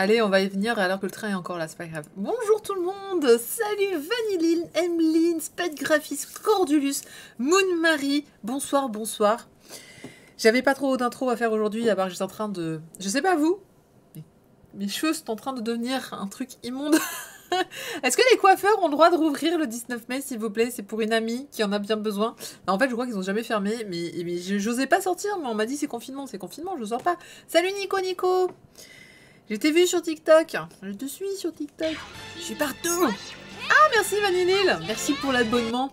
Allez, on va y venir alors que le train est encore là, c'est pas grave. Bonjour tout le monde. Salut Vanilline, Emeline, Sped Graphis, Cordulus, Moon Marie. Bonsoir, bonsoir. J'avais pas trop d'intro à faire aujourd'hui, à part que j'étais en train de... Je sais pas vous, mais mes cheveux sont en train de devenir un truc immonde. Est-ce que les coiffeurs ont le droit de rouvrir le 19 mai, s'il vous plaît? C'est pour une amie qui en a bien besoin. En fait, je crois qu'ils ont jamais fermé, mais j'osais pas sortir, mais on m'a dit c'est confinement, je sors pas. Salut Nico. Je t'ai vu sur TikTok. Je te suis sur TikTok. Je suis partout. Ah, merci Vanillil. Merci pour l'abonnement.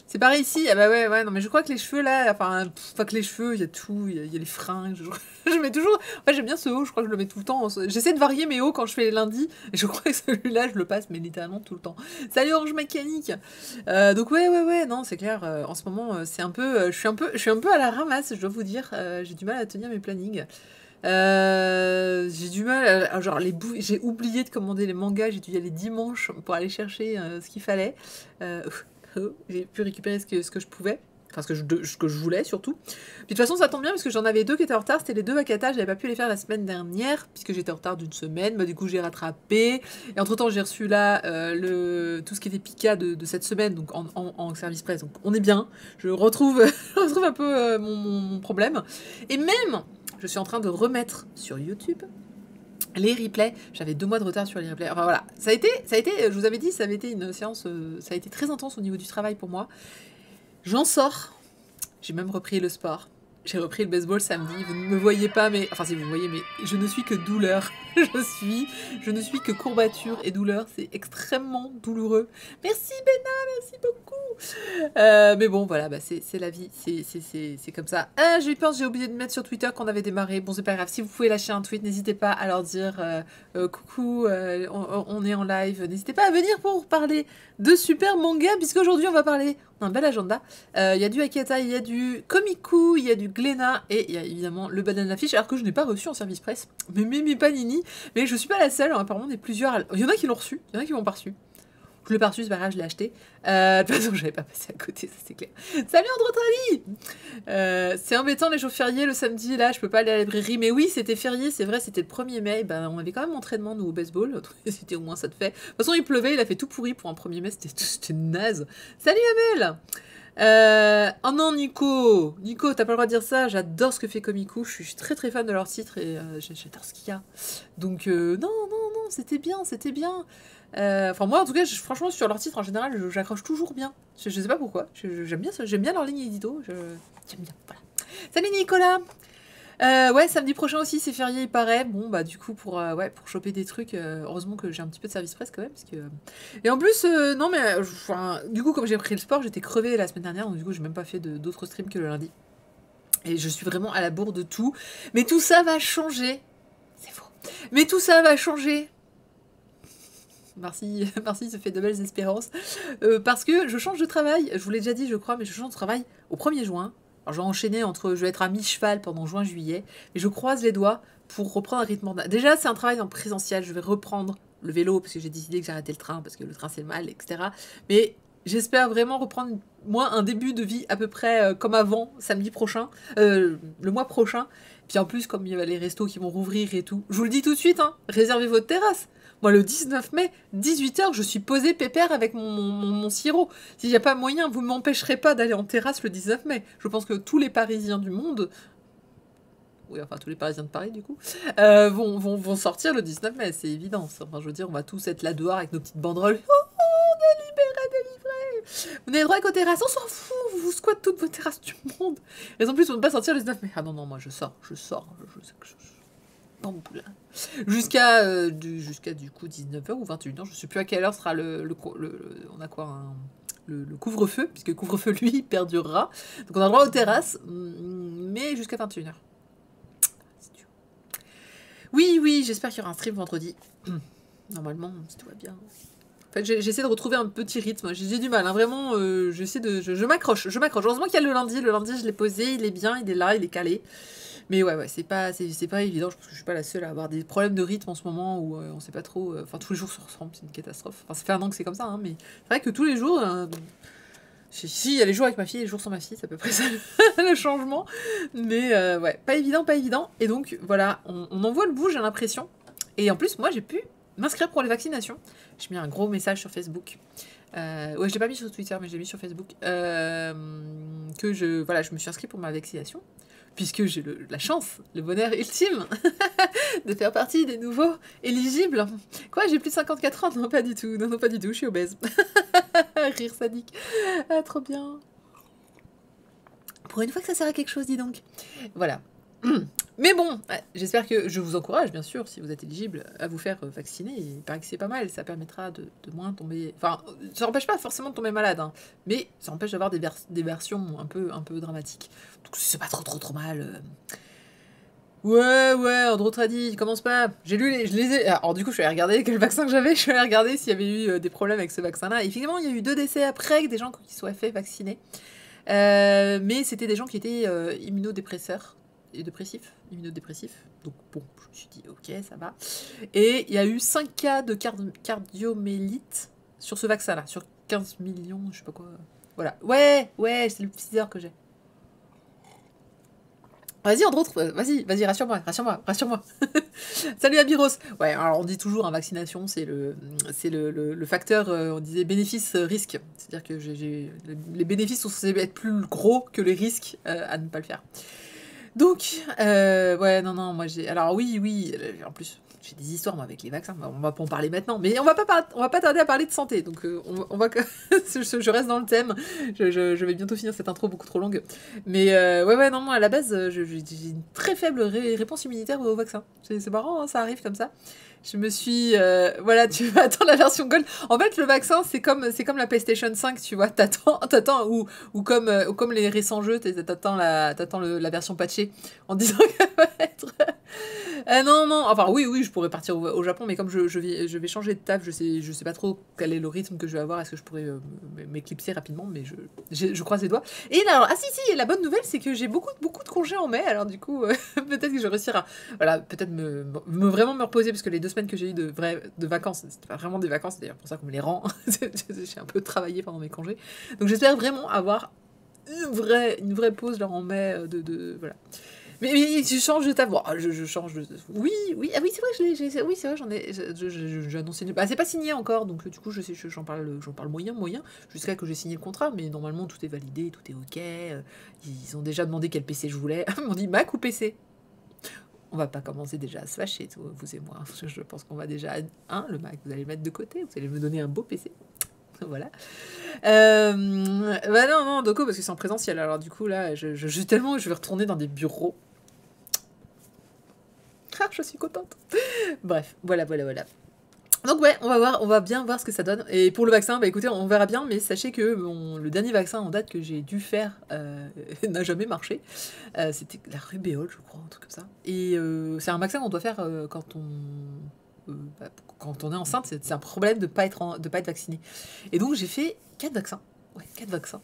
C'est pareil ici. Ah bah ouais, non mais je crois que les cheveux là, enfin, pas que les cheveux, il y a tout, il y a les fringues. Je mets toujours... En fait, j'aime bien ce haut, je crois que je le mets tout le temps. J'essaie de varier mes hauts quand je fais les lundis. Et je crois que celui-là, je le passe, mais littéralement tout le temps. Salut Orange Mécanique. Donc ouais, non, c'est clair. En ce moment, c'est un peu... Je suis un peu à la ramasse, je dois vous dire. J'ai du mal à tenir mes plannings. J'ai du mal à, genre j'ai oublié de commander les mangas, j'ai dû y aller dimanche pour aller chercher ce qu'il fallait. J'ai pu récupérer ce que je pouvais, enfin ce que je voulais surtout. Puis de toute façon ça tombe bien parce que j'en avais deux qui étaient en retard, c'était les deux Akata, j'avais pas pu les faire la semaine dernière puisque j'étais en retard d'une semaine, bah, du coup j'ai rattrapé et entre temps j'ai reçu là tout ce qui était Pika de cette semaine, donc en service presse, donc on est bien, je retrouve un peu mon problème. Et même je suis en train de remettre sur YouTube les replays. J'avais 2 mois de retard sur les replays. Enfin voilà, ça a été, je vous avais dit, ça avait été une séance, ça a été très intense au niveau du travail pour moi. J'en sors. J'ai même repris le sport. J'ai repris le baseball samedi. Vous ne me voyez pas, mais... Enfin, si vous me voyez, mais je ne suis que douleur. Je ne suis que courbature et douleur. C'est extrêmement douloureux. Merci, Béna, merci beaucoup. Mais bon, voilà, bah, c'est la vie. C'est comme ça. Ah, j'ai eu peur, j'ai oublié de mettre sur Twitter qu'on avait démarré. Bon, c'est pas grave. Si vous pouvez lâcher un tweet, n'hésitez pas à leur dire coucou, on est en live. N'hésitez pas à venir pour parler de super manga, puisqu'aujourd'hui, on va parler... un bel agenda. Il y a du Akata, il y a du Komiku, il y a du Glénat et il y a évidemment le Banana Fish, alors que je n'ai pas reçu en service presse. Mais Panini. Mais je suis pas la seule, hein, apparemment on est plusieurs. Il y en a qui l'ont reçu, il y en a qui l'ont pas reçu. Je l'ai pas reçu, c'est pas grave, je l'ai acheté. De toute façon, j'avais pas passé à côté, ça c'est clair. Salut André. C'est embêtant les jours fériés, le samedi, là, je peux pas aller à la librairie. Mais oui, c'était férié, c'est vrai, c'était le 1er mai. Ben, on avait quand même entraînement, nous, au baseball. C'était au moins ça de fait. De toute façon, il pleuvait, il a fait tout pourri pour un 1er mai, c'était naze. Salut Amel. Oh non, Nico, t'as pas le droit de dire ça. J'adore ce que fait Komiku. Je suis très très fan de leur titre et j'adore ce qu'il y a. Donc, non, c'était bien. Enfin, moi en tout cas, franchement, sur leur titre en général, j'accroche toujours bien. Je sais pas pourquoi. J'aime bien ça. J'aime bien leur ligne édito. J'aime bien. Voilà. Salut Nicolas. Ouais, samedi prochain aussi, c'est férié, il paraît. Bon, bah, du coup, pour choper des trucs, heureusement que j'ai un petit peu de service presse quand même. Parce que... Et en plus, non, mais du coup, comme j'ai pris le sport, j'étais crevée la semaine dernière. Donc, du coup, j'ai même pas fait d'autres streams que le lundi. Et je suis vraiment à la bourre de tout. Mais tout ça va changer. C'est faux. Mais tout ça va changer. Merci, ça fait de belles espérances. Parce que je change de travail. Je vous l'ai déjà dit, je crois, mais je change de travail au 1er juin. Alors, je vais enchaîner je vais être à mi-cheval pendant juin-juillet, mais je croise les doigts pour reprendre un rythme. Déjà, c'est un travail en présentiel, je vais reprendre le vélo, parce que j'ai décidé que j'arrêtais le train, parce que le train c'est mal, etc. Mais j'espère vraiment reprendre, moi, un début de vie à peu près comme avant, samedi prochain, le mois prochain. Puis en plus, comme il y a les restos qui vont rouvrir et tout, je vous le dis tout de suite, hein, réservez votre terrasse. Moi, le 19 mai, 18h, je suis posée pépère avec mon sirop. S'il n'y a pas moyen, vous ne m'empêcherez pas d'aller en terrasse le 19 mai. Je pense que tous les Parisiens du monde... Oui, enfin, tous les Parisiens de Paris, du coup, vont sortir le 19 mai, c'est évident. Enfin, je veux dire, on va tous être là dehors avec nos petites banderoles. Oh, délivré. Vous n'avez droit qu'aux terrasses, on s'en fout, vous squattez toutes vos terrasses du monde. Et en plus, on ne peut pas sortir le 19 mai. Ah non, moi, je sors. Jusqu'à du coup 19h ou 21h, je sais plus à quelle heure sera on a quoi, le couvre-feu, puisque couvre-feu lui perdurera, donc on a le droit aux terrasses, mais jusqu'à 21h. Oui, j'espère qu'il y aura un stream vendredi, normalement, si tout va bien. En fait, j'essaie de retrouver un petit rythme, j'ai du mal, hein, vraiment, je m'accroche, heureusement qu'il y a le lundi je l'ai posé, il est bien, il est là, il est calé. Mais ouais, c'est pas évident, je pense que je suis pas la seule à avoir des problèmes de rythme en ce moment où on sait pas trop, enfin tous les jours se ressemblent, c'est une catastrophe. Enfin ça fait 1 an que c'est comme ça, hein, mais c'est vrai que tous les jours, si il y a les jours avec ma fille et les jours sans ma fille, c'est à peu près ça le changement. Mais ouais, pas évident. Et donc voilà, on en voit le bout, j'ai l'impression. Et en plus, moi, j'ai pu m'inscrire pour les vaccinations. J'ai mis un gros message sur Facebook. Ouais, je l'ai pas mis sur Twitter, mais je l'ai mis sur Facebook. Que je me suis inscrite pour ma vaccination. Puisque j'ai la chance, le bonheur ultime de faire partie des nouveaux éligibles. Quoi, j'ai plus de 54 ans? Non, pas du tout. Non, pas du tout, je suis obèse. Rire sadique. Ah, trop bien. Pour une fois que ça sert à quelque chose, dis donc. Voilà. Mais bon, j'espère que je vous encourage, bien sûr, si vous êtes éligible, à vous faire vacciner. Il paraît que c'est pas mal, ça permettra de moins tomber... Enfin, ça n'empêche pas forcément de tomber malade, hein, mais ça empêche d'avoir des versions un peu dramatiques. Donc c'est pas trop mal. Ouais, Andro Tradi, commence pas. Je les ai... Alors du coup, je suis allée regarder quel vaccin que j'avais, je suis allée regarder s'il y avait eu des problèmes avec ce vaccin-là. Et effectivement, il y a eu 2 décès après, des gens qui soient fait vacciner. Mais c'était des gens qui étaient immunodépresseurs. Immunodépressifs. Donc bon, je me suis dit, ok, ça va. Et il y a eu 5 cas de cardiomélite sur ce vaccin-là, sur 15 millions, je sais pas quoi. Voilà. Ouais, c'est le Pfizer que j'ai. Vas-y, entre autres, vas-y, rassure-moi. Salut Abiros. Ouais, alors on dit toujours, vaccination, c'est le facteur, on disait bénéfice-risque. C'est-à-dire que les bénéfices sont censés être plus gros que les risques à ne pas le faire. Donc, ouais, non, moi j'ai... Alors oui, en plus, j'ai des histoires, moi, avec les vaccins. On va pas en parler maintenant, mais on va pas tarder à parler de santé. Donc, on va je reste dans le thème. Je vais bientôt finir cette intro beaucoup trop longue. Mais, ouais, non, moi, à la base, j'ai une très faible réponse immunitaire au vaccin. C'est marrant, hein, ça arrive comme ça. Je me suis... voilà, tu vas attendre la version Gold. En fait, le vaccin, c'est comme la PlayStation 5, tu vois. T'attends, ou comme les récents jeux, t'attends la version patchée en disant qu'elle va être... non, enfin oui, je pourrais partir au Japon, mais comme je vais changer de taf, je sais pas trop quel est le rythme que je vais avoir, est-ce que je pourrais m'éclipser rapidement, mais je croise les doigts. Et là, alors, si, la bonne nouvelle, c'est que j'ai beaucoup de congés en mai, alors du coup, peut-être que je vais réussir à, voilà, peut-être vraiment me reposer, parce que les 2 semaines que j'ai eu de vacances, c'était pas vraiment des vacances, c'est d'ailleurs pour ça qu'on me les rend, j'ai un peu travaillé pendant mes congés, donc j'espère vraiment avoir une vraie pause là en mai, voilà. Mais tu changes de ta voix. Je change de... Oui, ah oui, c'est vrai, oui, c'est vrai, j'en ai... J'ai annoncé... Bah, c'est pas signé encore, donc du coup, j'en parle moyen, jusqu'à que j'ai signé le contrat, mais normalement, tout est validé, tout est ok. Ils ont déjà demandé quel PC je voulais. Ils m'ont dit Mac ou PC. On va pas commencer déjà à se fâcher, vous et moi. Je pense qu'on va déjà... le Mac, vous allez le mettre de côté, vous allez me donner un beau PC. Voilà. Bah non, Doko, parce que c'est en présentiel. Alors du coup, là, je vais retourner dans des bureaux. Ah, je suis contente. Bref, voilà. Donc ouais, on va bien voir ce que ça donne. Et pour le vaccin, bah écoutez, on verra bien, mais sachez que le dernier vaccin en date que j'ai dû faire n'a jamais marché. C'était la rubéole, je crois, un truc comme ça. Et c'est un vaccin qu'on doit faire quand on est enceinte. C'est un problème de pas être vacciné. Et donc j'ai fait 4 vaccins. Ouais, 4 vaccins.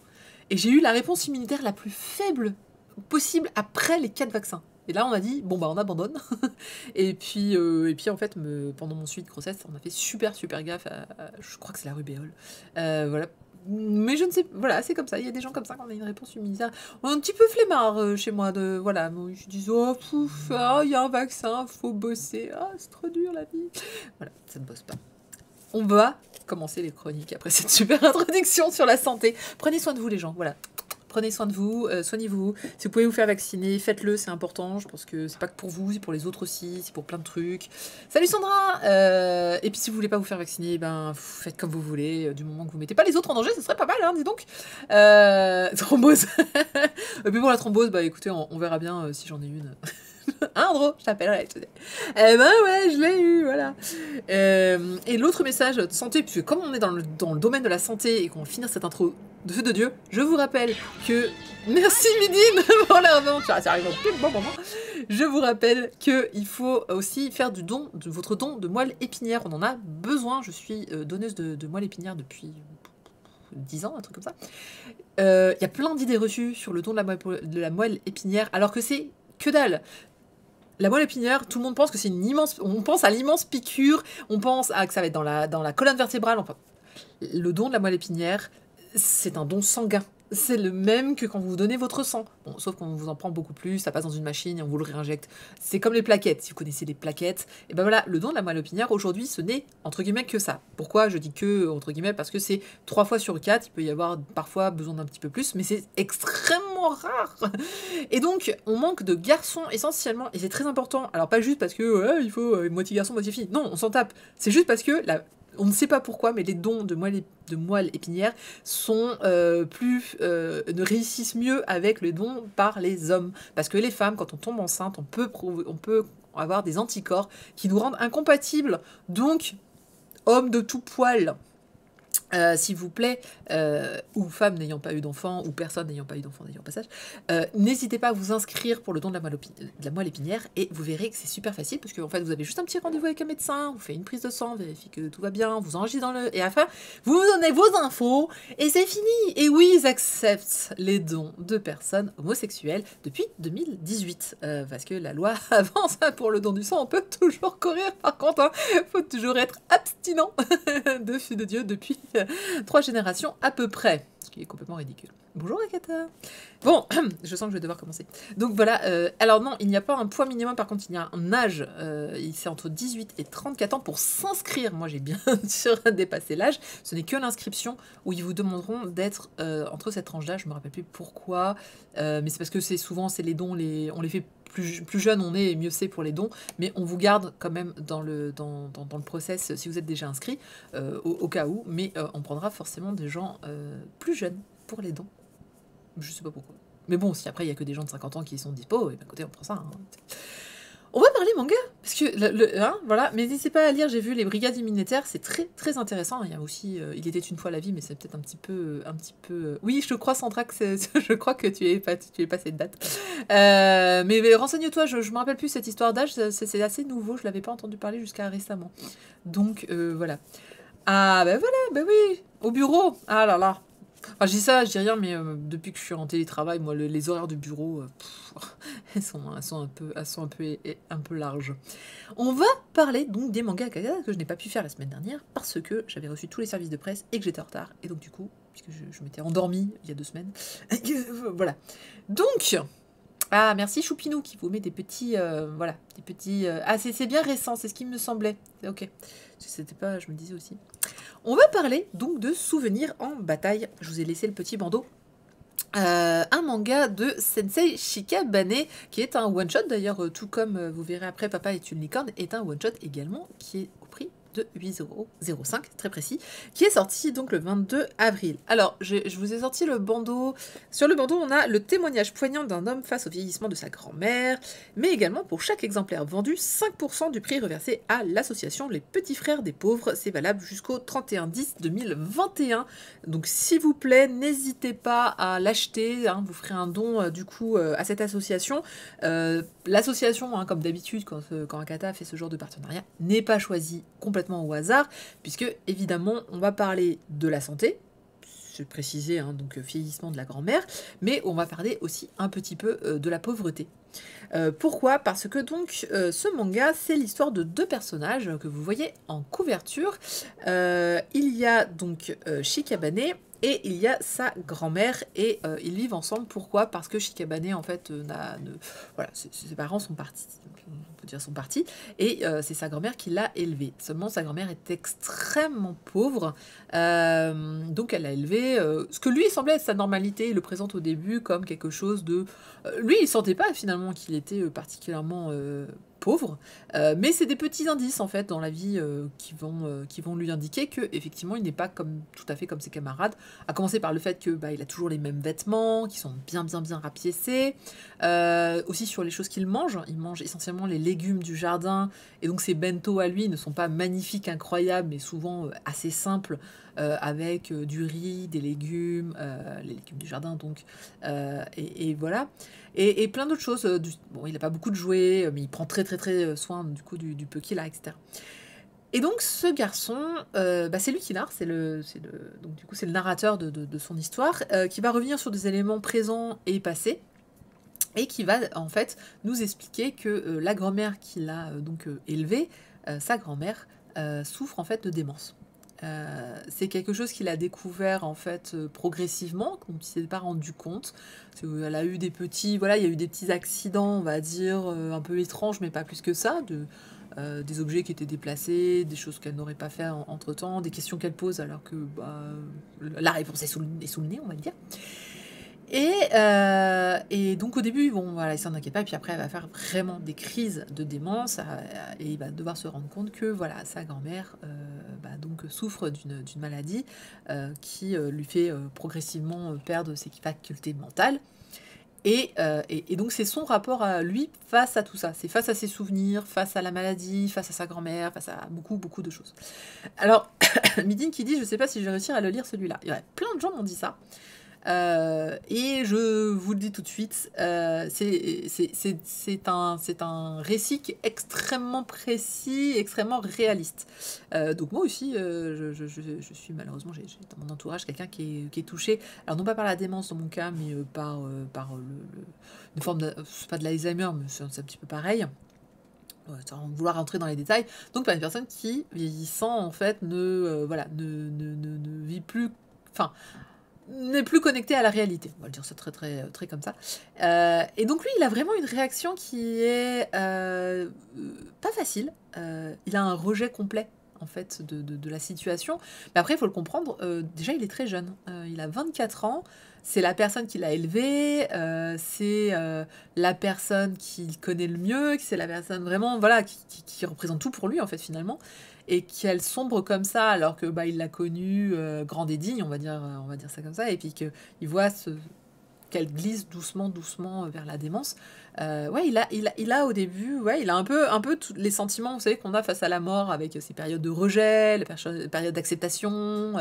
Et j'ai eu la réponse immunitaire la plus faible possible après les 4 vaccins. Et là, on a dit, bon, bah, on abandonne. et puis en fait, pendant mon suivi de grossesse, on a fait super gaffe je crois que c'est la rubéole. Voilà. Mais je ne sais... Voilà, c'est comme ça. Il y a des gens comme ça quand on a une réponse immunitaire. On est un petit peu flemmard chez moi. Voilà. Je dis, oh, pouf, il y a un vaccin, faut bosser. Ah, c'est trop dur, la vie. Voilà, ça ne bosse pas. On va commencer les chroniques après cette super introduction sur la santé. Prenez soin de vous, les gens. Voilà. Prenez soin de vous, soignez-vous. Si vous pouvez vous faire vacciner, faites-le, c'est important. Je pense que c'est pas que pour vous, c'est pour les autres aussi, c'est pour plein de trucs. Salut Sandra. Et puis si vous voulez pas vous faire vacciner, ben faites comme vous voulez. Du moment que vous mettez pas les autres en danger, ce serait pas mal, hein, dis donc. Thrombose. Et puis pour la thrombose, bah écoutez, on verra bien si j'en ai une. Hein, Andro, je t'appellerai. Eh ben ouais, je l'ai eu, voilà. Et l'autre message de santé, puisque comme on est dans le domaine de la santé et qu'on va finir cette intro de feu de Dieu, je vous rappelle que... Merci Midine pour la revanche. Ça arrive au plus bon moment. Je vous rappelle qu'il faut aussi faire de votre don de moelle épinière. On en a besoin. Je suis donneuse de moelle épinière depuis 10 ans, un truc comme ça. Il y a plein d'idées reçues sur le don de la moelle épinière, alors que c'est que dalle. La moelle épinière, tout le monde pense que c'est une immense... On pense à l'immense piqûre, on pense que ça va être dans la colonne vertébrale. Enfin, le don de la moelle épinière, c'est un don sanguin. c'est le même que quand vous donnez votre sang. Bon, sauf qu'on vous en prend beaucoup plus, ça passe dans une machine et on vous le réinjecte. C'est comme les plaquettes, si vous connaissez les plaquettes. Et ben voilà, le don de la moelle épinière, aujourd'hui, ce n'est, entre guillemets, que ça. Pourquoi je dis que, entre guillemets, parce que c'est 3 fois sur 4, il peut y avoir parfois besoin d'un petit peu plus, mais c'est extrêmement rare. Et donc, on manque de garçons essentiellement, et c'est très important. Alors pas juste parce que, ouais, il faut moitié garçon, moitié fille. Non, on s'en tape. C'est juste parce que on ne sait pas pourquoi, mais les dons de moelle épinière sont ne réussissent mieux avec les dons par les hommes. Parce que les femmes, quand on tombe enceinte, on peut avoir des anticorps qui nous rendent incompatibles. Donc, hommes de tout poil, s'il vous plaît, ou femmes n'ayant pas eu d'enfant, ou personne n'ayant pas eu d'enfant d'ailleurs au passage, n'hésitez pas à vous inscrire pour le don de la moelle épinière, et vous verrez que c'est super facile, parce que en fait, vous avez juste un petit rendez-vous avec un médecin, vous faites une prise de sang, vérifiez que tout va bien, vous enregistrez et après, vous donnez vos infos, et c'est fini. Et oui, ils acceptent les dons de personnes homosexuelles depuis 2018, parce que la loi avance pour le don du sang, on peut toujours courir, par contre, hein, faut toujours être abstinent de feu de Dieu depuis 3 générations à peu près, ce qui est complètement ridicule. Bonjour Akata. Bon, je sens que je vais devoir commencer. Donc voilà, alors non, il n'y a pas un poids minimum, par contre il y a un âge, c'est entre 18 et 34 ans pour s'inscrire. Moi j'ai bien sûr dépassé l'âge, ce n'est que l'inscription où ils vous demanderont d'être entre cette tranche d'âge, je me rappelle plus pourquoi, mais c'est parce que c'est souvent, c'est les dons, on les fait plus jeune on est, mieux c'est pour les dons, mais on vous garde quand même dans le process si vous êtes déjà inscrit, au cas où, mais on prendra forcément des gens plus jeunes pour les dons. Je sais pas pourquoi. Mais bon, si après il y a que des gens de 50 ans qui sont dispo, et ben écoutez, on prend ça. Hein. On va parler manga, parce que hein, voilà, mais n'hésitez pas à lire, j'ai vu les Brigades immunitaires, c'est très très intéressant. Il y a aussi Il était une fois la vie, mais c'est peut-être un petit peu. Oui, je crois Sandrax, je crois que tu es passé de date. Mais renseigne-toi, je me rappelle plus cette histoire d'âge, c'est assez nouveau, je l'avais pas entendu parler jusqu'à récemment. Donc voilà. Ah ben voilà, ben oui, au bureau. Ah là là. Enfin, je dis rien, mais depuis que je suis en télétravail, moi, les horaires de bureau, elles sont un peu larges. On va parler donc des mangas Akata que je n'ai pas pu faire la semaine dernière parce que j'avais reçu tous les services de presse et que j'étais en retard. Et donc du coup, puisque je m'étais endormie il y a 2 semaines, voilà. Donc, ah merci Choupinou qui vous met des petits, voilà, des petits. Ah c'est bien récent, c'est ce qui me semblait. Ok, c'était pas, je me disais aussi. On va parler donc de Souvenirs en bataille. Je vous ai laissé le petit bandeau. Un manga de Sensei Shikabane, qui est un one-shot d'ailleurs, tout comme vous verrez après Papa est une licorne, est un one-shot également, qui est au prix de 8,05 €, très précis, qui est sorti donc le 22 avril. Alors, je vous ai sorti le bandeau. Sur le bandeau, on a le témoignage poignant d'un homme face au vieillissement de sa grand-mère, mais également pour chaque exemplaire vendu, 5% du prix reversé à l'association Les Petits Frères des Pauvres. C'est valable jusqu'au 31/10/2021. Donc, s'il vous plaît, n'hésitez pas à l'acheter. Hein, vous ferez un don du coup à cette association. L'association, hein, comme d'habitude, quand Akata fait ce genre de partenariat, n'est pas choisie complètement au hasard, puisque évidemment on va parler de la santé, c'est précisé, hein, donc vieillissement de la grand-mère, mais on va parler aussi un petit peu de la pauvreté. Pourquoi ? Parce que donc ce manga, c'est l'histoire de 2 personnages que vous voyez en couverture. Il y a donc Shikabane et il y a sa grand-mère, et ils vivent ensemble. Pourquoi ? Parce que Shikabane, en fait, voilà, ses parents sont partis, on peut dire sont partis, et c'est sa grand-mère qui l'a élevé. Seulement, sa grand-mère est extrêmement pauvre, donc elle l'a élevé. Ce que lui semblait être sa normalité, il le présente au début comme quelque chose de... lui, il sentait pas finalement qu'il était particulièrement pauvre, mais c'est des petits indices en fait dans la vie qui vont lui indiquer que effectivement il n'est pas tout à fait comme ses camarades, à commencer par le fait que il a toujours les mêmes vêtements qui sont bien rapiécés, aussi sur les choses qu'il mange. Il mange essentiellement les légumes du jardin, et donc ses bento à lui ne sont pas magnifiques, incroyables, mais souvent assez simples, avec du riz, des légumes, les légumes du jardin donc, et voilà. Et plein d'autres choses. Bon, il n'a pas beaucoup de jouets, mais il prend très soin du coup du peu qu'il a, etc. Et donc ce garçon, c'est lui qui narre, donc du coup c'est le narrateur de son histoire, qui va revenir sur des éléments présents et passés, et qui va en fait nous expliquer que la grand-mère qu'il a donc élevée, sa grand-mère, souffre en fait de démence. C'est quelque chose qu'il a découvert en fait progressivement, dont il s'est pas rendu compte. Elle a eu des petits, voilà, il y a eu des petits accidents, on va dire, un peu étranges, mais pas plus que ça, des objets qui étaient déplacés, des choses qu'elle n'aurait pas fait entre-temps, des questions qu'elle pose alors que la réponse est sous le nez, on va le dire. Et donc au début, bon, voilà, il s'en inquiète pas, et puis après, elle va faire vraiment des crises de démence, et il va devoir se rendre compte que voilà, sa grand-mère donc souffre d'une maladie qui lui fait progressivement perdre ses facultés mentales. Et donc c'est son rapport à lui face à tout ça. C'est face à ses souvenirs, face à la maladie, face à sa grand-mère, face à beaucoup, beaucoup de choses. Alors, Midine qui dit, je sais pas si je vais réussir à le lire celui-là. Il y a plein de gens m'ont dit ça. Et je vous le dis tout de suite, c'est un récit qui est extrêmement précis, extrêmement réaliste. Donc moi aussi, je suis malheureusement, j'ai dans mon entourage quelqu'un qui est touché, alors non pas par la démence dans mon cas, mais par une forme de, c'est pas de l'Alzheimer, mais c'est un petit peu pareil. Sans vouloir rentrer dans les détails. Donc pas une personne qui, vieillissant, en fait, ne vit plus... Enfin, n'est plus connecté à la réalité. On va le dire ça très, très, très comme ça. Et donc lui, il a vraiment une réaction qui est pas facile. Il a un rejet complet, en fait, de la situation. Mais après, il faut le comprendre, déjà, il est très jeune. Il a 24 ans. C'est la personne qui l'a élevé, c'est la personne qu'il connaît le mieux, c'est la personne vraiment, voilà, qui représente tout pour lui, en fait, finalement. Et qu'elle sombre comme ça, alors que il l'a connue grande et digne, on va dire ça comme ça, et puis qu'il voit qu'elle glisse doucement vers la démence. Ouais, il a au début, ouais, il a un peu tous les sentiments, vous savez, qu'on a face à la mort, avec ces périodes de rejet, les périodes d'acceptation,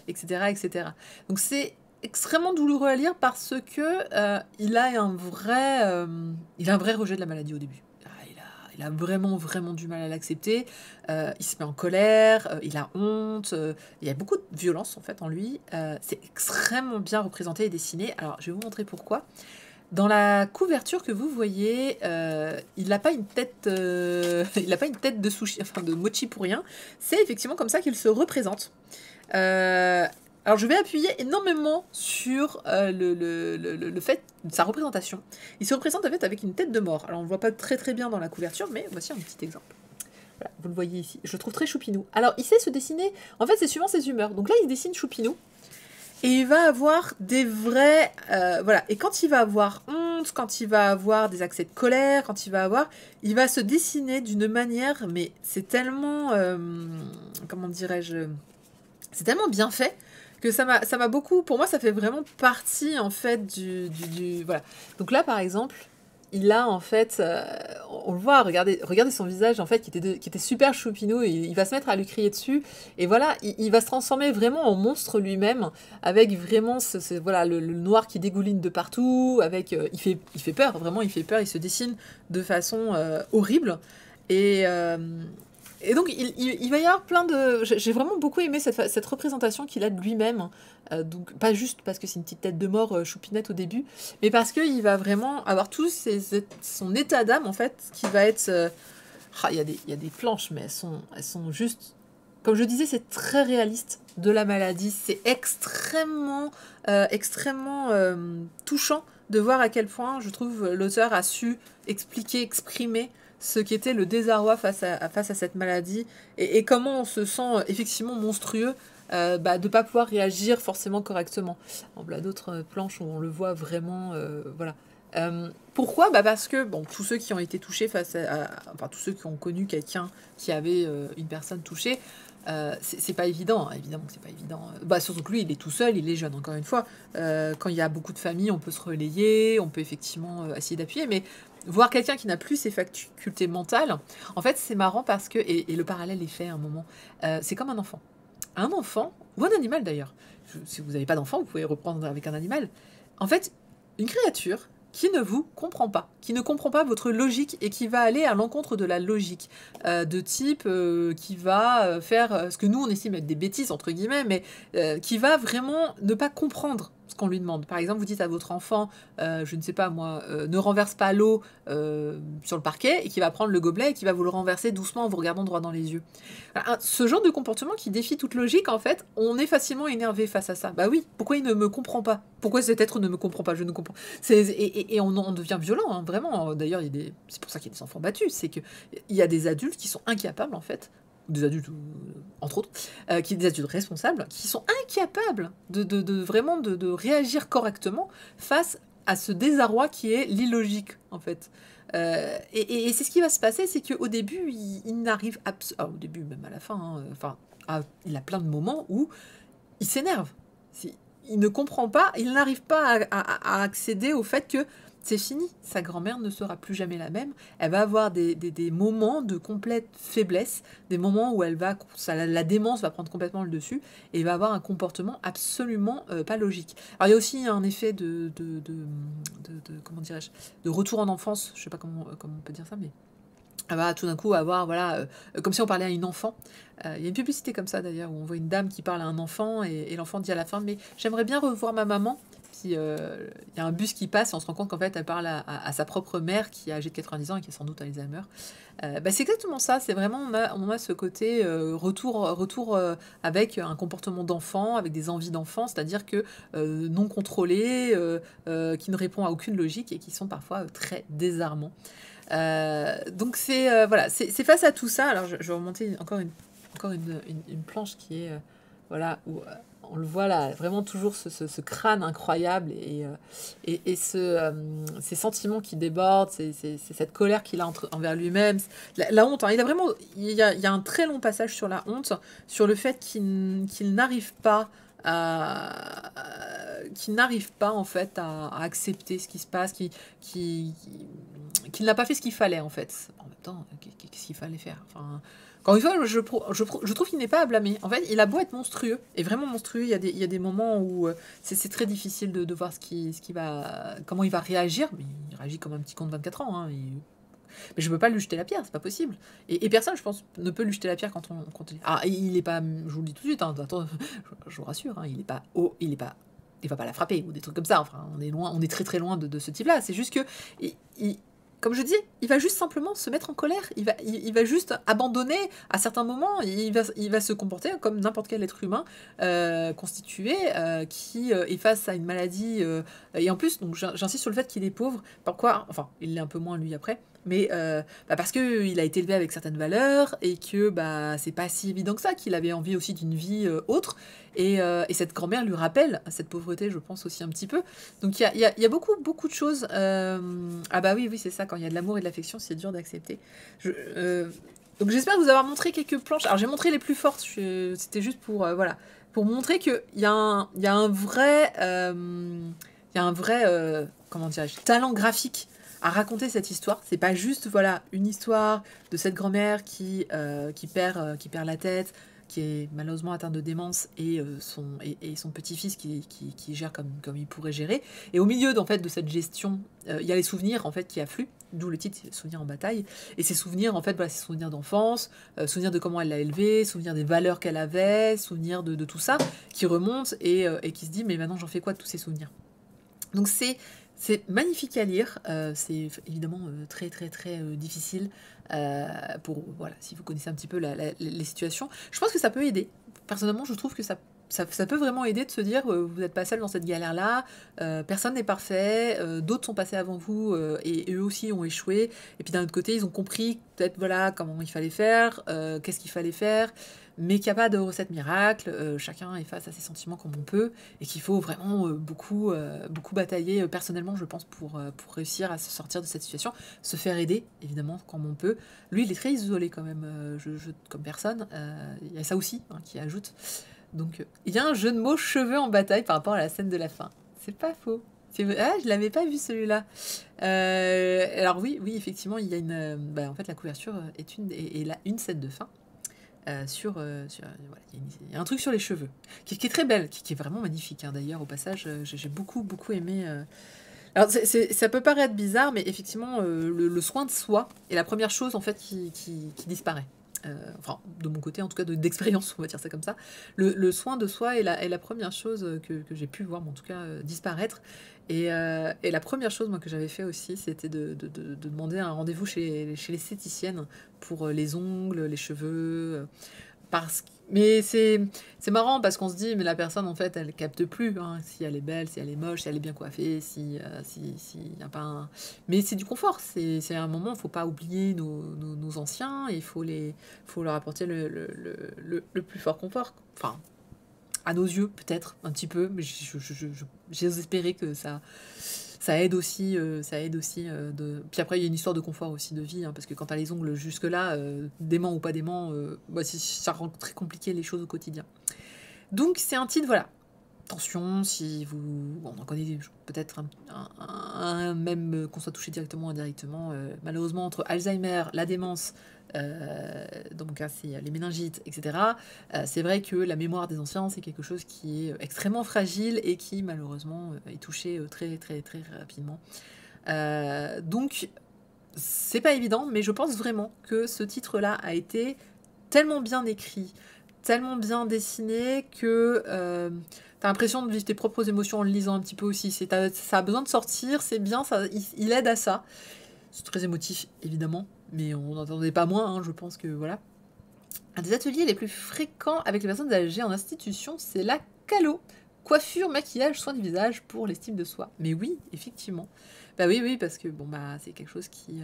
etc., etc. Donc c'est extrêmement douloureux à lire parce que il a un vrai rejet de la maladie au début. Il a vraiment, vraiment du mal à l'accepter. Il se met en colère, il a honte. Il y a beaucoup de violence, en fait, en lui. C'est extrêmement bien représenté et dessiné. Alors, je vais vous montrer pourquoi. Dans la couverture que vous voyez, il n'a pas une tête, de sushi, enfin de mochi pour rien. C'est effectivement comme ça qu'il se représente. Alors je vais appuyer énormément sur le fait de sa représentation. Il se représente en fait avec une tête de mort. Alors on ne le voit pas très très bien dans la couverture, mais voici un petit exemple. Voilà, vous le voyez ici. Je le trouve très choupinou. Alors il sait se dessiner, en fait c'est suivant ses humeurs. Donc là il dessine choupinou. Et il va avoir des vrais... voilà. Et quand il va avoir honte, quand il va avoir des accès de colère, il va se dessiner d'une manière, mais c'est tellement... comment dirais-je... C'est tellement bien fait que ça m'a beaucoup... Pour moi, ça fait vraiment partie, en fait, voilà. Donc là, par exemple, il a, en fait... on le voit, regardez son visage, en fait, qui était super choupinou, et il va se mettre à lui crier dessus, et voilà, il va se transformer vraiment en monstre lui-même, avec vraiment voilà, le noir qui dégouline de partout, avec... il fait peur, vraiment, il fait peur, il se dessine de façon horrible, et donc, il va y avoir plein de... J'ai vraiment beaucoup aimé cette représentation qu'il a de lui-même. Donc, pas juste parce que c'est une petite tête de mort choupinette au début, mais parce qu'il va vraiment avoir tout son état d'âme, en fait, qui va être... il y a des planches, mais elles sont juste... Comme je disais, c'est très réaliste de la maladie. C'est extrêmement touchant de voir à quel point, je trouve, l'auteur a su exprimer ce qu'était le désarroi face à cette maladie et comment on se sent effectivement monstrueux de ne pas pouvoir réagir forcément correctement. Alors, là, d'autres planches où on le voit vraiment, voilà. Pourquoi ? Parce que bon, tous ceux qui ont été touchés enfin tous ceux qui ont connu quelqu'un qui avait une personne touchée, c'est pas évident, hein, évidemment que c'est pas évident. Surtout que lui, il est tout seul, il est jeune, encore une fois. Quand il y a beaucoup de familles, on peut se relayer, on peut effectivement essayer d'appuyer, mais voir quelqu'un qui n'a plus ses facultés mentales, en fait, c'est marrant parce que, et le parallèle est fait à un moment, c'est comme un enfant. Un enfant, ou un animal d'ailleurs. Si vous n'avez pas d'enfant, vous pouvez reprendre avec un animal. En fait, une créature qui ne vous comprend pas, qui ne comprend pas votre logique et qui va aller à l'encontre de la logique, de type qui va faire ce que nous on estime être des bêtises entre guillemets, mais qui va vraiment ne pas comprendre ce qu'on lui demande. Par exemple, vous dites à votre enfant, je ne sais pas moi, ne renverse pas l'eau sur le parquet, et qui va prendre le gobelet et qui va vous le renverser doucement en vous regardant droit dans les yeux. Alors, ce genre de comportement qui défie toute logique, en fait, on est facilement énervé face à ça. Bah oui, pourquoi il ne me comprend pas? Pourquoi cet être ne me comprend pas? Je ne comprends. Et on devient violent, hein, vraiment. D'ailleurs, c'est pour ça qu'il y a des enfants battus. C'est qu'il y a des adultes qui sont incapables, en fait, des adultes, entre autres, des adultes responsables, qui sont incapables vraiment de réagir correctement face à ce désarroi qui est l'illogique, en fait. Et c'est ce qui va se passer, c'est qu'au début, il n'arrive au début, même à la fin, il a plein de moments où il s'énerve. Il ne comprend pas, il n'arrive pas à accéder au fait que c'est fini, sa grand-mère ne sera plus jamais la même, elle va avoir des moments de complète faiblesse, des moments où la démence va prendre complètement le dessus, et il va avoir un comportement absolument pas logique. Alors il y a aussi un effet comment dirais-je, de retour en enfance, je sais pas comment on peut dire ça, mais elle va tout d'un coup avoir, voilà, comme si on parlait à une enfant. Il y a une publicité comme ça d'ailleurs, où on voit une dame qui parle à un enfant, et l'enfant dit à la fin, mais j'aimerais bien revoir ma maman. Puis il y a un bus qui passe, et on se rend compte qu'en fait elle parle à sa propre mère qui est âgée de 90 ans et qui a sans doute Alzheimer. C'est exactement ça, c'est vraiment, on a ce côté retour avec un comportement d'enfant, avec des envies d'enfant, c'est-à-dire que non contrôlés, qui ne répond à aucune logique et qui sont parfois très désarmants. Donc voilà, c'est face à tout ça. Alors je vais remonter encore une planche qui est voilà, où on le voit là, vraiment toujours ce crâne incroyable, et ces sentiments qui débordent, c'est cette colère qu'il a envers lui-même, la honte, hein. Il y a un très long passage sur la honte, sur le fait qu'il n'arrive pas en fait à accepter ce qui se passe, qu'il n'a pas fait ce qu'il fallait en fait. En même temps, qu'est-ce qu'il fallait faire? Enfin, encore une fois, je trouve qu'il n'est pas à blâmer. En fait, il a beau être monstrueux, et vraiment monstrueux, il y a des moments où c'est très difficile de voir comment il va réagir. Mais il réagit comme un petit con de 24 ans. Hein, mais je ne peux pas lui jeter la pierre, c'est pas possible. Et personne, je pense, ne peut lui jeter la pierre quand il est pas, je vous le dis tout de suite, hein, attends, je vous rassure, hein, il est pas haut, il va pas la frapper ou des trucs comme ça. Enfin, on est très très loin de ce type-là. C'est juste que comme je dis, il va juste simplement se mettre en colère, il va juste abandonner à certains moments, il va se comporter comme n'importe quel être humain constitué qui est face à une maladie, et en plus, donc j'insiste sur le fait qu'il est pauvre, pourquoi, enfin, il l'est un peu moins lui après, mais parce qu'il a été élevé avec certaines valeurs, et que c'est pas si évident que ça, qu'il avait envie aussi d'une vie autre, et cette grand-mère lui rappelle cette pauvreté, je pense aussi un petit peu. Donc il y a beaucoup de choses. Ah bah oui, c'est ça, quand il y a de l'amour et de l'affection, c'est dur d'accepter. Donc j'espère vous avoir montré quelques planches. Alors j'ai montré les plus fortes, c'était juste pour voilà, pour montrer qu'il y a un vrai, comment dirais-je, talent graphique à raconter cette histoire. C'est pas juste voilà une histoire de cette grand-mère qui perd la tête, qui est malheureusement atteint de démence, et son petit-fils qui gère comme il pourrait gérer. Et au milieu en fait, de cette gestion, il y a les souvenirs en fait, qui affluent, d'où le titre, Souvenirs en bataille. Et ces souvenirs, en fait, voilà, ces souvenirs d'enfance, souvenirs de comment elle l'a élevé, souvenirs des valeurs qu'elle avait, souvenirs de tout ça, qui remontent, et qui se dit, mais maintenant j'en fais quoi de tous ces souvenirs? Donc c'est magnifique à lire, c'est évidemment très très très difficile voilà, si vous connaissez un petit peu les situations. Je pense que ça peut aider. Personnellement, je trouve que ça peut vraiment aider de se dire vous n'êtes pas seul dans cette galère-là, personne n'est parfait, d'autres sont passés avant vous et eux aussi ont échoué. Et puis d'un autre côté, ils ont compris peut-être voilà comment il fallait faire, qu'est-ce qu'il fallait faire, mais qu'il n'y a pas de recette miracle, chacun est face à ses sentiments comme on peut, et qu'il faut vraiment beaucoup batailler personnellement, je pense, pour réussir à se sortir de cette situation, se faire aider, évidemment, comme on peut. Lui, il est très isolé quand même, comme personne, il y a ça aussi hein, qui ajoute. Donc, il y a un jeu de mots cheveux en bataille par rapport à la scène de la fin. C'est pas faux. Ah, je l'avais pas vu celui-là. Alors oui, effectivement, il y a en fait, la couverture est une scène de fin. Voilà, il y a un truc sur les cheveux qui est très belle, qui est vraiment magnifique hein, d'ailleurs au passage, j'ai beaucoup aimé. Alors ça peut paraître bizarre, mais effectivement le soin de soi est la première chose en fait qui disparaît. Enfin, de mon côté, en tout cas, d'expérience, on va dire ça comme ça. Le soin de soi est la première chose que j'ai pu voir, mais en tout cas, disparaître. Et la première chose, moi, que j'avais fait aussi, c'était de demander un rendez-vous chez l'esthéticienne pour les ongles, les cheveux. Mais c'est marrant parce qu'on se dit, mais la personne, en fait, elle capte plus, hein, si elle est belle, si elle est moche, si elle est bien coiffée, si y a pas un... Mais c'est du confort, c'est un moment, il faut pas oublier nos anciens, et faut leur apporter le plus fort confort. Enfin, à nos yeux, peut-être, un petit peu, mais j'ose espérer que ça aide aussi, Puis après, il y a une histoire de confort aussi, de vie, hein, parce que quand t'as les ongles jusque-là, dément ou pas dément, ça rend très compliqué les choses au quotidien. Donc, c'est un titre, voilà. Attention, si vous... Bon, on en connaît peut-être même qu'on soit touché directement ou indirectement. Malheureusement, entre Alzheimer, la démence, dans mon cas, c'est les méningites, etc. C'est vrai que la mémoire des anciens, c'est quelque chose qui est extrêmement fragile et qui, malheureusement, est touché très, très, très rapidement. Donc, c'est pas évident, mais je pense vraiment que ce titre-là a été tellement bien écrit, tellement bien dessiné que t'as l'impression de vivre tes propres émotions en le lisant un petit peu aussi. Ça a besoin de sortir, c'est bien, il aide à ça. C'est très émotif, évidemment, mais on n'entendait pas moins, hein, je pense que voilà. Un des ateliers les plus fréquents avec les personnes âgées en institution, c'est la calo. Coiffure, maquillage, soins du visage pour l'estime de soi. Mais oui, effectivement. Bah oui, parce que bon bah c'est quelque chose qui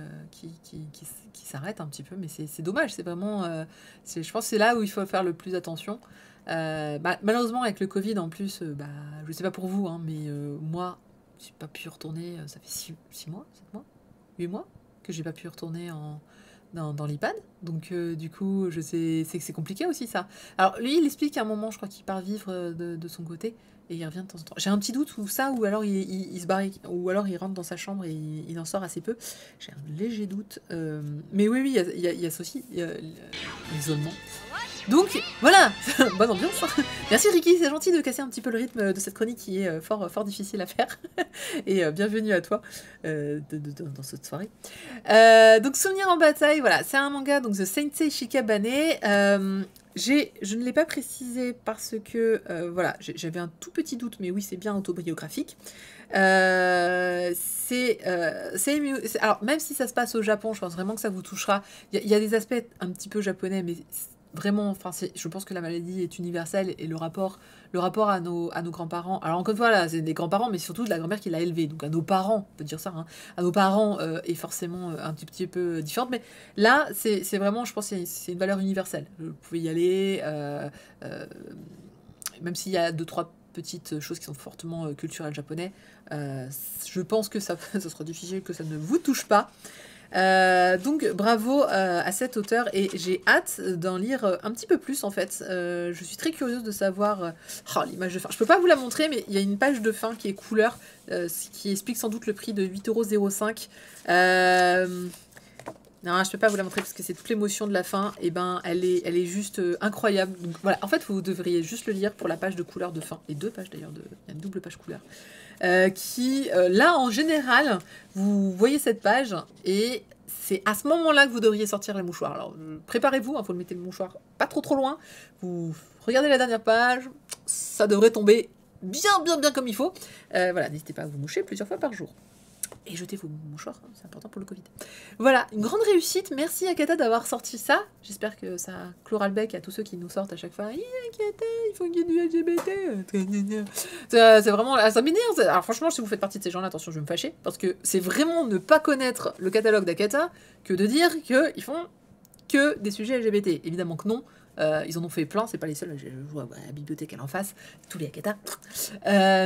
s'arrête un petit peu, mais c'est dommage, c'est vraiment... je pense que c'est là où il faut faire le plus attention. Malheureusement, avec le Covid en plus, je sais pas pour vous, hein, mais moi, j'ai pas pu retourner, ça fait 6 mois, 7 mois, 8 mois que j'ai pas pu retourner dans l'IPAD. Donc du coup, je sais, c'est compliqué aussi ça. Alors lui, il explique qu'à un moment, je crois qu'il part vivre de son côté et il revient de temps en temps. J'ai un petit doute ou alors il se barre, ou alors il rentre dans sa chambre et il en sort assez peu. J'ai un léger doute. Mais oui, il y a ça aussi, l'isolement. Donc voilà, bonne ambiance. Merci Ricky, c'est gentil de casser un petit peu le rythme de cette chronique qui est fort difficile à faire. Et bienvenue à toi dans cette soirée. Donc Souvenir en bataille, voilà, c'est un manga, donc The Sensei Shikabane. Je ne l'ai pas précisé parce que voilà, j'avais un tout petit doute, mais oui, c'est bien autobiographique. Alors même si ça se passe au Japon, je pense vraiment que ça vous touchera. Il y a des aspects un petit peu japonais, mais vraiment, enfin, je pense que la maladie est universelle et le rapport à nos grands-parents. Alors encore une fois, là, c'est des grands-parents, mais surtout de la grand-mère qui l'a élevé. Donc à nos parents, on peut dire ça, hein, à nos parents est forcément un petit peu différente. Mais là, c'est vraiment, je pense, que c'est une valeur universelle. Vous pouvez y aller, même s'il y a 2-3 petites choses qui sont fortement culturelles japonais. Je pense que ça sera difficile que ça ne vous touche pas. Donc bravo à cet auteur et j'ai hâte d'en lire un petit peu plus en fait. Je suis très curieuse de savoir l'image de fin. Je peux pas vous la montrer, mais il y a une page de fin qui est couleur, ce qui explique sans doute le prix de 8,05 €. Non, je peux pas vous la montrer parce que c'est toute l'émotion de la fin. Et ben, elle est juste incroyable. Donc voilà, en fait, vous devriez juste le lire pour la page de couleur de fin et 2 pages d'ailleurs. Il y a une double page couleur. Là, en général, vous voyez cette page et c'est à ce moment-là que vous devriez sortir les mouchoirs. Alors, préparez-vous, il faut le mettre le mouchoir pas trop loin. Vous regardez la dernière page, ça devrait tomber bien comme il faut. Voilà, n'hésitez pas à vous moucher plusieurs fois par jour. Et jetez vos mouchoirs, hein, c'est important pour le Covid. Voilà, une grande réussite. Merci Akata d'avoir sorti ça. J'espère que ça clora le bec à tous ceux qui nous sortent à chaque fois. Akata, il faut qu'il y ait du LGBT. C'est vraiment... Ça m'énerve. Alors franchement, si vous faites partie de ces gens-là, attention, je vais me fâcher. Parce que c'est vraiment ne pas connaître le catalogue d'Akata que de dire qu'ils font que des sujets LGBT. Évidemment que non. Ils en ont fait plein, c'est pas les seuls. Je vois la bibliothèque, elle en face. Tous les Akata.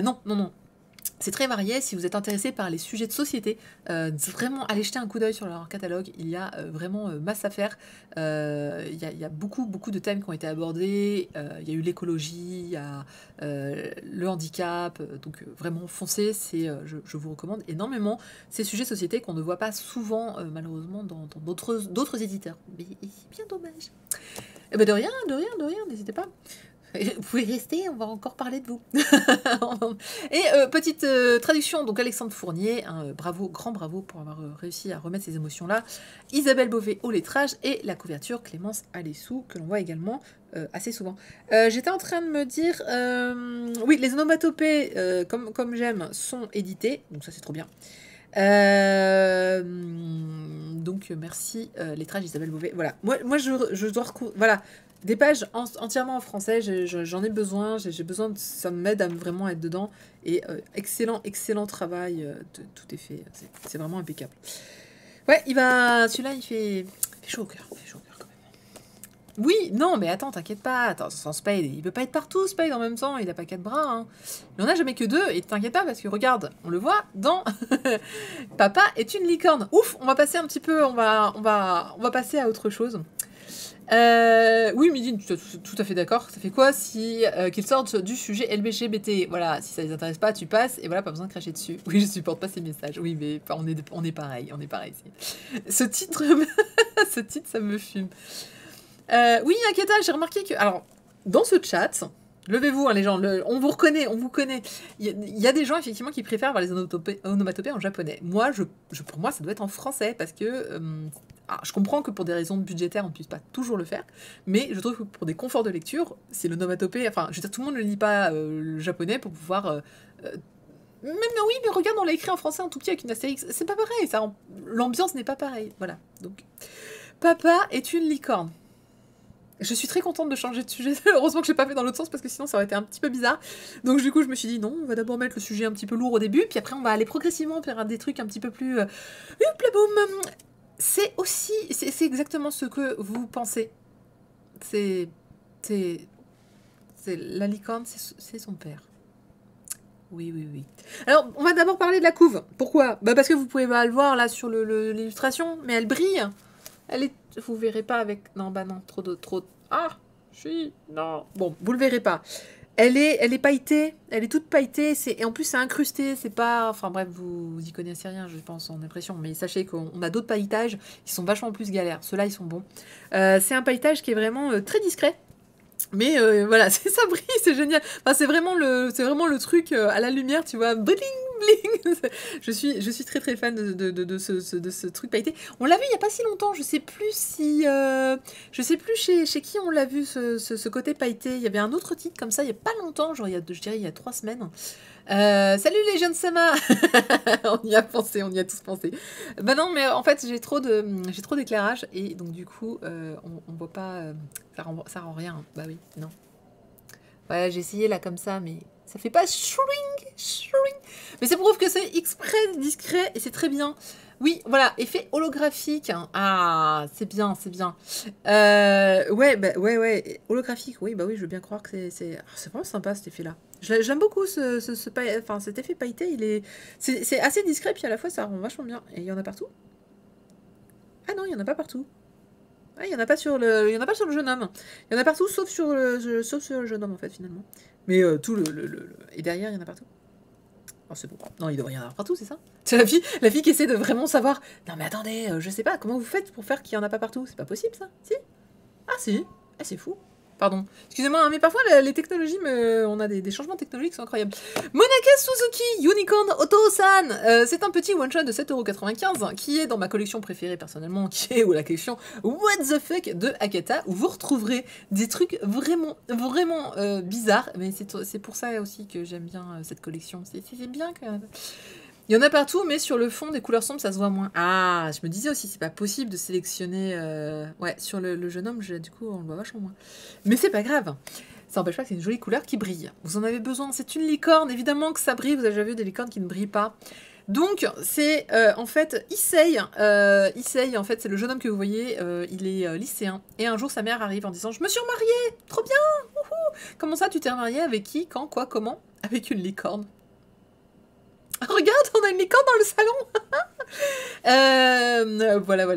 Non. C'est très varié. Si vous êtes intéressé par les sujets de société, vraiment allez jeter un coup d'œil sur leur catalogue. Il y a vraiment masse à faire. Il y a beaucoup de thèmes qui ont été abordés. Il y a eu l'écologie, il y a le handicap. Donc vraiment foncez. Je vous recommande énormément ces sujets de société qu'on ne voit pas souvent malheureusement dans d'autres éditeurs. Mais c'est bien dommage. Et ben de rien, n'hésitez pas. Vous pouvez rester, on va encore parler de vous. Et petite traduction, donc Alexandre Fournier, bravo, grand bravo pour avoir réussi à remettre ces émotions-là. Isabelle Beauvais au lettrage et la couverture Clémence Alessou, que l'on voit également assez souvent. J'étais en train de me dire, oui, les onomatopées, comme j'aime, sont éditées, donc ça c'est trop bien. Donc merci lettrage Isabelle Beauvais. Voilà, moi je dois voilà. Des pages entièrement en français, j'en ai besoin, j'ai besoin, ça m'aide à vraiment être dedans. Et excellent travail, tout est fait, c'est vraiment impeccable. Ouais, celui-là il fait chaud au cœur, quand même. Oui, non, mais attends, t'inquiète pas, attends, sans Spade, il peut pas être partout, Spade, en même temps, il a pas 4 bras, hein. Il en a jamais que 2, et t'inquiète pas, parce que regarde, on le voit dans Papa est une licorne. Ouf, on va passer un petit peu, on va passer à autre chose. Oui, Midi, tout à fait d'accord. Ça fait quoi si qu'ils sortent du sujet LGBT? Voilà, si ça les intéresse pas, tu passes et voilà, pas besoin de cracher dessus. Oui, je supporte pas ces messages. Oui, mais on est pareil, ici. Ce titre, ce titre, ça me fume. Oui, Aketa, j'ai remarqué que, alors, dans ce chat, levez-vous, hein, les gens, on vous reconnaît, on vous connaît. Il y a des gens, effectivement, qui préfèrent voir les onomatopées en japonais. Moi, pour moi, ça doit être en français, parce que je comprends que pour des raisons budgétaires, on ne puisse pas toujours le faire, mais je trouve que pour des conforts de lecture, c'est l'onomatopée, enfin, je veux dire, tout le monde ne lit pas le japonais pour pouvoir... même oui, mais regarde, on l'a écrit en français un tout petit avec une astérix, c'est pas pareil, l'ambiance n'est pas pareille, voilà. Donc, Papa est une licorne. Je suis très contente de changer de sujet. Heureusement que je l'ai pas fait dans l'autre sens parce que sinon ça aurait été un petit peu bizarre. Donc du coup je me suis dit non, on va d'abord mettre le sujet un petit peu lourd au début, puis après on va aller progressivement vers des trucs un petit peu plus... C'est aussi... C'est exactement ce que vous pensez. C'est la licorne, c'est son père. Oui. Alors, on va d'abord parler de la couve. Pourquoi? Bah parce que vous pouvez pas le voir là sur l'illustration, mais elle brille. Elle est... Vous verrez pas avec... Non, bah non, trop... Ah, non. Bon, vous le verrez pas. Elle est pailletée, elle est toute pailletée, et en plus c'est incrusté, c'est pas... Enfin bref, vous y connaissez rien, je pense, en impression, mais sachez qu'on a d'autres pailletages qui sont vachement plus galères. Ceux-là, ils sont bons. C'est un pailletage qui est vraiment très discret. Mais voilà, ça brille, c'est génial. Enfin, c'est vraiment le truc à la lumière, tu vois, bling bling. je suis très fan de ce truc pailleté. On l'a vu il y a pas si longtemps. Je sais plus chez qui on l'a vu ce côté pailleté. Il y avait un autre titre comme ça il y a pas longtemps, genre je dirais il y a 3 semaines. Salut les jeunes Sama. On y a pensé, on y a tous pensé. Bah non, mais en fait j'ai trop d'éclairage et donc du coup on voit pas, ça rend rien. Hein. Bah oui, non. Ouais, j'ai essayé là comme ça, mais ça fait pas shrink. Mais ça prouve que c'est exprès discret et c'est très bien. Oui, voilà, effet holographique. Hein. Ah, c'est bien. Ouais, holographique, oui, bah oui, je veux bien croire que c'est vraiment sympa cet effet-là. J'aime beaucoup cet effet pailleté, c'est assez discret, puis à la fois ça rend vachement bien. Et il y en a partout? Ah non, il y en a pas partout. Ah, il y en a pas sur le jeune homme. Il y en a partout, sauf sur le jeune homme, en fait, finalement. Mais tout et derrière, il y en a partout. Oh, c'est bon. Non, il devrait y en avoir partout, c'est ça? C'est la fille qui essaie de vraiment savoir. Non, mais attendez, je sais pas, comment vous faites pour faire qu'il y en a pas partout? C'est pas possible, ça? Si? Ah, si. Ah, c'est fou. Pardon. Excusez-moi, hein, mais parfois les technologies, on a des changements technologiques qui sont incroyables. Monaka Suzuki Unicorn Oto-san, c'est un petit one-shot de 7,95€ qui est dans ma collection préférée personnellement, qui est la collection What the Fuck de Akata, où vous retrouverez des trucs vraiment bizarres. Mais c'est pour ça aussi que j'aime bien cette collection. C'est bien que... Il y en a partout, mais sur le fond des couleurs sombres, ça se voit moins. Ah, je me disais aussi, c'est pas possible de sélectionner... Ouais, sur le jeune homme, du coup, on le voit vachement moins. Mais c'est pas grave. Ça n'empêche pas que c'est une jolie couleur qui brille. Vous en avez besoin, c'est une licorne, évidemment que ça brille. Vous avez déjà vu des licornes qui ne brillent pas. Donc, c'est en fait Issei. Issei, en fait, c'est le jeune homme que vous voyez. Il est lycéen. Et un jour, sa mère arrive en disant « Je me suis remariée. Trop bien. Wouhou. Comment ça, tu t'es remariée? Avec qui? Quand? Quoi? Comment? » Avec une licorne. Regarde, on a une licorne dans le salon.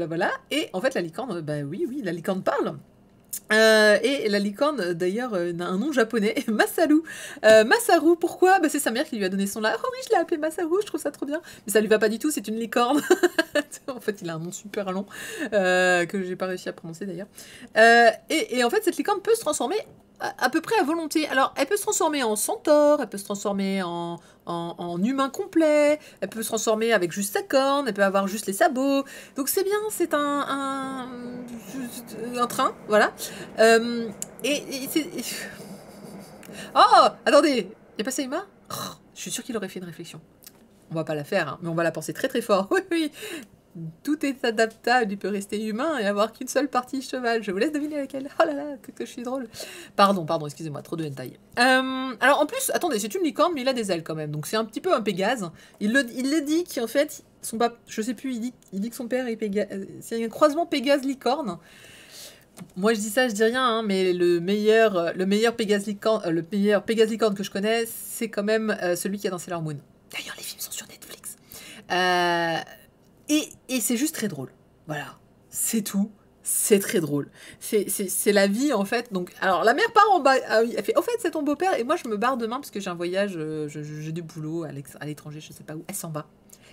Voilà. Et en fait, la licorne, bah oui, la licorne parle. Et la licorne, d'ailleurs, a un nom japonais, Masaru. Masaru, pourquoi? Bah, c'est sa mère qui lui a donné son nom. Oh oui, je l'ai appelé Masaru, je trouve ça trop bien. Mais ça lui va pas du tout, c'est une licorne. En fait, il a un nom super long, que j'ai pas réussi à prononcer d'ailleurs. Et en fait, cette licorne peut se transformer à peu près à volonté. Alors, elle peut se transformer en centaure, elle peut se transformer en humain complet, elle peut se transformer avec juste sa corne, elle peut avoir juste les sabots. Donc c'est bien, c'est un train, voilà. Et c'est... Oh, attendez, y a pas Seima? Oh, je suis sûre qu'il aurait fait une réflexion. On va pas la faire, hein, mais on va la penser très très fort. Oui, oui. Tout est adaptable, il peut rester humain et avoir qu'une seule partie cheval. Je vous laisse deviner laquelle. Oh là là, que je suis drôle. Pardon, excusez-moi, trop de hentai. Alors en plus, attendez, c'est une licorne, mais il a des ailes quand même. Donc c'est un petit peu un Pégase. Il le dit qu'en fait, son papa, je sais plus, il dit que son père est Pégase. C'est un croisement Pégase-licorne. Moi je dis ça, je dis rien, hein, mais le meilleur Pégase-licorne que je connais, c'est quand même celui qui est dans Sailor Moon. D'ailleurs, les films sont sur Netflix. Et c'est juste très drôle. Voilà. C'est tout. C'est très drôle. C'est la vie, en fait. Donc, alors, la mère part en bas. Ah oui, elle fait, au fait, c'est ton beau-père. Et moi, je me barre demain parce que j'ai un voyage, j'ai du boulot à l'étranger, je sais pas où. Elle s'en va.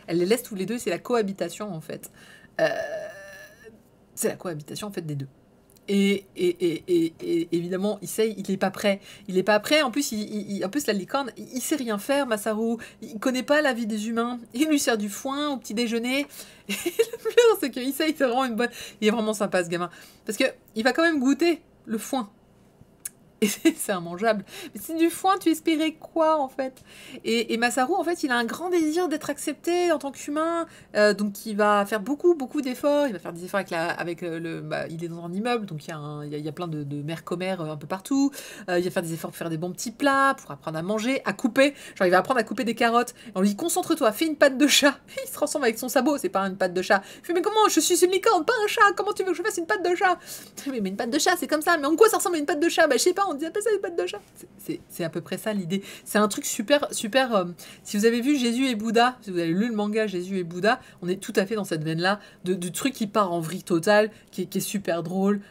Elle les laisse tous les deux. C'est la cohabitation, en fait. C'est la cohabitation, en fait, des deux. Et évidemment, Issei, il est pas prêt. Il est pas prêt. En plus, en plus la licorne, il sait rien faire, Masaru. Il connaît pas la vie des humains. Il lui sert du foin au petit déjeuner. Et le pire, c'est que Issei, c'est vraiment il est vraiment sympa, ce gamin. Parce que il va quand même goûter le foin. Et c'est immangeable. Mais c'est du foin, tu espérais quoi, en fait? Et Masaru, en fait, il a un grand désir d'être accepté en tant qu'humain. Donc, il va faire beaucoup, beaucoup d'efforts. Il va faire des efforts avec le... Bah, il est dans un immeuble, donc il y a plein de mères-commères un peu partout. Il va faire des efforts pour faire des bons petits plats, pour apprendre à manger, à couper. Genre, il va apprendre à couper des carottes. On lui dit, concentre-toi, fais une patte de chat. Il se transforme avec son sabot, c'est pas une patte de chat. Il fait, mais comment? Je suis une licorne, pas un chat. Comment tu veux que je fasse une patte de chat? Mais une patte de chat, c'est comme ça. Mais en quoi ça ressemble à une patte de chat? Bah, je sais pas, on dit appelle ça une patte de chat. C'est à peu près ça l'idée. C'est un truc super. Si vous avez vu Jésus et Bouddha, si vous avez lu le manga Jésus et Bouddha, on est tout à fait dans cette veine-là, du truc qui part en vrille totale, qui est super drôle,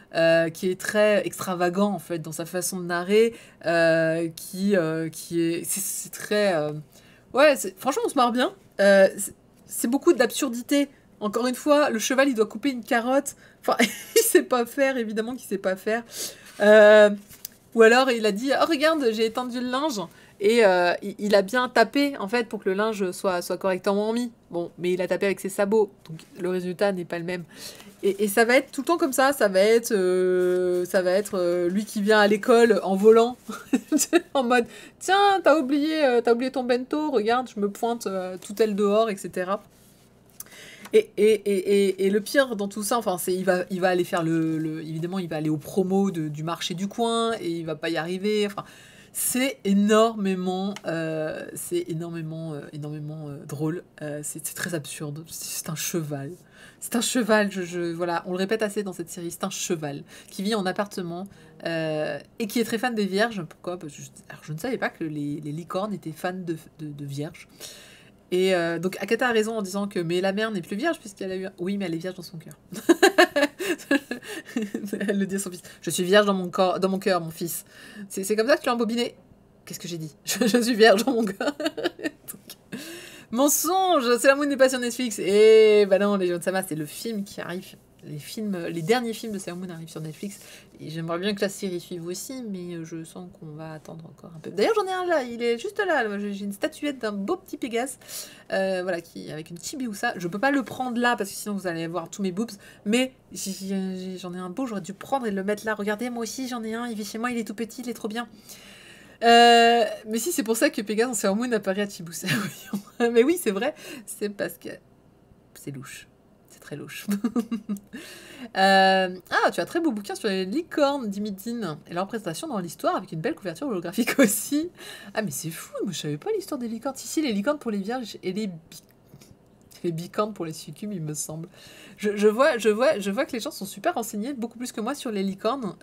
qui est très extravagant en fait dans sa façon de narrer, qui est. C'est très. Ouais, franchement, on se marre bien. C'est beaucoup d'absurdité. Encore une fois, le cheval, il doit couper une carotte. Enfin, il sait pas faire, évidemment qu'il sait pas faire. Ou alors il a dit oh regarde j'ai étendu le linge et il a bien tapé en fait pour que le linge soit correctement mis. Bon mais il a tapé avec ses sabots donc le résultat n'est pas le même. Et ça va être tout le temps comme ça va être lui qui vient à l'école en volant en mode tiens t'as oublié ton bento, regarde je me pointe tout elle dehors etc. Et le pire dans tout ça, enfin, c'est il va aller faire évidemment, il va aller aux promos du marché du coin et il va pas y arriver. Enfin, c'est énormément drôle. C'est très absurde. C'est un cheval. C'est un cheval. Voilà, on le répète assez dans cette série. C'est un cheval qui vit en appartement et qui est très fan des vierges. Pourquoi? Parce que alors, je ne savais pas que les licornes étaient fans de vierges. Et donc Akata a raison en disant que mais la mère n'est plus vierge puisqu'elle a eu... Oui, mais elle est vierge dans son cœur. Elle le dit à son fils. Je suis vierge dans mon cœur, mon fils. C'est comme ça que tu l'as embobiné. Qu'est-ce que j'ai dit? Je suis vierge dans mon cœur. Donc, mensonge. Sailor Moon n'est pas sur Netflix. Et bah non, Légion de Sama, c'est le film qui arrive. Les derniers films de Sailor Moon arrivent sur Netflix. Et j'aimerais bien que la série suive aussi, mais je sens qu'on va attendre encore un peu. D'ailleurs, j'en ai un là, il est juste là. J'ai une statuette d'un beau petit Pégase, voilà, avec une Chibiusa. Je peux pas le prendre là parce que sinon vous allez voir tous mes boobs. Mais j'en ai un beau, j'aurais dû prendre et le mettre là. Regardez, moi aussi j'en ai un. Il vit chez moi, il est tout petit, il est trop bien. Mais si, c'est pour ça que Pégase en Sailor Moon apparaît à Chibiusa. Mais oui, c'est vrai. C'est parce que c'est louche. Très louche. Tu as un très beau bouquin sur les licornes d'Imidine et leur présentation dans l'histoire avec une belle couverture holographique aussi. Ah mais c'est fou, moi je savais pas l'histoire des licornes. Si, les licornes pour les vierges et les bicornes pour les succubes, il me semble. Je vois que les gens sont super renseignés, beaucoup plus que moi sur les licornes.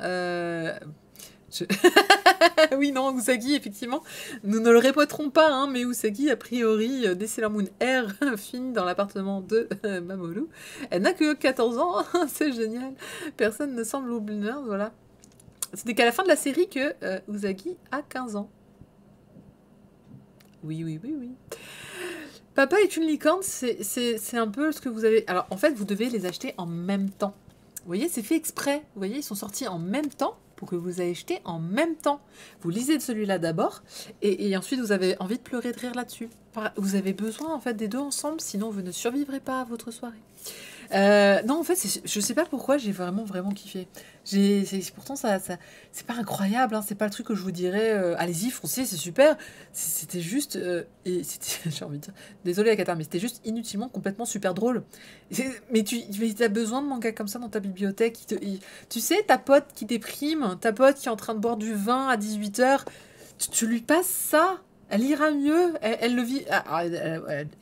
Oui, non, Usagi, effectivement. Nous ne le répéterons pas, hein, mais Usagi, a priori, dès Sailor Moon R, finit dans l'appartement de Mamoru. Elle n'a que 14 ans, c'est génial. Personne ne semble oublier, voilà. C'était qu'à la fin de la série que Usagi a 15 ans. Oui. Papa est une licorne, c'est un peu ce que vous avez... Alors, en fait, vous devez les acheter en même temps. Vous voyez, c'est fait exprès. Vous voyez, ils sont sortis en même temps pour que vous ayez jeté en même temps. Vous lisez celui-là d'abord, et ensuite vous avez envie de pleurer de rire là-dessus. Vous avez besoin en fait des deux ensemble, sinon vous ne survivrez pas à votre soirée. Non, en fait, je sais pas pourquoi j'ai vraiment kiffé. Pourtant, c'est pas incroyable, hein, c'est pas le truc que je vous dirais, allez-y, foncez, c'est super. C'était juste, et c'était, j'ai envie de dire, désolé Akata, mais c'était juste inutilement complètement super drôle. Mais tu as besoin de mangas comme ça dans ta bibliothèque. Tu sais, ta pote qui déprime, ta pote qui est en train de boire du vin à 18h, tu lui passes ça. Elle ira mieux, elle le vit.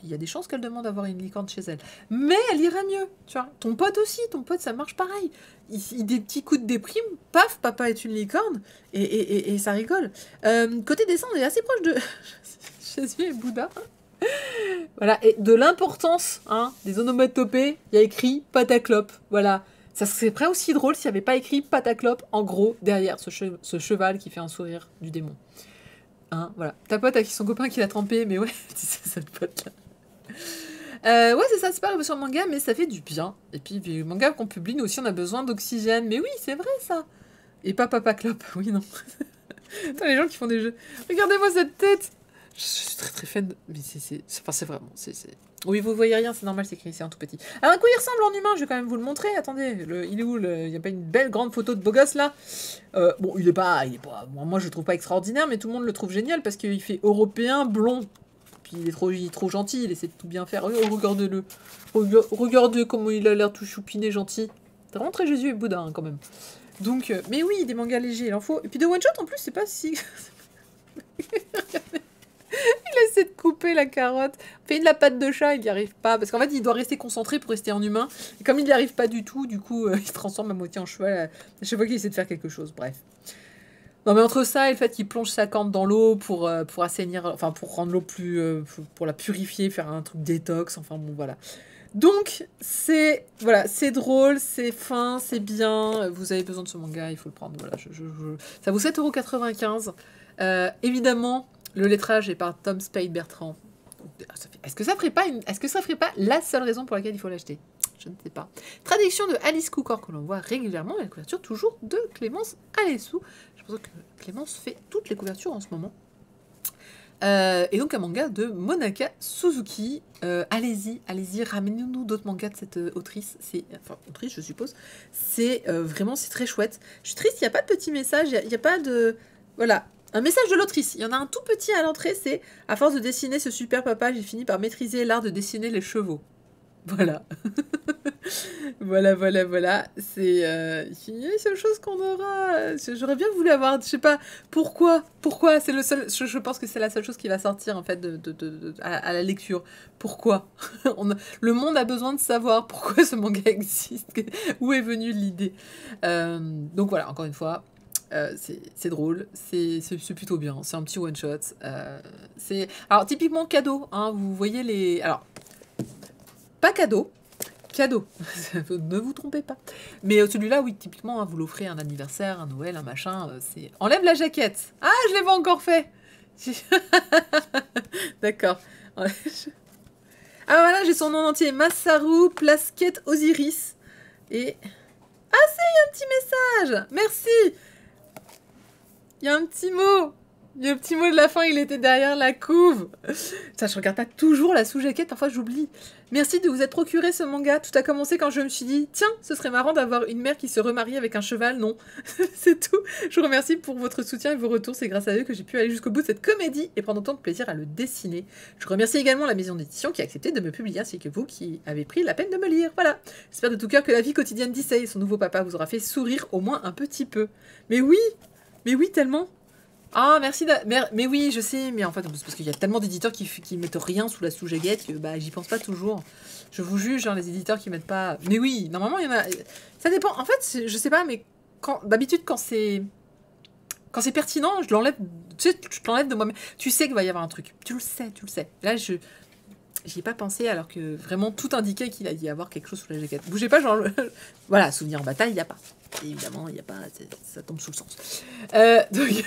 Il y a des chances qu'elle demande d'avoir une licorne chez elle. Mais elle ira mieux, tu vois. Ton pote aussi, ça marche pareil. Des petits coups de déprime, paf, papa est une licorne, et ça rigole. Côté dessin, on est assez proche de Jésus et Bouddha. Voilà, et de l'importance des onomatopées, il y a écrit pataclope. Voilà. Ça serait presque aussi drôle s'il n'y avait pas écrit pataclope, en gros, derrière ce cheval qui fait un sourire du démon. Voilà. Ta pote à qui son copain qui l'a trempé, mais ouais, c'est cette pote-là. Ouais, c'est ça, c'est pas sur le manga, mais ça fait du bien. Et puis, le manga qu'on publie, nous aussi, on a besoin d'oxygène. Mais oui, c'est vrai, ça. Et pas Papa Clope, oui, non. Attends, les gens qui font des jeux. Regardez-moi cette tête. Je suis très fan de... Mais c'est vraiment... Oui, vous voyez rien, c'est normal, c'est écrit, c'est un tout petit. Alors, à quoi il ressemble en humain? Je vais quand même vous le montrer. Attendez, il est où il n'y a pas une belle grande photo de beau gosse, là? Bon, il est pas... Moi, je le trouve pas extraordinaire, mais tout le monde le trouve génial, parce qu'il fait européen, blond. Puis il est trop gentil, il essaie de tout bien faire. Oh, regardez-le. Regardez comment il a l'air tout choupiné, gentil. C'est vraiment très Jésus et Bouddha, quand même. Donc, mais oui, des mangas légers, il en faut. Et puis de one-shot, en plus, c'est pas si... Il essaie de couper la carotte. Fait de la patte de chat, il n'y arrive pas. Parce qu'en fait, il doit rester concentré pour rester en humain. Et comme il n'y arrive pas du tout, du coup, il se transforme à moitié en cheval à chaque fois qu'il essaie de faire quelque chose. Bref. Non, mais entre ça et le fait qu'il plonge sa corne dans l'eau pour assainir... Enfin, pour rendre l'eau plus... pour la purifier, faire un truc détox. Enfin, bon, voilà. Donc, c'est drôle, c'est fin, c'est bien. Vous avez besoin de ce manga, il faut le prendre. Voilà, ça vaut 7,95 €. Évidemment... Le lettrage est par Tom Spade Bertrand. Est-ce que ça ferait pas la seule raison pour laquelle il faut l'acheter? Je ne sais pas. Traduction de Alice Cookor que l'on voit régulièrement, et la couverture toujours de Clémence Alessou. Je pense que Clémence fait toutes les couvertures en ce moment. Et donc un manga de Monaka Suzuki. Allez-y, ramenez-nous d'autres mangas de cette autrice. Autrice, je suppose. C'est vraiment, c'est très chouette. Je suis triste, il n'y a pas de petit message, il n'y a pas de... Voilà. Un message de l'autrice. Il y en a un tout petit à l'entrée, c'est « À force de dessiner ce super papa, j'ai fini par maîtriser l'art de dessiner les chevaux. » Voilà. Voilà. C'est la seule chose qu'on aura. J'aurais bien voulu avoir... Je sais pas, pourquoi c'est le seul... Je pense que c'est la seule chose qui va sortir, en fait, à la lecture. Pourquoi Le monde a besoin de savoir pourquoi ce manga existe. Où est venue l'idée. Donc voilà, encore une fois... c'est drôle, c'est plutôt bien, c'est un petit one-shot. Alors, typiquement cadeau, vous voyez les... Alors, pas cadeau. Ne vous trompez pas. Mais celui-là, oui, typiquement, vous l'offrez un anniversaire, un Noël, un machin, c'est... Enlève la jaquette. Ah, je l'ai pas encore fait. D'accord. Ah, voilà, j'ai son nom entier. Masaru Plasket Osiris. Et... Ah, un petit message. Merci. Il y a un petit mot. Le petit mot de la fin, il était derrière la couve. Ça, je regarde pas toujours la sous-jaquette, parfois j'oublie. Merci de vous être procuré ce manga. Tout a commencé quand je me suis dit, tiens, ce serait marrant d'avoir une mère qui se remarie avec un cheval. Non, c'est tout. Je vous remercie pour votre soutien et vos retours. C'est grâce à eux que j'ai pu aller jusqu'au bout de cette comédie et prendre autant de plaisir à le dessiner. Je remercie également la maison d'édition qui a accepté de me publier, ainsi que vous qui avez pris la peine de me lire. Voilà. J'espère de tout cœur que la vie quotidienne d'Issei et son nouveau papa vous aura fait sourire au moins un petit peu. Mais oui, tellement. Ah, merci. Mais oui, je sais, mais en fait, parce qu'il y a tellement d'éditeurs qui mettent rien sous la sous-jaquette que j'y pense pas toujours. Je vous juge, les éditeurs qui mettent pas... Mais oui, normalement, il y en a... Ça dépend. En fait, je sais pas, mais d'habitude, quand c'est pertinent, je l'enlève... Tu sais, je l'enlève de moi-même. Tu sais qu'il va y avoir un truc. Tu le sais. Là, j'y ai pas pensé, alors que vraiment, tout indiquait qu'il allait y avoir quelque chose sous la jaquette. Bougez pas, Voilà, souvenir en bataille, il n'y a pas. Évidemment, il n'y a pas... Ça tombe sous le sens. Donc...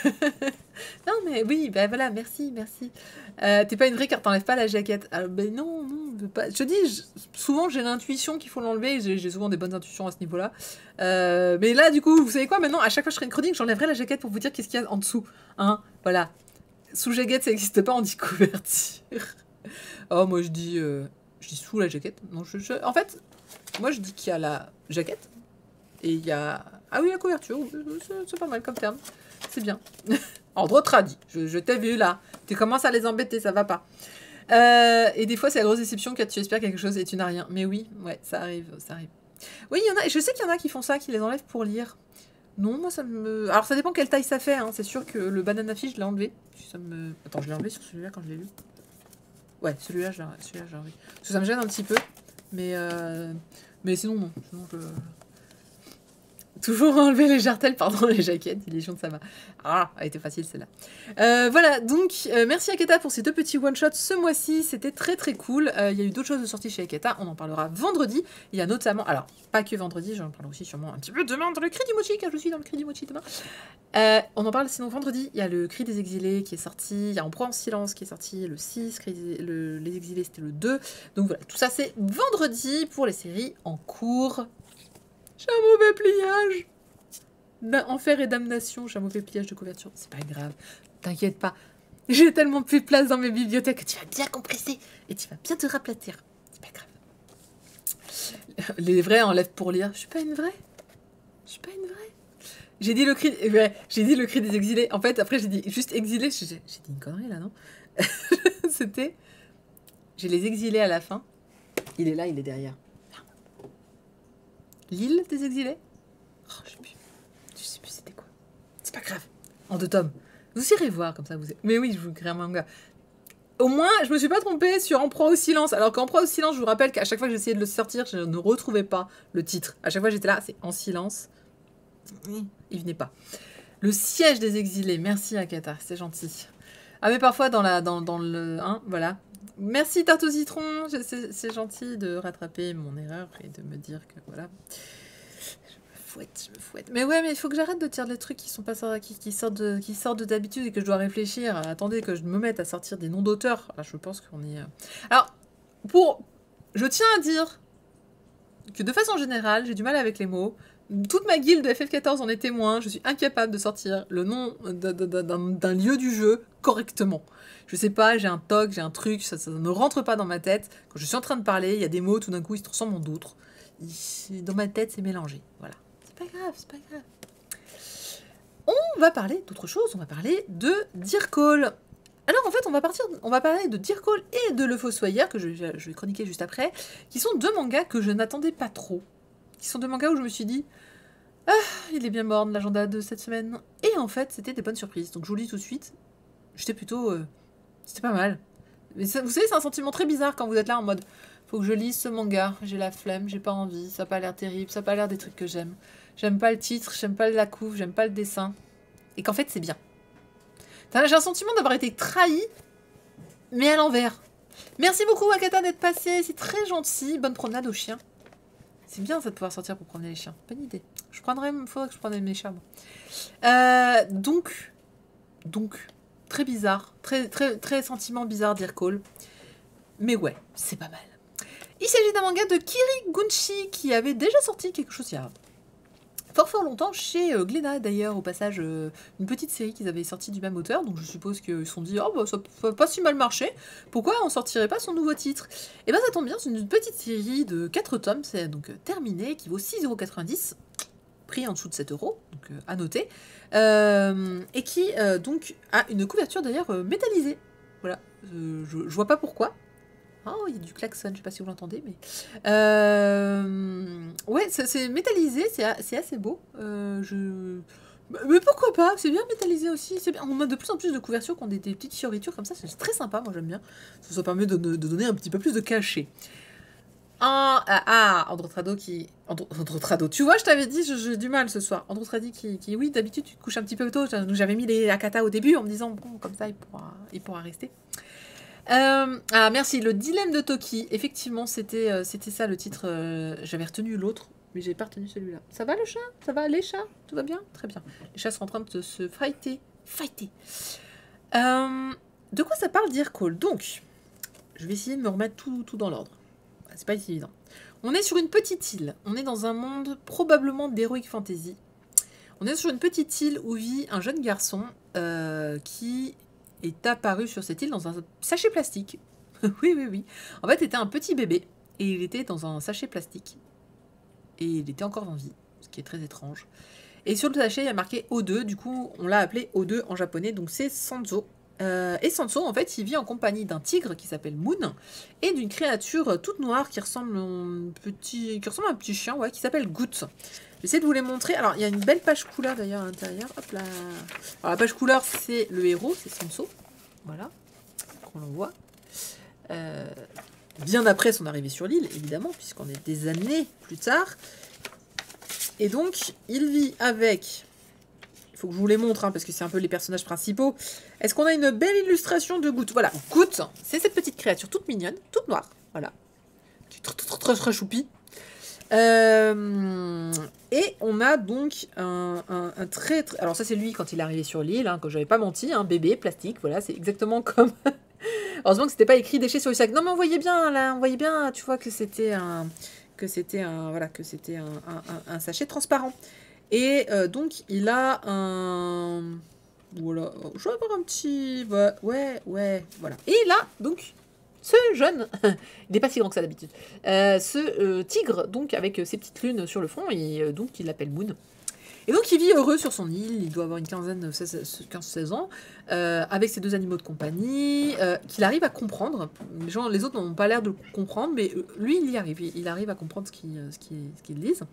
non, mais oui, voilà, merci. T'es pas une vraie car t'enlèves pas la jaquette. Alors, non, Je te dis, souvent j'ai l'intuition qu'il faut l'enlever, j'ai souvent des bonnes intuitions à ce niveau-là. Mais là, du coup, vous savez quoi, maintenant, à chaque fois que je ferai une chronique, j'enlèverai la jaquette pour vous dire qu'est-ce qu'il y a en dessous. Hein, voilà. Sous jaquette, ça n'existe pas, on dit couverture. Oh, moi je dis sous la jaquette. Non, en fait, moi je dis qu'il y a la jaquette et il y a... Ah oui, la couverture, c'est pas mal comme terme. C'est bien. Ordre tradit, je t'ai vu là. Tu commences à les embêter, ça va pas. Et des fois, c'est la grosse déception quand tu espères quelque chose et tu n'as rien. Mais oui, ouais, ça arrive, ça arrive. Oui, il y en a, je sais qu'il y en a qui font ça, qui les enlèvent pour lire. Non, moi ça me... Alors ça dépend quelle taille ça fait, hein. C'est sûr que le banana fish, je l'ai enlevé. Ça me... Attends, je l'ai enlevé sur celui-là quand je l'ai lu. Ouais, celui-là, je l'ai enlevé. Parce que ça me gêne un petit peu. Mais sinon, non. Sinon, je... Toujours enlever les jartelles, pardon, les jaquettes, les gens de ça va. Ah, elle était facile celle-là. Voilà, donc merci Akata pour ces 2 petits one-shots ce mois-ci, c'était très très cool. Il y a eu d'autres choses de sorties chez Akata, on en parlera vendredi. Il y a notamment, alors pas que vendredi, j'en parlerai aussi sûrement un petit peu demain dans le cri du mochi, car je suis dans le cri du mochi demain. On en parle sinon vendredi, il y a le cri des exilés qui est sorti, il y a En proie en silence qui est sorti le 6, les exilés c'était le 2. Donc voilà, tout ça c'est vendredi pour les séries en cours. J'ai un mauvais pliage. Enfer et damnation, j'ai un mauvais pliage de couverture. C'est pas grave, t'inquiète pas. J'ai tellement plus de place dans mes bibliothèques que tu vas bien compresser et tu vas bien te raplatir. C'est pas grave. Les vrais enlèvent pour lire. Je suis pas une vraie. Je suis pas une vraie. J'ai dit le cri... J'ai dit le cri des exilés. En fait, après j'ai dit juste exilés. J'ai dit une connerie là, non? C'était... J'ai les exilés à la fin. Il est là, il est derrière. L'île des exilés? Oh, je sais plus c'était quoi. C'est pas grave. En 2 tomes. Vous irez voir comme ça. Mais oui, je vous crée un manga. Au moins, je me suis pas trompée sur En proie au silence. Alors qu'en proie au silence, je vous rappelle qu'à chaque fois que j'essayais de le sortir, je ne retrouvais pas le titre. À chaque fois, j'étais là, c'est En silence. Il venait pas. Le siège des exilés. Merci Akata, c'est gentil. Ah mais parfois dans le... Hein, voilà. Merci Tarte au citron, c'est gentil de rattraper mon erreur et de me dire que voilà. Je me fouette. Mais ouais, mais il faut que j'arrête de tirer des trucs qui sont pas qui sortent de d'habitude et que je dois réfléchir. Attendez que je me mette à sortir des noms d'auteurs. Je pense qu'on est... Alors, je tiens à dire que de façon générale, j'ai du mal avec les mots. Toute ma guilde de FF14 en est témoin. Je suis incapable de sortir le nom d'un lieu du jeu correctement. Je sais pas, j'ai un toc, j'ai un truc, ça ne rentre pas dans ma tête. Quand je suis en train de parler, il y a des mots, tout d'un coup, ils se transforment en d'autres. Dans ma tête, c'est mélangé. Voilà. C'est pas grave, c'est pas grave. On va parler d'autre chose, on va parler de Dear Call. Alors en fait, on va parler de Dear Call et de Le Fossoyeur, que je vais chroniquer juste après, qui sont 2 mangas que je n'attendais pas trop. Qui sont 2 mangas où je me suis dit, ah, il est bien morne l'agenda de cette semaine. Et en fait, c'était des bonnes surprises. Donc je vous le dis tout de suite, j'étais plutôt... c'était pas mal. Mais ça, vous savez, c'est un sentiment très bizarre quand vous êtes là en mode, faut que je lise ce manga, j'ai la flemme, j'ai pas envie, ça a pas l'air terrible, ça a pas l'air des trucs que j'aime. J'aime pas le titre, j'aime pas la couve, j'aime pas le dessin. Et qu'en fait, c'est bien. J'ai un sentiment d'avoir été trahi, mais à l'envers. Merci beaucoup Akata d'être passé, c'est très gentil. Bonne promenade aux chiens. C'est bien ça de pouvoir sortir pour promener les chiens. Bonne idée. Faudrait que je prenne mes chats. Donc, très bizarre, très sentiment bizarre Dear Call. Mais ouais, c'est pas mal. Il s'agit d'un manga de Kiri Gunshi qui avait déjà sorti quelque chose il y a fort longtemps chez Glénat d'ailleurs, au passage, une petite série qu'ils avaient sorti du même auteur, donc je suppose qu'ils se sont dit, oh bah ça va pas si mal marcher, pourquoi on sortirait pas son nouveau titre? Et ben ça tombe bien, c'est une petite série de 4 tomes, c'est donc terminé, qui vaut 6,90 €, prix en dessous de 7 €, donc à noter, et qui donc a une couverture d'ailleurs métallisée, voilà, je vois pas pourquoi. Oh, il y a du klaxon, je sais pas si vous l'entendez, mais... Ouais, c'est métallisé, c'est assez beau. Mais pourquoi pas? C'est bien métallisé aussi. Bien. On a de plus en plus de couvertures qui ont des petites fioritures comme ça, c'est très sympa, moi j'aime bien. Ça permet de donner un petit peu plus de cachet. Androtrado qui... Androtrado, tu vois, je t'avais dit, j'ai du mal ce soir. Androtrado qui oui, d'habitude tu te couches un petit peu tôt. J'avais mis les Akata au début en me disant, bon, comme ça il pourra rester. Merci, le dilemme de Toki. Effectivement, c'était ça le titre. J'avais retenu l'autre, mais j'ai pas retenu celui-là. Ça va le chat? Ça va les chats? Tout va bien? Très bien. Les chats sont en train de se fighter. De quoi ça parle Dear Call? Donc, Je vais essayer de me remettre tout dans l'ordre. C'est pas évident. On est sur une petite île. On est dans un monde probablement d'heroic fantasy. On est sur une petite île où vit un jeune garçon qui est apparu sur cette île dans un sachet plastique. Oui. En fait, c'était un petit bébé et il était dans un sachet plastique. Et il était encore en vie, ce qui est très étrange. Et sur le sachet, il y a marqué O2. Du coup, on l'a appelé O2 en japonais. Donc, c'est Sanzo. Et Sanso, en fait, il vit en compagnie d'un tigre qui s'appelle Moon et d'une créature toute noire qui ressemble à un petit chien, ouais, qui s'appelle Goot. J'essaie de vous les montrer. Alors, il y a une belle page couleur d'ailleurs à l'intérieur. Hop là. Alors, la page couleur, c'est le héros, c'est Sanso. Voilà, qu'on le voit. Bien après son arrivée sur l'île, évidemment, puisqu'on est des années plus tard. Et donc, il vit avec... Il faut que je vous les montre, hein, parce que c'est un peu les personnages principaux. Est-ce qu'on a une belle illustration de Goot? Voilà, Goot, c'est cette petite créature toute mignonne, toute noire. Voilà. Très choupi. Et on a donc un très... Alors ça, c'est lui quand il est arrivé sur l'île, hein, que j'avais pas menti, un bébé plastique. Voilà, c'est exactement comme... Heureusement que c'était pas écrit déchets sur le sac. Non, mais on voyait bien, là, on voyait bien, tu vois, que c'était un sachet transparent. Et donc, il a un... Voilà, je vais avoir un petit... Ouais, voilà. Et là, donc, ce jeune... il n'est pas si grand que ça d'habitude. Ce tigre, donc, avec ses petites lunes sur le front, et donc, il l'appelle Moon. Et donc, il vit heureux sur son île, il doit avoir une 15-16 ans, avec ses deux animaux de compagnie, qu'il arrive à comprendre. Les autres n'ont pas l'air de comprendre, mais lui, il y arrive. Il arrive à comprendre ce qu'ils disent.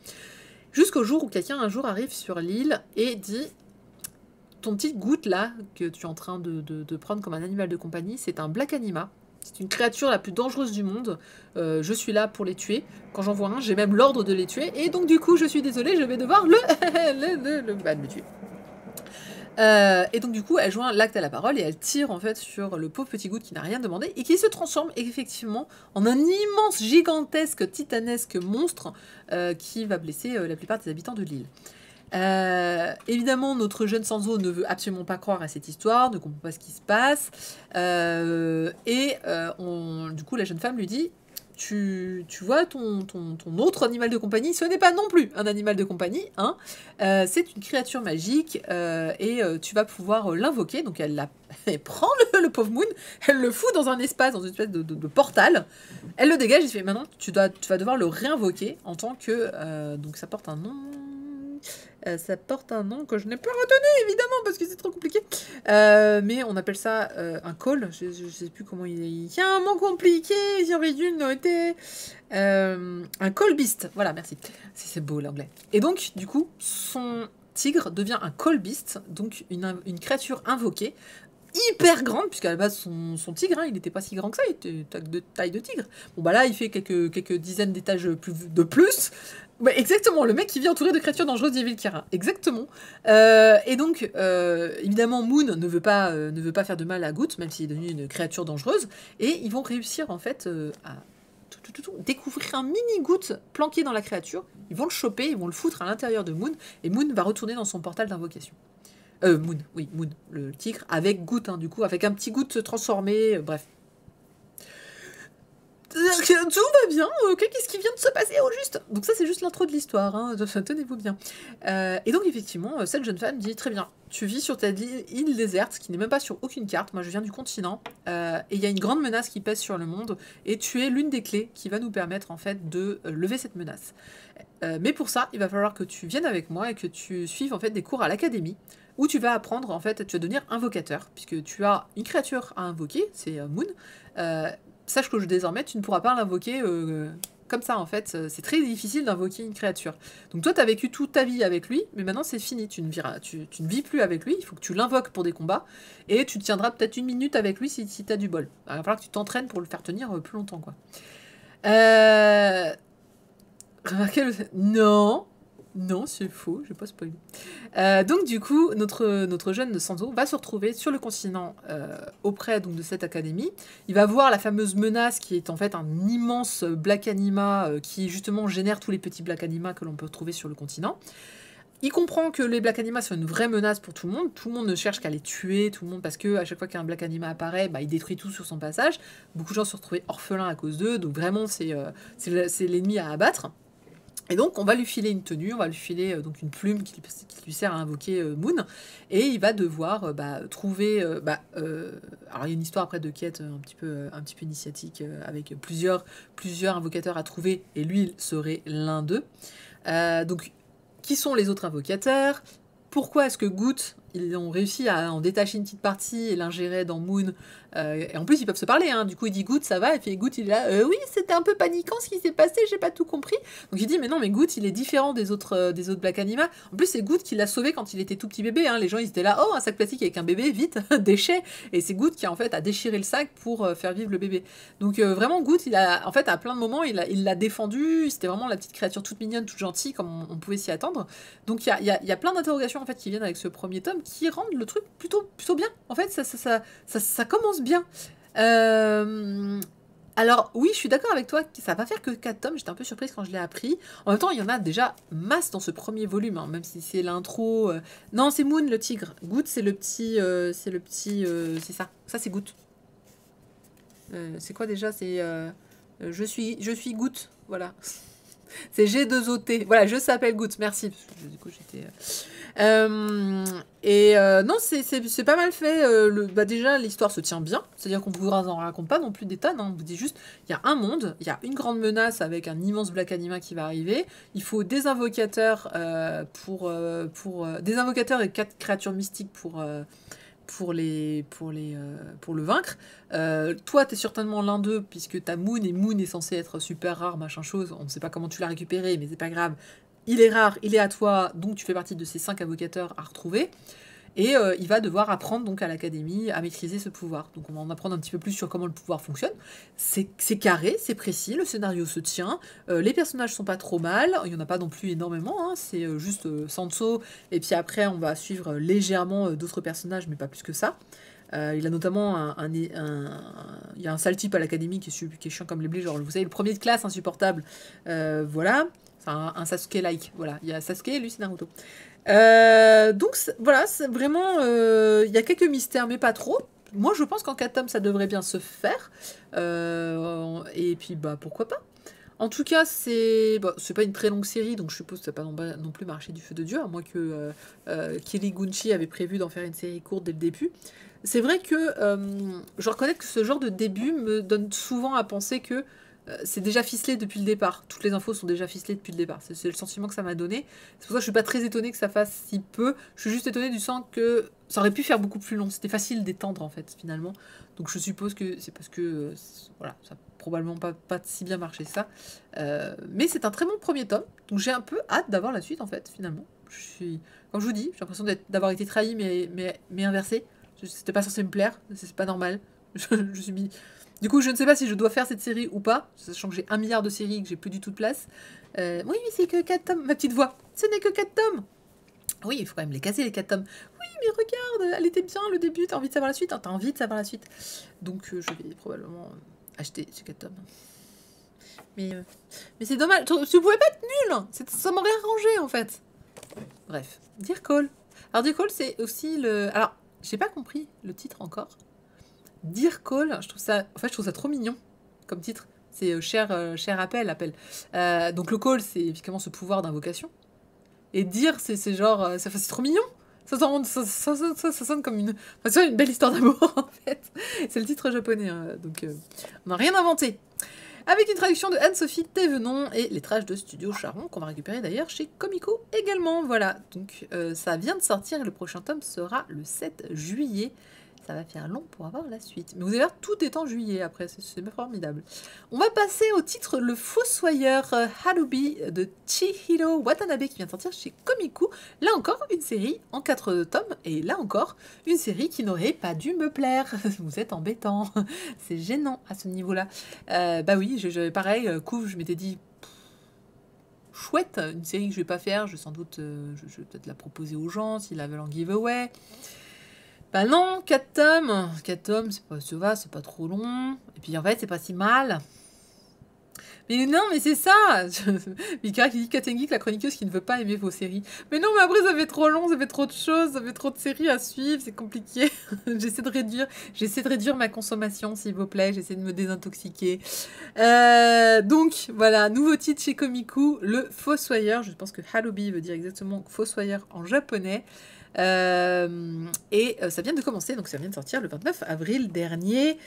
Jusqu'au jour où quelqu'un, un jour, arrive sur l'île et dit « Ton petit Goot, là, que tu es en train de prendre comme un animal de compagnie, c'est un Black Anima. C'est une créature la plus dangereuse du monde. Je suis là pour les tuer. Quand j'en vois un, j'ai même l'ordre de les tuer. Et donc, du coup, je suis désolée, je vais devoir le tuer. » Et donc, du coup, elle joint l'acte à la parole et elle tire, en fait, sur le pauvre petit Goot qui n'a rien demandé et qui se transforme, effectivement, en un immense, gigantesque, titanesque monstre qui va blesser la plupart des habitants de l'île. Évidemment, notre jeune Sanzo ne veut absolument pas croire à cette histoire, ne comprend pas ce qui se passe. Du coup, la jeune femme lui dit tu vois ton autre animal de compagnie, ce n'est pas non plus un animal de compagnie, hein. C'est une créature magique et tu vas pouvoir l'invoquer. Donc elle prend le pauvre Moon, elle le fout dans un espace, dans une espèce de portal. Elle le dégage et fait maintenant tu vas devoir le réinvoquer en tant que... donc ça porte un nom... ça porte un nom que je n'ai pas retenu, évidemment, parce que c'est trop compliqué. Mais on appelle ça un call. Je sais plus comment il y a un mot compliqué, j'aurais dû le noter. Un call beast. Voilà, merci. C'est beau l'anglais. Et donc, du coup, son tigre devient un call beast, donc une créature invoquée, hyper grande, puisqu'à la base, son tigre, hein, il n'était pas si grand que ça, il était de taille de tigre. Bon, bah là, il fait quelques dizaines d'étages de plus. Ouais, exactement, le mec qui vit entouré de créatures dangereuses d'Evilkira. Exactement. Et donc, évidemment, Moon ne veut pas faire de mal à Goot, même s'il est devenu une créature dangereuse. Et ils vont réussir, en fait, à découvrir un mini Goot planqué dans la créature. Ils vont le choper, ils vont le foutre à l'intérieur de Moon. Et Moon va retourner dans son portal d'invocation. Moon, le tigre, avec Goot, hein, du coup, avec un petit Goot transformé, bref. Tout va bien, ok, qu'est-ce qui vient de se passer au juste? Donc ça, c'est juste l'intro de l'histoire, hein, tenez-vous bien. Et donc, effectivement, cette jeune femme dit, très bien, tu vis sur ta île déserte, qui n'est même pas sur aucune carte, moi je viens du continent, et il y a une grande menace qui pèse sur le monde, et tu es l'une des clés qui va nous permettre, en fait, de lever cette menace. Mais pour ça, il va falloir que tu viennes avec moi et que tu suives, en fait, des cours à l'académie, où tu vas apprendre, en fait, tu vas devenir invocateur, puisque tu as une créature à invoquer, c'est Moon. Sache que désormais, tu ne pourras pas l'invoquer comme ça, en fait. C'est très difficile d'invoquer une créature. Donc toi, tu as vécu toute ta vie avec lui, mais maintenant, c'est fini. Tu ne vis plus avec lui, il faut que tu l'invoques pour des combats, et tu tiendras peut-être 1 minute avec lui si tu as du bol. Il va falloir que tu t'entraînes pour le faire tenir plus longtemps, quoi. Remarquez le... Non, c'est faux, je vais pas spoiler. Donc du coup, notre jeune Sanzo va se retrouver sur le continent auprès donc, de cette académie. Il va voir la fameuse menace qui est en fait un immense Black Anima qui justement génère tous les petits Black Anima que l'on peut trouver sur le continent. il comprend que les Black Anima sont une vraie menace pour tout le monde ne cherche qu'à les tuer, tout le monde, parce que à chaque fois qu'un Black Anima apparaît, bah, il détruit tout sur son passage. Beaucoup de gens se sont retrouvés orphelins à cause d'eux, donc vraiment c'est l'ennemi à abattre. Et donc on va lui filer une tenue, on va lui filer donc une plume qui lui sert à invoquer Moon, et il va devoir trouver... alors il y a une histoire après de quête un petit peu initiatique avec plusieurs invocateurs à trouver, et lui il serait l'un d'eux. Donc qui sont les autres invocateurs? Pourquoi est-ce que Goot, ils ont réussi à en détacher une petite partie et l'ingérer dans Moon? Et en plus, ils peuvent se parler, hein. Du coup, il dit Goot, ça va? Et puis Goot, il est là, oui, c'était un peu paniquant ce qui s'est passé, j'ai pas tout compris. Donc il dit, mais non, mais Goot, il est différent des autres Black Anima. En plus, c'est Goot qui l'a sauvé quand il était tout petit bébé, hein. Les gens, ils étaient là, oh, un sac plastique avec un bébé, vite, déchet. Et c'est Goot qui, en fait, a déchiré le sac pour faire vivre le bébé. Donc vraiment, Goot, en fait, à plein de moments, il l'a défendu. C'était vraiment la petite créature toute mignonne, toute gentille, comme on pouvait s'y attendre. Donc il y a plein d'interrogations, en fait, qui viennent avec ce premier tome, qui rendent le truc plutôt bien. En fait, ça commence bien. Alors, oui, je suis d'accord avec toi, ça va faire que 4 tomes, j'étais un peu surprise quand je l'ai appris. En même temps, il y en a déjà masse dans ce premier volume, hein, même si c'est l'intro... Non, c'est Moon, le tigre. Goot, c'est le petit... c'est ça. Ça, c'est Goot. C'est quoi déjà? C'est... je suis Goot, voilà. C'est G2OT. Voilà, je s'appelle Goot, merci. Du coup, j'étais... non, c'est pas mal fait. Déjà, l'histoire se tient bien. C'est-à-dire qu'on vous en raconte pas non plus des tonnes. Hein. On vous dit juste, il y a un monde, il y a une grande menace avec un immense Black Anima qui va arriver. Il faut des invocateurs des invocateurs et 4 créatures mystiques pour le vaincre. Toi, t'es certainement l'un d'eux, puisque t'as Moon, et Moon est censé être super rare, machin chose. On ne sait pas comment tu l'as récupéré, mais c'est pas grave. Il est rare, il est à toi, donc tu fais partie de ces 5 invocateurs à retrouver. Et il va devoir apprendre donc à l'académie à maîtriser ce pouvoir. Donc on va en apprendre un petit peu plus sur comment le pouvoir fonctionne. C'est carré, c'est précis, le scénario se tient, les personnages sont pas trop mal, il y en a pas non plus énormément, hein, c'est juste Sanso, et puis après on va suivre légèrement d'autres personnages, mais pas plus que ça. Il a notamment il y a un sale type à l'académie qui est chiant comme les blés, genre vous savez, le premier de classe insupportable, voilà. Enfin, un Sasuke-like, voilà. Il y a Sasuke et lui, c'est Naruto. Donc, voilà, c'est vraiment... Il y a quelques mystères, mais pas trop. Moi, je pense qu'en 4 tomes, ça devrait bien se faire. Et puis, bah, pourquoi pas. En tout cas, c'est pas une très longue série, donc je suppose que ça va pas non plus marcher du feu de Dieu, à moins que Kirigunchi avait prévu d'en faire une série courte dès le début. C'est vrai que je reconnais que ce genre de début me donne souvent à penser que c'est déjà ficelé depuis le départ. Toutes les infos sont déjà ficelées depuis le départ. C'est le sentiment que ça m'a donné. C'est pour ça que je suis pas très étonnée que ça fasse si peu. Je suis juste étonnée du sens que ça aurait pu faire beaucoup plus long. C'était facile d'étendre, en fait, finalement. Donc je suppose que c'est parce que voilà, ça a probablement pas si bien marché ça. Mais c'est un très bon premier tome. Donc j'ai un peu hâte d'avoir la suite, en fait, finalement. Comme je vous dis, j'ai l'impression d'avoir été trahi, mais inversé. C'était pas censé me plaire. C'est pas normal. Je suis mis... Du coup, je ne sais pas si je dois faire cette série ou pas, sachant que j'ai 1 milliard de séries et que j'ai plus du tout de place. Oui, mais c'est que 4 tomes. Ma petite voix, ce n'est que 4 tomes. Oui, il faut quand même les casser, les 4 tomes. Oui, mais regarde, elle était bien, le début, t'as envie de savoir la suite, hein, t'as envie de savoir la suite. Donc, je vais probablement acheter ces 4 tomes. Mais c'est dommage, tu pouvais pas être nul. Ça m'aurait arrangé, en fait. Bref, Dear Call. Alors, Dear Call, c'est aussi le... Alors, j'ai pas compris le titre encore. Dear Call, je trouve ça trop mignon comme titre. C'est cher appel. Donc le call, c'est évidemment ce pouvoir d'invocation. Et dire, c'est genre, c'est trop mignon. Ça sonne comme une belle histoire d'amour en fait. C'est le titre japonais, hein, donc on n'a rien inventé. Avec une traduction de Anne-Sophie Thévenon et lettrage de Studio Charon, qu'on va récupérer d'ailleurs chez Comico également. Voilà, donc ça vient de sortir et le prochain tome sera le 7 juillet. Ça va faire long pour avoir la suite. Mais vous allez voir, tout est en juillet après, c'est formidable. On va passer au titre Le Fossoyeur Harubi de Chihiro Watanabe qui vient de sortir chez Komiku. Là encore, une série en 4 tomes. Et là encore, une série qui n'aurait pas dû me plaire. Vous êtes embêtant. C'est gênant à ce niveau-là. Bah oui, pareil, je m'étais dit... Chouette, une série que je vais pas faire. Je vais sans doute je vais peut-être la proposer aux gens s'ils la veulent en giveaway. Bah non, 4 tomes, c'est pas trop long. Et puis en fait, c'est pas si mal. Mais non, mais c'est ça. Mika qui dit Kat Geek, la chroniqueuse qui ne veut pas aimer vos séries. Mais non, mais après ça fait trop long, ça fait trop de choses, ça fait trop de séries à suivre, c'est compliqué. J'essaie de réduire ma consommation, s'il vous plaît. J'essaie de me désintoxiquer. Donc voilà, nouveau titre chez Komiku, le Fossoyeur. Je pense que Halobi veut dire exactement Fossoyeur en japonais. Ça vient de commencer, donc ça vient de sortir le 29 avril dernier.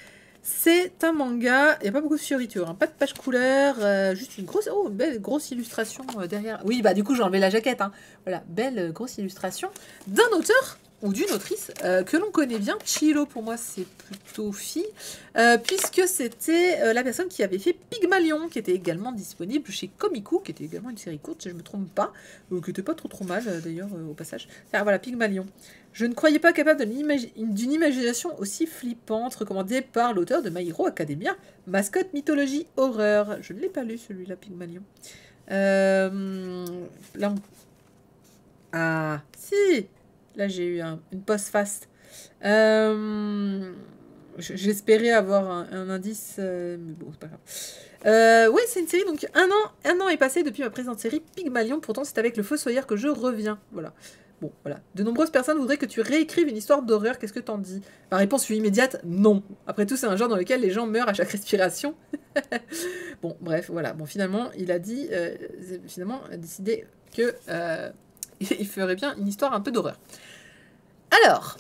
C'est un manga, il n'y a pas beaucoup de fioritures, hein, pas de page couleur, juste une belle grosse illustration derrière. Oui, bah du coup j'ai enlevé la jaquette, hein. Voilà, belle grosse illustration d'un auteur ou d'une autrice que l'on connaît bien. Chihiro, pour moi, c'est plutôt fille, puisque c'était la personne qui avait fait Pygmalion, qui était également disponible chez Komiku, qui était également une série courte, si je ne me trompe pas, qui n'était pas trop mal, d'ailleurs, au passage. Alors, voilà, Pygmalion. Je ne croyais pas capable d'une imagination aussi flippante, recommandée par l'auteur de My Hero Academia, mascotte mythologie horreur. Je ne l'ai pas lu, celui-là, Pygmalion. Là, ah, si. Là, j'ai eu une post-fast. J'espérais avoir un indice, mais bon, c'est pas grave. Ouais, c'est une série, donc un an est passé depuis ma présente série Pygmalion. Pourtant, c'est avec le Fossoyeur que je reviens. Voilà. Bon, voilà. De nombreuses personnes voudraient que tu réécrives une histoire d'horreur. Qu'est-ce que t'en dis? Ma réponse fut immédiate, non. Après tout, c'est un genre dans lequel les gens meurent à chaque respiration. Bon, bref, voilà. Bon, finalement, il a dit, décidé que il ferait bien une histoire un peu d'horreur. Alors,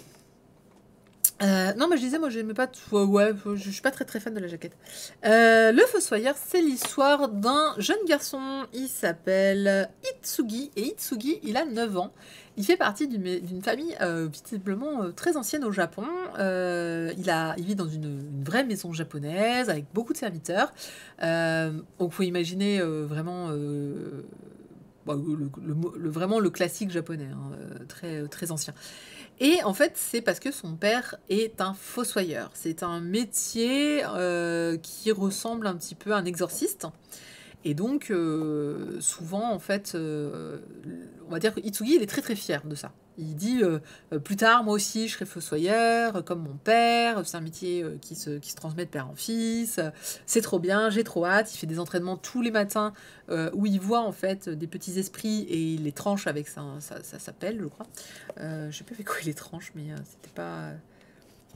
non, mais je disais, moi, j'aimais pas tout. Ouais, je suis pas très fan de la jaquette. Le Fossoyeur, c'est l'histoire d'un jeune garçon. Il s'appelle Itsugi. Et Itsugi, il a 9 ans. Il fait partie d'une famille visiblement très ancienne au Japon. Il vit dans une vraie maison japonaise avec beaucoup de serviteurs. Donc, il faut imaginer vraiment vraiment le classique japonais, hein, très ancien. Et en fait, c'est parce que son père est un fossoyeur. C'est un métier qui ressemble un petit peu à un exorciste. Et donc, souvent, en fait, on va dire que Itsugi, il est très fier de ça. Il dit, plus tard, moi aussi, je serai fossoyeur, comme mon père. C'est un métier qui se transmet de père en fils. C'est trop bien, j'ai trop hâte. Il fait des entraînements tous les matins où il voit, en fait, des petits esprits et il les tranche avec sa pelle, je crois. Je sais pas avec quoi il les tranche, mais c'était pas...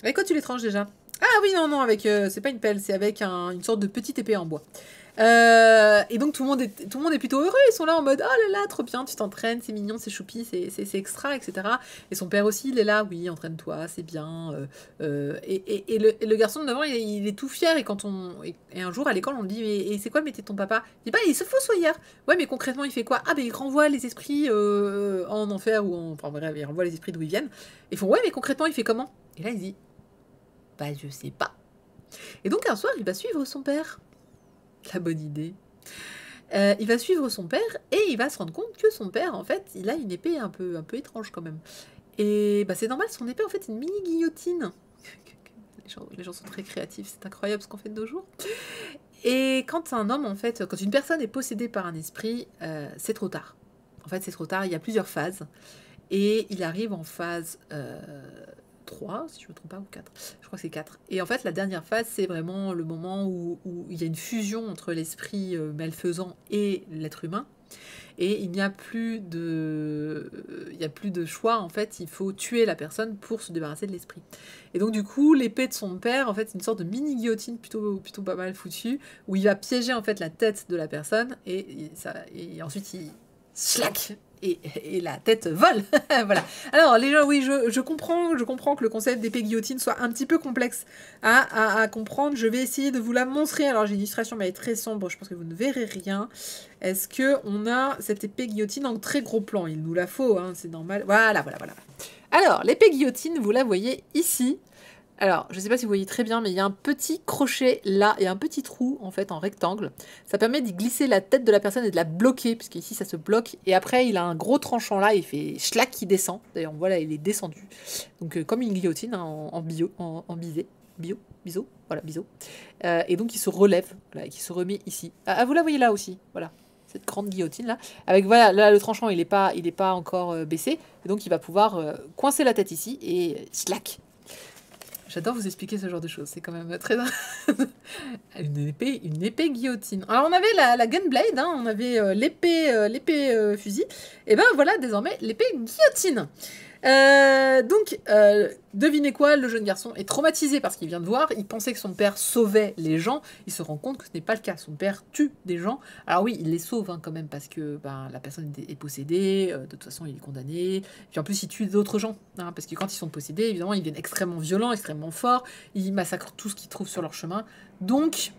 Avec quoi tu les tranches, déjà? Ah oui, non, avec... c'est pas une pelle, c'est avec une sorte de petite épée en bois. Et donc tout le monde est plutôt heureux, ils sont là en mode oh là là, trop bien, tu t'entraînes, c'est mignon, c'est choupi, c'est extra, etc. Et son père aussi, il est là, oui, entraîne-toi, c'est bien. Et le garçon de 9 ans, il est tout fier. Et un jour à l'école, on lui dit et c'est quoi le métier de ton papa? Il dit bah il est fossoyeur. Ouais, mais concrètement, il fait quoi? Ah, ben il renvoie les esprits en enfer ou enfin bref, il renvoie les esprits d'où ils viennent. Ils font ouais, mais concrètement, il fait comment? Et là, il dit bah je sais pas. Et donc un soir, il va suivre son père. La bonne idée. Il va suivre son père et il va se rendre compte que son père, en fait, il a une épée un peu étrange quand même. Et bah, c'est normal, son épée, en fait, c'est une mini guillotine. Les gens sont très créatifs, c'est incroyable ce qu'on fait de nos jours. Et quand un homme, en fait, quand une personne est possédée par un esprit, c'est trop tard. En fait, c'est trop tard, il y a plusieurs phases. Et il arrive en phase 3, si je ne me trompe pas, ou 4. Je crois que c'est 4. Et en fait, la dernière phase, c'est vraiment le moment où il y a une fusion entre l'esprit malfaisant et l'être humain. Et il n'y a plus de choix, en fait, il faut tuer la personne pour se débarrasser de l'esprit. Et donc, du coup, l'épée de son père, en fait, c'est une sorte de mini-guillotine plutôt pas mal foutue, où il va piéger, en fait, la tête de la personne, et ensuite, il slack et la tête vole. Voilà. Alors, les gens, oui, je comprends que le concept d'épée guillotine soit un petit peu complexe à comprendre. Je vais essayer de vous la montrer. Alors, j'ai une illustration, mais elle est très sombre. Je pense que vous ne verrez rien. Est-ce qu'on a cette épée guillotine en très gros plan? Il nous la faut, hein, c'est normal. Voilà. Alors, l'épée guillotine, vous la voyez ici. Alors, je ne sais pas si vous voyez très bien, mais il y a un petit crochet là et un petit trou, en fait, en rectangle. Ça permet d'y glisser la tête de la personne et de la bloquer, puisqu'ici, ça se bloque. Et après, il a un gros tranchant là, il fait schlac qui descend. D'ailleurs, voilà, il est descendu. Donc, comme une guillotine, hein, en bisé. Biseau. Voilà, biseau. Et donc, il se relève, voilà, et qui se remet ici. Ah, vous la voyez là aussi, voilà. Cette grande guillotine là. Avec, voilà, là, le tranchant, il est pas encore baissé. Et donc, il va pouvoir coincer la tête ici et slack. J'adore vous expliquer ce genre de choses, c'est quand même très... une épée guillotine. Alors on avait la gunblade, hein, on avait l'épée fusil, et ben voilà désormais l'épée guillotine. Donc, devinez quoi, le jeune garçon est traumatisé parce qu'il vient de voir, il pensait que son père sauvait les gens, il se rend compte que ce n'est pas le cas, son père tue des gens. Alors oui, il les sauve hein, quand même parce que ben, la personne est possédée, de toute façon il est condamné, puis en plus il tue d'autres gens, hein, parce que quand ils sont possédés, évidemment ils viennent extrêmement violents, extrêmement forts, ils massacrent tout ce qu'ils trouvent sur leur chemin, donc...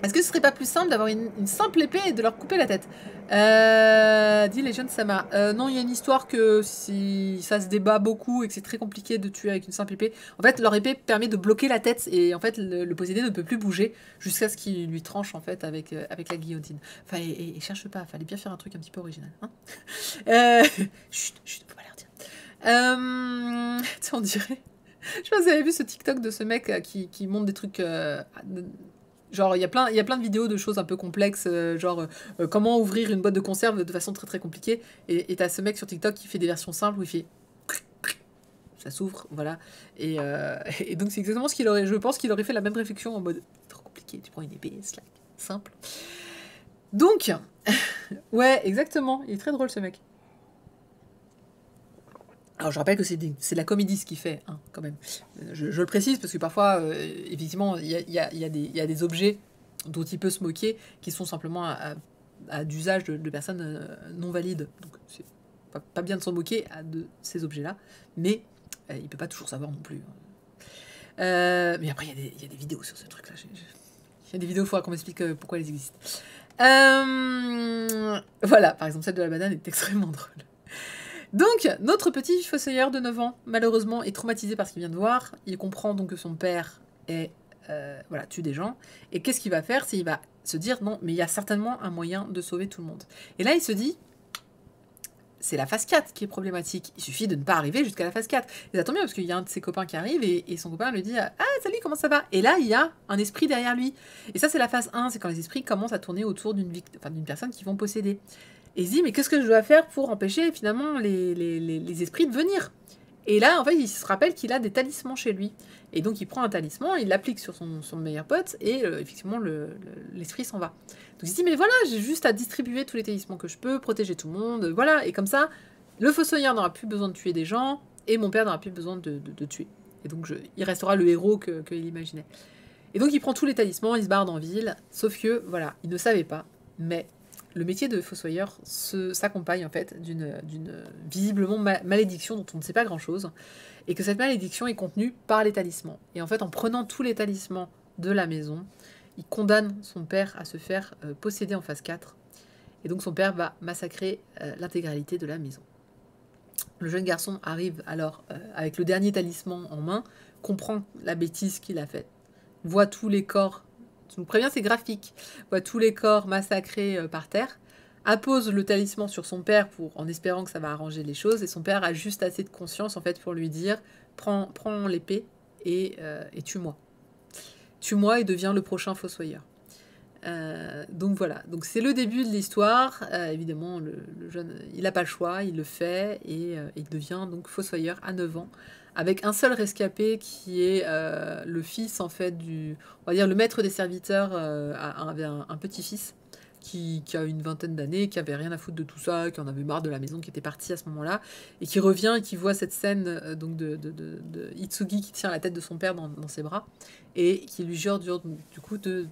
Est-ce que ce serait pas plus simple d'avoir une simple épée et de leur couper la tête? Dit les jeunes Sama. Non, il y a une histoire que si ça se débat beaucoup et que c'est très compliqué de tuer avec une simple épée, en fait, leur épée permet de bloquer la tête et en fait, le possédé ne peut plus bouger jusqu'à ce qu'il lui tranche en fait avec la guillotine. Enfin, et cherche pas, fallait bien faire un truc un petit peu original. Hein chut, faut pas leur dire. Tu sais, on dirait... Je sais pas si vous avez vu ce TikTok de ce mec qui montre des trucs... Genre, il y a plein de vidéos de choses un peu complexes, genre comment ouvrir une boîte de conserve de façon très très compliquée. Et t'as ce mec sur TikTok qui fait des versions simples où il fait... Ça s'ouvre, voilà. Et donc c'est exactement ce qu'il aurait... Je pense qu'il aurait fait la même réflexion en mode... Trop compliqué, tu prends une épée, slack, simple. Donc, ouais, exactement. Il est très drôle ce mec. Alors je rappelle que c'est de la comédie ce qu'il fait, hein, quand même. Je le précise parce que parfois, effectivement, il y a des objets dont il peut se moquer qui sont simplement d'usage de personnes non valides. Donc c'est pas bien de s'en moquer de ces objets-là, mais il peut pas toujours savoir non plus. Mais après, il y a des vidéos sur ce truc-là. Il y a des vidéos, il faudra qu'on m'explique pourquoi elles existent. Voilà, par exemple, celle de la banane est extrêmement drôle. Donc, notre petit fossoyeur de 9 ans, malheureusement, est traumatisé par ce qu'il vient de voir. Il comprend donc que son père tue des gens. Et qu'est-ce qu'il va faire? C'est qu'il va se dire, non, mais il y a certainement un moyen de sauver tout le monde. Et là, il se dit, c'est la phase 4 qui est problématique. Il suffit de ne pas arriver jusqu'à la phase 4. Et ça tombe bien, parce qu'il y a un de ses copains qui arrive, et son copain lui dit, ah, salut, comment ça va? Et là, il y a un esprit derrière lui. Et ça, c'est la phase 1, c'est quand les esprits commencent à tourner autour d'une personne qu'ils vont posséder. Et il se dit, mais qu'est-ce que je dois faire pour empêcher finalement les esprits de venir? Et là, en fait, il se rappelle qu'il a des talismans chez lui. Et donc, il prend un talisman, il l'applique sur son meilleur pote, et effectivement, l'esprit s'en va. Donc, il se dit, mais voilà, j'ai juste à distribuer tous les talismans que je peux, protéger tout le monde, voilà. Et comme ça, le fossoyeur n'aura plus besoin de tuer des gens, et mon père n'aura plus besoin de tuer. Et donc, il restera le héros qu'il imaginait. Et donc, il prend tous les talismans, il se barre en ville, sauf que, voilà, il ne savait pas, mais... Le métier de fossoyeur s'accompagne en fait d'une visiblement malédiction dont on ne sait pas grand-chose, et que cette malédiction est contenue par les talismans. Et en fait, en prenant tous les talismans de la maison, il condamne son père à se faire posséder en phase 4, et donc son père va massacrer l'intégralité de la maison. Le jeune garçon arrive alors avec le dernier talisman en main, comprend la bêtise qu'il a faite, voit tous les corps... Je vous préviens, c'est graphique. Voit tous les corps massacrés par terre, appose le talisman sur son père en espérant que ça va arranger les choses, et son père a juste assez de conscience en fait pour lui dire prends l'épée et tue-moi. Tue-moi et deviens le prochain fossoyeur. Donc voilà, donc c'est le début de l'histoire. Évidemment, le jeune, il n'a pas le choix, il le fait, et il devient donc fossoyeur à 9 ans. Avec un seul rescapé qui est le fils, en fait, on va dire le maître des serviteurs, avait un petit-fils qui a une vingtaine d'années, qui avait rien à foutre de tout ça, qui en avait marre de la maison, qui était parti à ce moment-là, et qui revient et qui voit cette scène donc de Itsugi qui tient la tête de son père dans ses bras, et qui lui jure du coup de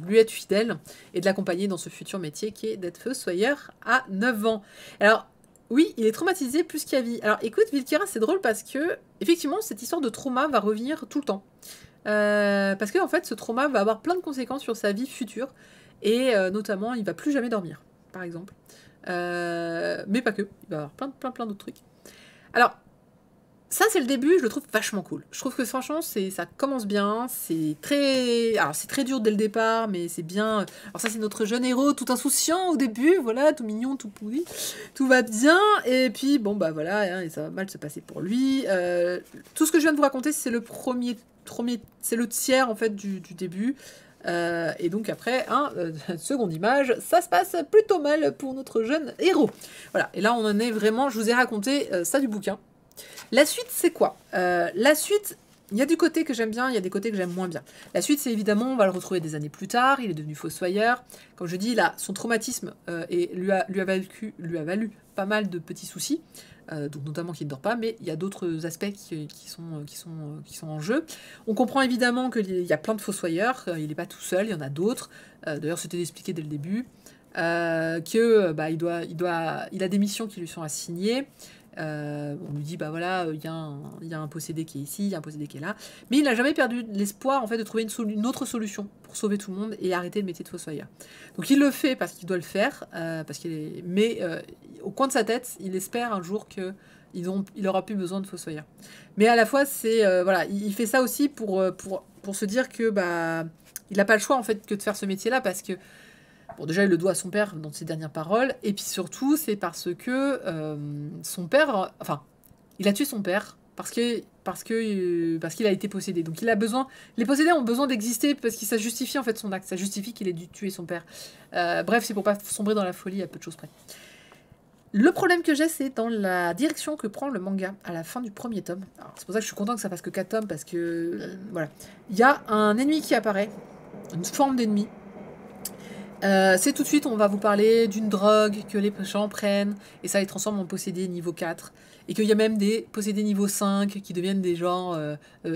lui être fidèle et de l'accompagner dans ce futur métier qui est d'être fossoyeur à 9 ans. Alors, oui, il est traumatisé plus qu'à vie. Alors écoute, Vilkira, c'est drôle parce que, effectivement, cette histoire de trauma va revenir tout le temps. Parce que, en fait, ce trauma va avoir plein de conséquences sur sa vie future. Et notamment, il va plus jamais dormir, par exemple. Mais pas que. Il va avoir plein d'autres trucs. Alors, ça, c'est le début, je le trouve vachement cool. Je trouve que franchement, ça commence bien, c'est très dur dès le départ, mais c'est bien. Alors ça, c'est notre jeune héros, tout insouciant au début, voilà, tout mignon, tout pourri, tout va bien, et puis, bon, bah voilà, hein, et ça va mal se passer pour lui. Tout ce que je viens de vous raconter, c'est c'est le tiers, en fait, du début. Et donc après, seconde image, ça se passe plutôt mal pour notre jeune héros. Voilà, et là, on en est vraiment, je vous ai raconté ça du bouquin. La suite, c'est quoi? La suite, Il y a du côté que j'aime bien, il y a des côtés que j'aime moins bien. La suite, c'est évidemment, on va le retrouver des années plus tard, il est devenu fossoyeur. Comme je dis, là, son traumatisme lui a valu pas mal de petits soucis, donc notamment qu'il ne dort pas, mais il y a d'autres aspects qui sont en jeu. On comprend évidemment qu'il y a plein de fossoyeurs, il n'est pas tout seul, il y en a d'autres. D'ailleurs, c'était expliqué dès le début, il a des missions qui lui sont assignées. On lui dit, bah voilà, il y a un possédé qui est ici, il y a un possédé qui est là. Mais il n'a jamais perdu l'espoir, en fait, de trouver une autre solution pour sauver tout le monde et arrêter le métier de fossoyeur. Donc il le fait parce qu'il doit le faire, mais au coin de sa tête, il espère un jour qu'il aura plus besoin de fossoyeur. Mais à la fois, il fait ça aussi pour se dire que il n'a pas le choix, en fait, que de faire ce métier-là, parce que bon, déjà, il le doit à son père dans ses dernières paroles, et puis surtout, c'est parce que son père, enfin, il a tué son père parce qu'il a été possédé. Donc, il a besoin. Les possédés ont besoin d'exister parce que ça justifie en fait son acte, ça justifie qu'il ait dû tuer son père. Bref, c'est pour pas sombrer dans la folie à peu de choses près. Le problème que j'ai, c'est dans la direction que prend le manga à la fin du premier tome. C'est pour ça que je suis content que ça fasse que 4 tomes, parce que voilà, il y a un ennemi qui apparaît, une forme d'ennemi. C'est tout de suite, on va vous parler d'une drogue que les gens prennent, et ça les transforme en possédés niveau 4, et qu'il y a même des possédés niveau 5 qui deviennent des gens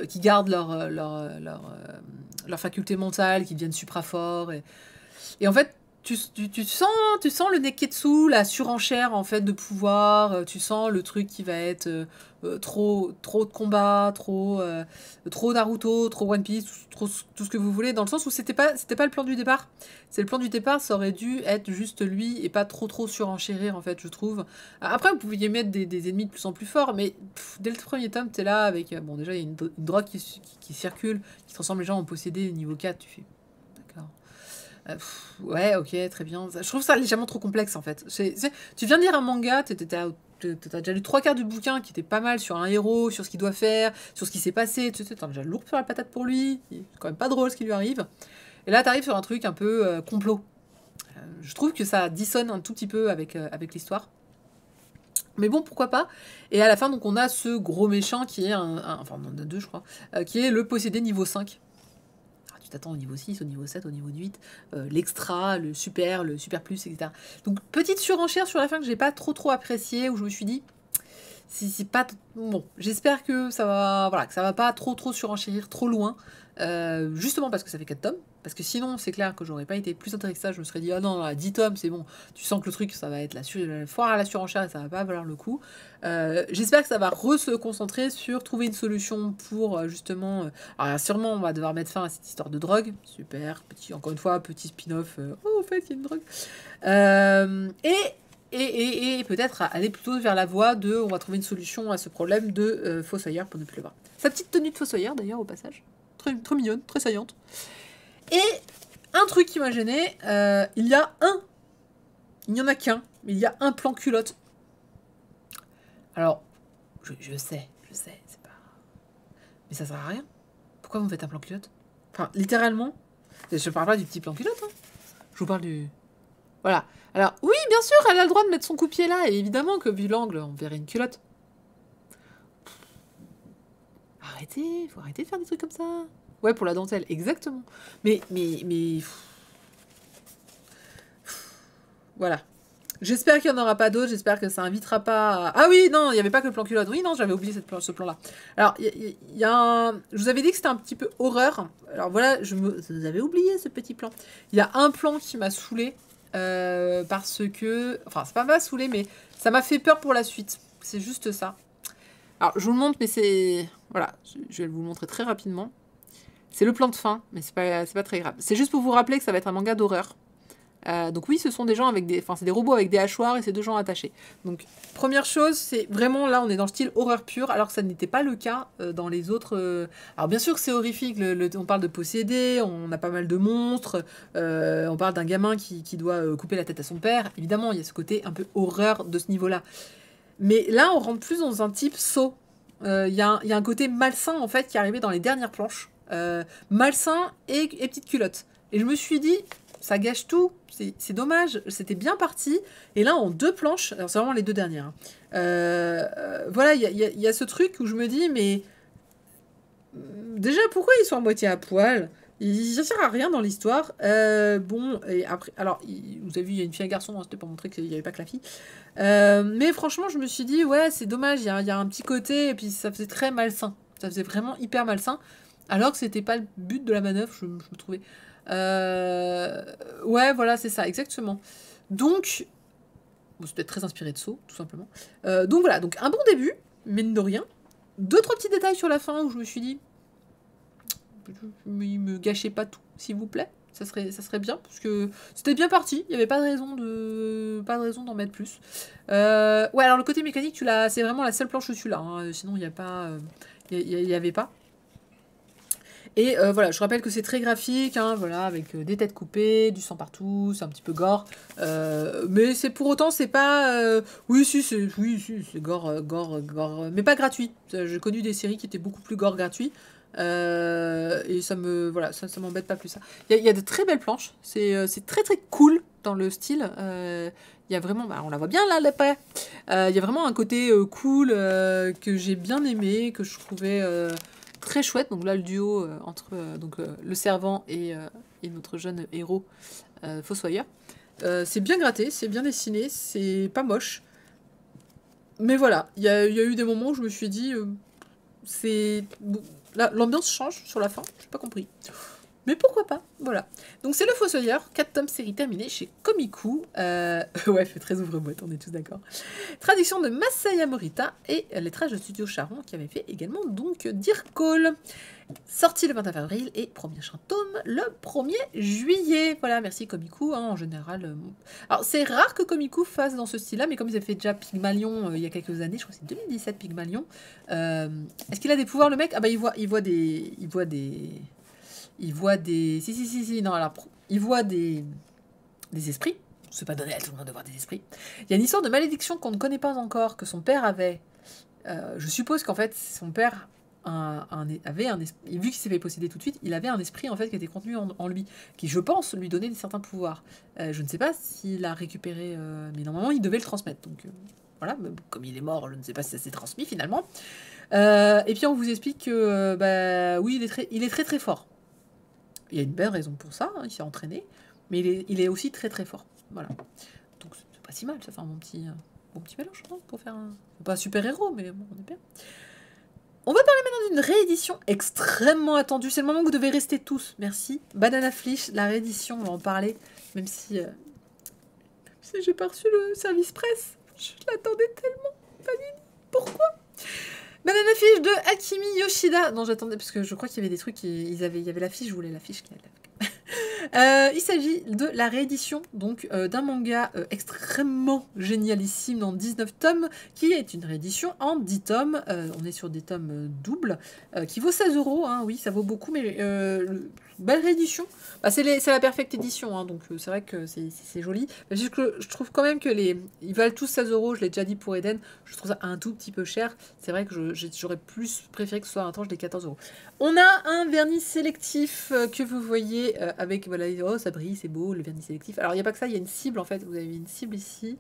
qui gardent leur faculté mentale, qui deviennent supra forts, et en fait, tu sens le neketsu, la surenchère en fait de pouvoir, tu sens le truc qui va être trop de combats, trop Naruto, trop One Piece, trop tout ce que vous voulez, dans le sens où c'était pas le plan du départ. C'est le plan du départ, ça aurait dû être juste lui et pas trop surenchérir en fait, je trouve. Après, vous pouviez mettre des ennemis de plus en plus forts, mais dès le premier tome, t'es là avec bon, déjà il y a une drogue qui circule, qui transforme les gens en possédés niveau 4, tu fais d'accord. Ouais, ok, très bien. Je trouve ça légèrement trop complexe en fait. Tu viens de lire un manga, t'as déjà lu 3 quarts du bouquin qui était pas mal sur un héros, sur ce qu'il doit faire, sur ce qui s'est passé, t'as déjà lourd sur la patate pour lui, c'est quand même pas drôle ce qui lui arrive. Et là, t'arrives sur un truc un peu complot. Je trouve que ça dissonne un tout petit peu avec l'histoire. Mais bon, pourquoi pas. Et à la fin, donc, on a ce gros méchant qui est enfin, on en a 2, je crois, qui est le possédé niveau 5. Tu t'attends au niveau 6, au niveau 7, au niveau 8, l'extra, le super plus, etc. Donc, petite surenchère sur la fin que j'ai pas trop appréciée, où je me suis dit, c'est pas bon, j'espère que ça va pas trop surenchérir trop loin, justement parce que ça fait 4 tomes, parce que sinon c'est clair que j'aurais pas été plus intéressé que ça, je me serais dit ah non, à 10 tomes c'est bon, tu sens que le truc ça va être la foire à la surenchère et ça va pas valoir le coup. J'espère que ça va se concentrer sur trouver une solution pour justement alors sûrement on va devoir mettre fin à cette histoire de drogue, super, encore une fois petit spin-off, oh en fait il y a une drogue, et peut-être aller plutôt vers la voie de on va trouver une solution à ce problème de fossoyeur pour ne plus le voir. Sa petite tenue de fossoyeur d'ailleurs au passage, très mignonne, très saillante. Et un truc qui m'a gêné, il n'y en a qu'un, mais il y a un plan culotte. Alors, je sais, c'est pas... Mais ça sert à rien. Pourquoi vous me faites un plan culotte? Enfin, littéralement, je parle pas du petit plan culotte, hein. Je vous parle du... Voilà. Alors, oui, bien sûr, elle a le droit de mettre son coup-pied là, et évidemment que vu l'angle, on verrait une culotte. Faut arrêter de faire des trucs comme ça. Ouais, pour la dentelle, exactement. Mais... Voilà. J'espère qu'il n'y en aura pas d'autres, j'espère que ça invitera pas... Ah oui, non, il n'y avait pas que le plan culotte. Oui, non, j'avais oublié ce plan-là. Alors, il y a un... Je vous avais dit que c'était un petit peu horreur. Alors voilà, vous avez oublié ce petit plan. Il y a un plan qui m'a saoulée. Parce que... Enfin, c'est pas saoulé, mais ça m'a fait peur pour la suite. C'est juste ça. Alors, je vous le montre, mais c'est... Voilà, je vais vous le montrer très rapidement. C'est le plan de fin, mais c'est pas très grave. C'est juste pour vous rappeler que ça va être un manga d'horreur. Donc oui, ce sont des gens avec des... Enfin, c'est des robots avec des hachoirs et c'est 2 gens attachés. Donc, première chose, c'est vraiment là, on est dans le style horreur pure, alors que ça n'était pas le cas dans les autres... Alors bien sûr que c'est horrifique, on parle de possédés, on a pas mal de monstres, on parle d'un gamin qui doit couper la tête à son père. Évidemment, il y a ce côté un peu horreur de ce niveau-là. Mais là, on rentre plus dans un type saut. Il y a un côté malsain, en fait, qui est arrivé dans les dernières planches. Malsain et petite culotte. Et je me suis dit... Ça gâche tout, c'est dommage, c'était bien parti. Et là, en 2 planches, alors c'est vraiment les 2 dernières. Voilà, il y a ce truc où je me dis, mais déjà, pourquoi ils sont à moitié à poil? Ça sert à rien dans l'histoire. Bon, et après, alors, vous avez vu, il y a une fille et un garçon, hein, c'était pour montrer qu'il n'y avait pas que la fille. Mais franchement, je me suis dit, ouais, c'est dommage, il y a un petit côté, et puis ça faisait très malsain. Ça faisait vraiment hyper malsain, alors que c'était pas le but de la manœuvre, je me trouvais. Ouais, voilà, c'est ça, exactement. Donc, bon, c'était très inspiré de Saw, tout simplement. Donc voilà, donc un bon début, mine de rien. Deux, trois petits détails sur la fin où je me suis dit, il me gâchez pas tout, s'il vous plaît. Ça serait bien, parce que c'était bien parti. Il n'y avait pas de raison d'en mettre plus. Ouais, alors le côté mécanique, c'est vraiment la seule planche où tu l'as. Hein. Sinon, il n'y a pas, il y avait pas. Et voilà, je rappelle que c'est très graphique, hein, voilà, avec des têtes coupées, du sang partout, c'est un petit peu gore. Mais c'est pour autant, c'est pas. Oui, si, c'est gore, mais pas gratuit. J'ai connu des séries qui étaient beaucoup plus gore gratuits. Et voilà, ça m'embête pas plus ça. Il y a de très belles planches, c'est très très cool dans le style. Il y a vraiment, bah, on la voit bien là, l'après. Il y a vraiment un côté cool que j'ai bien aimé, que je trouvais très chouette. Donc là, le duo entre le servant et notre jeune héros Fossoyeur. C'est bien gratté, c'est bien dessiné, c'est pas moche. Mais voilà, il y a eu des moments où je me suis dit, c'est... L'ambiance change sur la fin, j'ai pas compris. Mais pourquoi pas, voilà. Donc c'est Le Fossoyeur, 4 tomes série terminée chez Komiku. Ouais, fait très ouvre-boîte, on est tous d'accord. Traduction de Masaya Morita et lettrage de Studio Charon qui avait fait également donc Dear Call. Sorti le 29 avril et premier tome le 1er juillet. Voilà, merci Komiku, hein, en général. Alors c'est rare que Komiku fasse dans ce style-là, mais comme ils avaient fait déjà Pygmalion il y a quelques années, je crois que c'est 2017 Pygmalion. Est-ce qu'il a des pouvoirs le mec? Ah bah il voit des... Si, non, alors, il voit des esprits. C'est pas donné à tout le monde de voir des esprits. Il y a une histoire de malédiction qu'on ne connaît pas encore, que son père avait. Je suppose qu'en fait, son père avait un esprit. Vu qu'il s'est fait posséder tout de suite, il avait un esprit en fait qui était contenu en lui, qui, je pense, lui donnait certains pouvoirs. Je ne sais pas s'il a récupéré, mais normalement, il devait le transmettre. Donc voilà, comme il est mort, je ne sais pas si ça s'est transmis finalement. Et puis on vous explique que, oui, il est très très fort. Il y a une belle raison pour ça, hein, il s'est entraîné, mais il est aussi très très fort. Voilà. Donc c'est pas si mal, ça fait un bon petit mélange hein, pour faire un... Pas un super-héros, mais bon, on est bien. On va parler maintenant d'une réédition extrêmement attendue. C'est le moment où vous devez rester tous. Merci. Banana Fish, la réédition, on va en parler, même si j'ai pas reçu le service presse. Je l'attendais tellement. Panini, pourquoi? Banana Fish de Akimi Yoshida. Non, j'attendais, parce que je crois qu'il y avait des trucs, il y avait la fiche, je voulais la fiche qui allait. Il s'agit de la réédition donc d'un manga extrêmement génialissime en 19 tomes, qui est une réédition en 10 tomes. On est sur des tomes doubles, qui vaut 16 €. Hein, oui, ça vaut beaucoup, mais belle réédition. Bah, c'est la perfecte édition, hein, donc c'est vrai que c'est joli. Mais je trouve quand même que ils valent tous 16 €, je l'ai déjà dit pour Eden, je trouve ça un tout petit peu cher. C'est vrai que j'aurais plus préféré que ce soit un tranche des 14 €. On a un vernis sélectif que vous voyez avec, voilà, oh ça brille, c'est beau, le vernis sélectif. Alors il n'y a pas que ça, il y a une cible en fait, vous avez une cible ici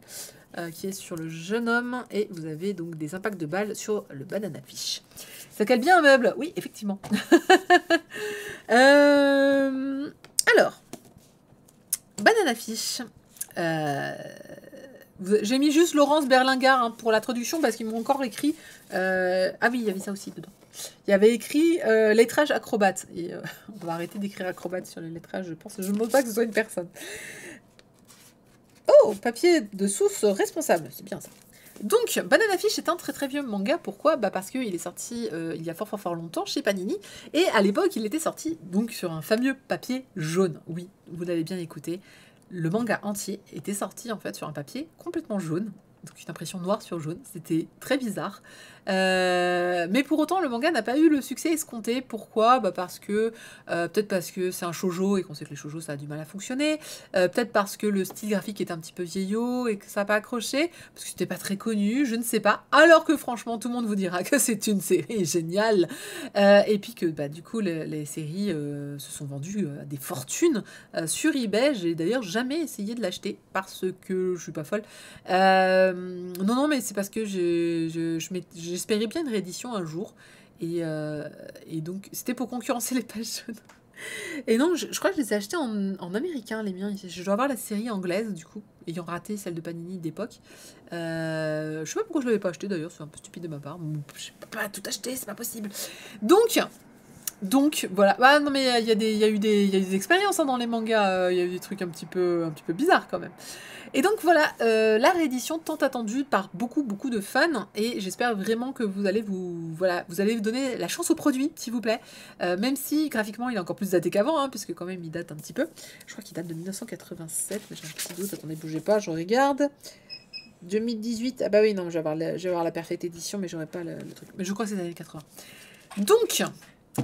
qui est sur le jeune homme et vous avez donc des impacts de balles sur le banana fish. Ça cale bien un meuble, oui, effectivement. Alors, banana fish. J'ai mis juste Laurence Berlingar hein, pour la traduction parce qu'ils m'ont encore écrit. Ah oui, il y avait ça aussi dedans. Il y avait écrit lettrage acrobate. Et on va arrêter d'écrire acrobate sur les lettrages, je pense. Je ne pense pas que ce soit une personne. Oh, papier de source responsable. C'est bien ça. Donc, Banana Fish est un très très vieux manga. Pourquoi? Parce qu'il est sorti il y a fort longtemps chez Panini. Et à l'époque, il était sorti donc sur un fameux papier jaune. Oui, vous l'avez bien écouté. Le manga entier était sorti en fait sur un papier complètement jaune. Donc une impression noire sur jaune. C'était très bizarre. Mais pour autant, le manga n'a pas eu le succès escompté. Pourquoi? Parce que peut-être parce que c'est un shoujo et qu'on sait que les shoujo ça a du mal à fonctionner. Peut-être parce que le style graphique est un petit peu vieillot et que ça n'a pas accroché. Parce que c'était pas très connu, je ne sais pas. Alors que franchement, tout le monde vous dira que c'est une série géniale. Et puis que du coup, les séries se sont vendues à des fortunes sur eBay. J'ai d'ailleurs jamais essayé de l'acheter parce que je suis pas folle. Non, mais c'est parce que j'espérais bien une réédition un jour. Et donc, c'était pour concurrencer les pages jaunes. Et non, je crois que je les ai achetés en américain, les miens. Je dois avoir la série anglaise, du coup, ayant raté celle de Panini d'époque. Je sais pas pourquoi je l'avais pas acheté, d'ailleurs, c'est un peu stupide de ma part. Je peux pas tout acheter, c'est pas possible. Donc voilà. Ah non, mais il y a eu des expériences hein, dans les mangas. Il y a eu des trucs un petit peu bizarres, quand même. Et donc voilà, la réédition tant attendue par beaucoup de fans, et j'espère vraiment que vous allez vous donner la chance au produit, s'il vous plaît. Même si graphiquement il est encore plus daté qu'avant, hein, puisque quand même il date un petit peu. Je crois qu'il date de 1987, mais j'ai un petit doute, attendez, bougez pas, je regarde. 2018, ah bah oui, non, je vais avoir la parfaite édition, mais j'aurai pas le truc. Mais je crois que c'est les années 80. Donc,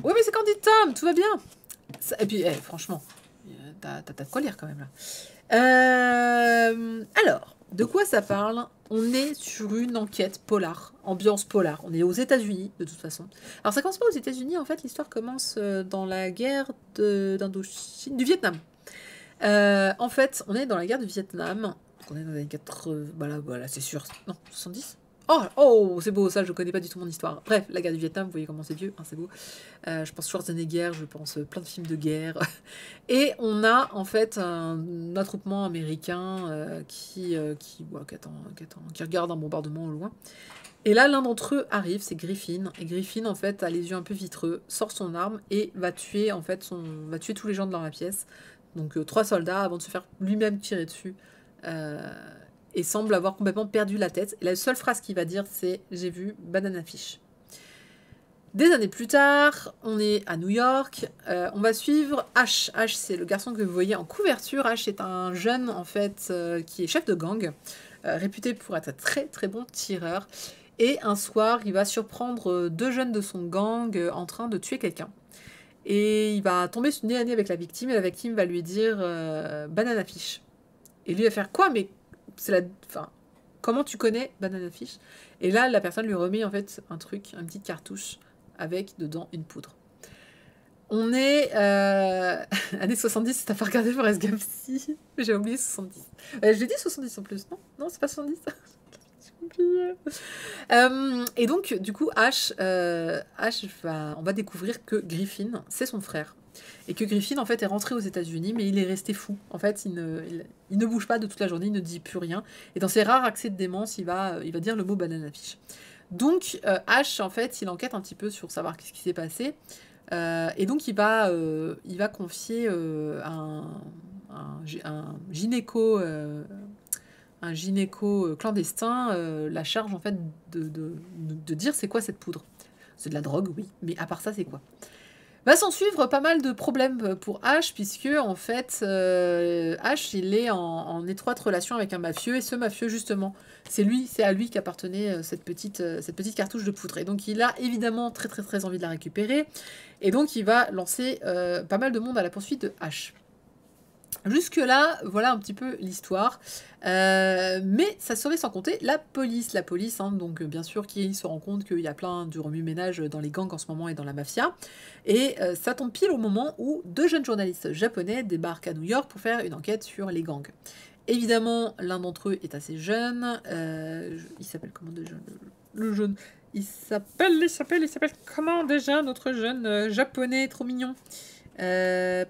ouais, mais c'est Candid Tom, tout va bien. Et puis, franchement, t'as de quoi lire quand même là. Alors, de quoi ça parle? On est sur une enquête polar, ambiance polar. On est aux États-Unis, de toute façon. Alors, ça commence pas aux États-Unis, en fait, l'histoire commence dans la guerre d'Indochine, du Vietnam. En fait, on est dans la guerre du Vietnam. On est dans les années 80. Voilà, c'est sûr. Non, 70. Oh, c'est beau, ça, je connais pas du tout mon histoire. Bref, la guerre du Vietnam, vous voyez comment c'est vieux, hein, c'est beau. Je pense Schwarzenegger, je pense plein de films de guerre. Et on a en fait un attroupement américain qui regarde un bombardement au loin. Et là, l'un d'entre eux arrive, c'est Griffin. Et Griffin, en fait, a les yeux un peu vitreux, sort son arme et va tuer tous les gens dans la pièce. Donc 3 soldats avant de se faire lui-même tirer dessus. Et semble avoir complètement perdu la tête. Et la seule phrase qu'il va dire, c'est « J'ai vu Banana Fish ». Des années plus tard, on est à New York. On va suivre Ash. Ash, c'est le garçon que vous voyez en couverture. Ash est un jeune, en fait, qui est chef de gang, réputé pour être un très très bon tireur. Et un soir, il va surprendre 2 jeunes de son gang en train de tuer quelqu'un. Et il va tomber nez à nez avec la victime, et la victime va lui dire Banana Fish. Et lui va faire quoi? Mais comment tu connais Banana Fish? Et là, la personne lui remet en fait un truc, une petite cartouche avec dedans une poudre. On est années 70, t'as pas regardé Forrest Gump? Si, j'ai oublié 70. J'ai dit 70 en plus, non? Non, c'est pas 70. Et donc, du coup, on va découvrir que Griffin, c'est son frère. Et que Griffin, en fait, est rentré aux États-Unis, mais il est resté fou. En fait, il ne bouge pas de toute la journée, il ne dit plus rien. Et dans ses rares accès de démence, il va dire le mot banana fish. Donc, Ash, en fait, il enquête un petit peu sur savoir ce qui s'est passé. Et donc, il va confier un gynéco clandestin la charge en fait de dire c'est quoi cette poudre. C'est de la drogue, oui, mais à part ça, c'est quoi? Va s'en suivre pas mal de problèmes pour Ash, puisque en fait, Ash, il est en étroite relation avec un mafieux, et ce mafieux, justement, c'est à lui qu'appartenait cette petite cartouche de poudre. Et donc, il a évidemment très très très envie de la récupérer, et donc il va lancer pas mal de monde à la poursuite de Ash. Jusque-là, voilà un petit peu l'histoire. Mais ça serait sans compter la police. La police, hein, donc bien sûr, qui se rend compte qu'il y a plein de remue-ménage dans les gangs en ce moment et dans la mafia. Et ça tombe pile au moment où 2 jeunes journalistes japonais débarquent à New York pour faire une enquête sur les gangs. Évidemment, l'un d'entre eux est assez jeune. Il s'appelle comment déjà le jeune? Il s'appelle comment déjà notre jeune japonais trop mignon? Qui a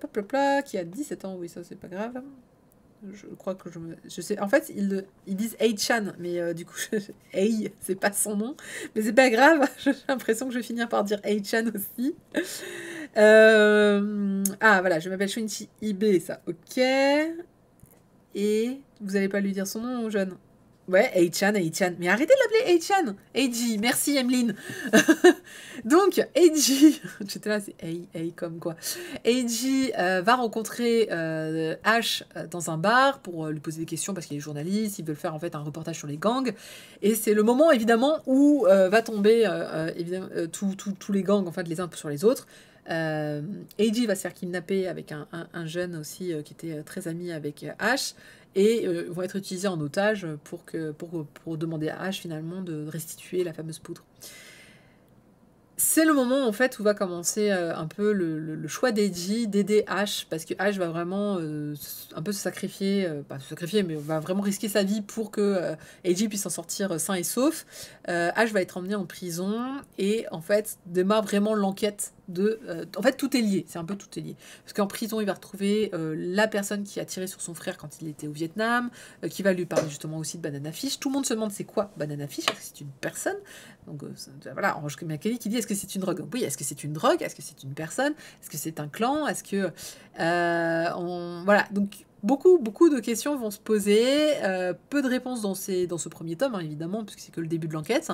17 ans, oui, ça c'est pas grave. Je crois que je sais. En fait, ils disent Ei-chan, mais du coup, Ei, c'est pas son nom. Mais c'est pas grave, j'ai l'impression que je vais finir par dire Ei-chan aussi. Voilà, je m'appelle Shunichi Ibe, ça, ok. Et vous allez pas lui dire son nom, jeune? Ouais, Ei-chan. Mais arrêtez de l'appeler Ei-chan. Eiji, merci Emeline. Donc, Eiji, j'étais là, c'est Ei comme quoi. Eiji va rencontrer Ash dans un bar pour lui poser des questions parce qu'il est journaliste, ils veulent faire en fait un reportage sur les gangs. Et c'est le moment évidemment où va tomber tous les gangs en fait les uns sur les autres. Eiji va se faire kidnapper avec un jeune aussi qui était très ami avec Ash. Et vont être utilisés en otage pour, pour demander à Ash finalement de restituer la fameuse poudre. c'est le moment en fait où va commencer un peu le choix d'Eiji, d'aider Ash, parce que Ash va vraiment un peu se sacrifier, pas se sacrifier, mais va vraiment risquer sa vie pour que Eiji puisse en sortir sain et sauf. Ash va être emmené en prison et en fait démarre vraiment l'enquête de... en fait tout est lié, c'est un peu tout est lié. Parce qu'en prison il va retrouver la personne qui a tiré sur son frère quand il était au Vietnam, qui va lui parler justement aussi de Banana Fish. Tout le monde se demande c'est quoi Banana Fish, est-ce que c'est une personne? Donc voilà, Orange Cassidy qui dit est-ce que c'est une drogue? Oui, est-ce que c'est une drogue? Est-ce que c'est une personne? Est-ce que c'est un clan? Est-ce que voilà, donc beaucoup de questions vont se poser, peu de réponses dans ce premier tome, hein, évidemment, puisque c'est que le début de l'enquête.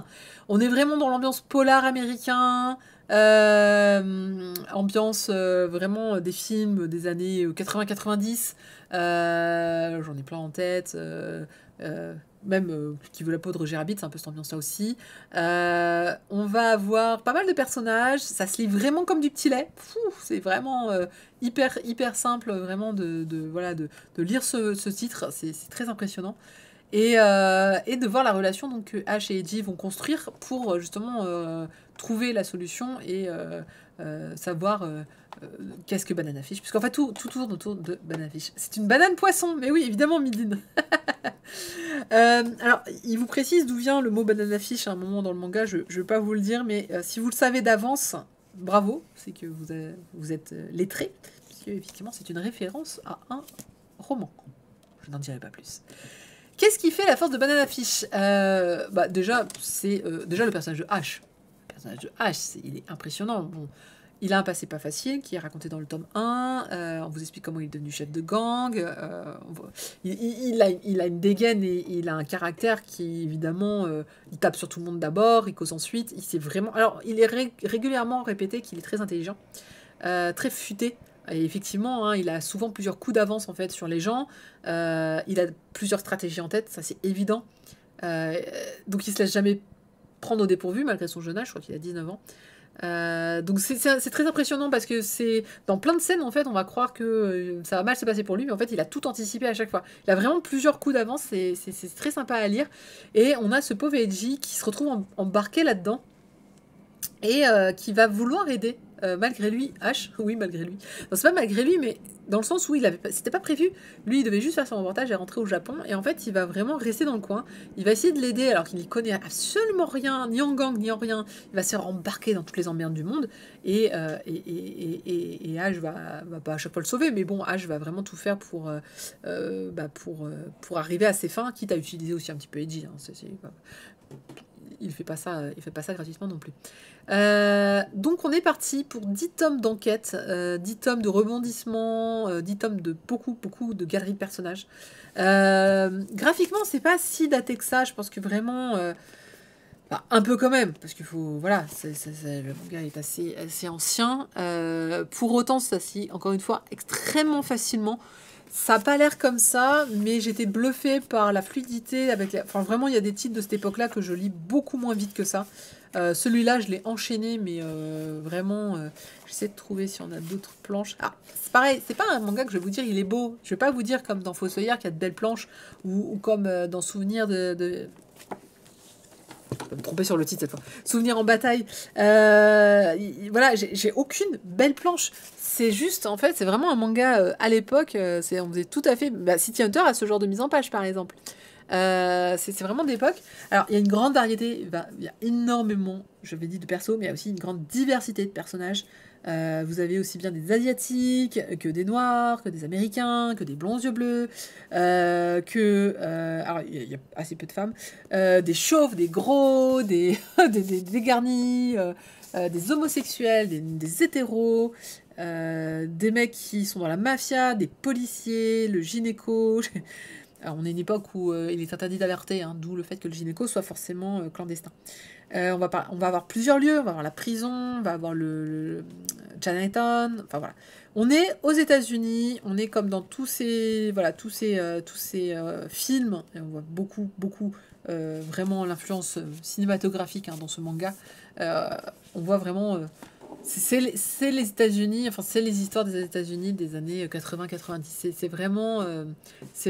On est vraiment dans l'ambiance polar américain, ambiance vraiment des films des années 80-90. J'en ai plein en tête. Même qui veut la peau de Roger Rabbit, c'est un peu cette ambiance-là aussi. On va avoir pas mal de personnages, ça se lit vraiment comme du petit lait. C'est vraiment hyper simple, vraiment voilà, de lire ce titre, c'est très impressionnant. Et de voir la relation donc, que Ash et Eiji vont construire pour justement trouver la solution et savoir qu'est-ce que Banana Fish. Puisqu'en fait, tout tourne autour de Banana Fish. C'est une banane poisson, mais oui, évidemment, Midine. Alors, il vous précise d'où vient le mot Banana Fish à un moment dans le manga, je ne vais pas vous le dire, mais si vous le savez d'avance, bravo, c'est que vous êtes lettré, puisque effectivement, c'est une référence à un roman. Je n'en dirai pas plus. Qu'est-ce qui fait la force de Banana Fish? Déjà, c'est déjà le personnage de Ash. Le personnage de Ash, il est impressionnant. Bon, il a un passé pas facile qui est raconté dans le tome 1. On vous explique comment il est devenu chef de gang. Il a une dégaine et il a un caractère qui, évidemment, il tape sur tout le monde d'abord, il cause ensuite. Alors, il est régulièrement répété qu'il est très intelligent, très futé. Et effectivement, hein, il a souvent plusieurs coups d'avance en fait sur les gens. Il a plusieurs stratégies en tête, ça c'est évident. Donc il se laisse jamais prendre au dépourvu malgré son jeune âge, je crois qu'il a 19 ans. Donc c'est très impressionnant parce que c'est dans plein de scènes en fait on va croire que ça va mal se passer pour lui, mais en fait il a tout anticipé à chaque fois. Il a vraiment plusieurs coups d'avance, c'est très sympa à lire. Et on a ce pauvre Eiji qui se retrouve embarqué là-dedans et qui va vouloir aider malgré lui, H, oui malgré lui. Non, c'est pas malgré lui, mais dans le sens où c'était pas prévu. Lui, il devait juste faire son reportage et rentrer au Japon. Et en fait, il va vraiment rester dans le coin. Il va essayer de l'aider alors qu'il n'y connaît absolument rien, ni en gang, ni en rien. Il va se faire embarquer dans toutes les emmerdes du monde. Et H va pas à chaque fois le sauver, mais bon, H va vraiment tout faire pour arriver à ses fins, quitte à utiliser aussi un petit peu Eiji. Hein, il fait pas ça gratuitement non plus. Donc on est parti pour 10 tomes d'enquête, 10 tomes de rebondissement, 10 tomes de beaucoup de galeries de personnages. Graphiquement, c'est pas si daté que ça, je pense que vraiment... un peu quand même, parce qu'il faut... Voilà, le manga est assez ancien. Pour autant, ça s'y, encore une fois, extrêmement facilement. Ça n'a pas l'air comme ça, mais j'étais bluffée par la fluidité. Enfin, vraiment, il y a des titres de cette époque-là que je lis beaucoup moins vite que ça. Celui-là, je l'ai enchaîné, mais vraiment, j'essaie de trouver si on a d'autres planches. Ah, c'est pareil, c'est pas un manga que je vais vous dire, il est beau. Je vais pas vous dire comme dans Fossoyeur qu'il y a de belles planches, ou comme dans Souvenir de... Je vais me tromper sur le titre cette fois. Souvenir en bataille. Voilà, j'ai aucune belle planche. C'est juste, en fait, c'est vraiment un manga à l'époque. On faisait tout à fait. City Hunter a ce genre de mise en page, par exemple. C'est vraiment d'époque. Alors, il y a une grande variété. Il y a énormément, je vais dire, de persos, mais il y a aussi une grande diversité de personnages. Vous avez aussi bien des Asiatiques, que des Noirs, que des Américains, que des blonds aux yeux bleus, alors, il y a assez peu de femmes, des chauves, des gros, des dégarnis, des homosexuels, des hétéros, des mecs qui sont dans la mafia, des policiers, le gynéco... Alors, on est une époque où il est interdit d'alerter, hein, d'où le fait que le gynéco soit forcément clandestin. On va avoir plusieurs lieux, on va avoir la prison, on va avoir le Chinatown, enfin voilà. On est aux États-Unis, on est comme dans tous ces films, et on voit beaucoup vraiment l'influence cinématographique hein, dans ce manga. On voit vraiment C'est les États-Unis, enfin c'est les histoires des États-Unis des années 80-90. C'est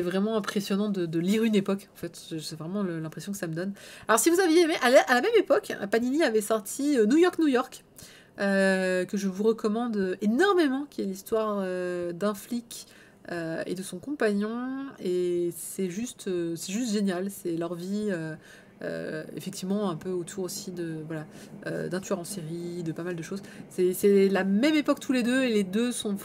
vraiment impressionnant de lire une époque. En fait, c'est vraiment l'impression que ça me donne. Alors si vous aviez aimé, à la même époque, Panini avait sorti New York, New York, que je vous recommande énormément, qui est l'histoire d'un flic et de son compagnon. Et c'est juste génial. C'est leur vie. Effectivement un peu autour aussi de voilà d'un tueur en série, de pas mal de choses. C'est la même époque tous les deux et les deux font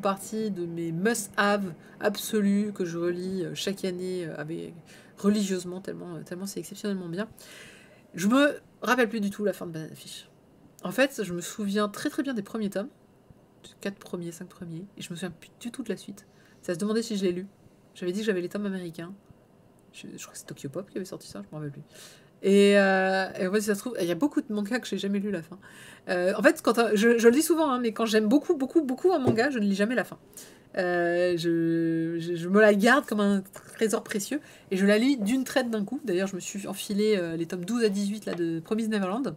partie de mes must-have absolus que je relis chaque année religieusement tellement c'est exceptionnellement bien. Je me rappelle plus du tout la fin de Banana Fish. En fait, je me souviens très très bien des premiers tomes, 4 premiers, 5 premiers, et je me souviens plus du tout de la suite. Ça se demandait si je l'ai lu. J'avais dit que j'avais les tomes américains. Je crois que c'est Tokyo Pop qui avait sorti ça, je me rappelle plus. Et en fait, si ça se trouve, il y a beaucoup de mangas que j'ai jamais lu la fin. En fait, je le dis souvent, hein, mais quand j'aime beaucoup, beaucoup, beaucoup un manga, je ne lis jamais la fin. Je me la garde comme un trésor précieux et je la lis d'une traite d'un coup. D'ailleurs, je me suis enfilé les tomes 12 à 18 là, de Promise Neverland.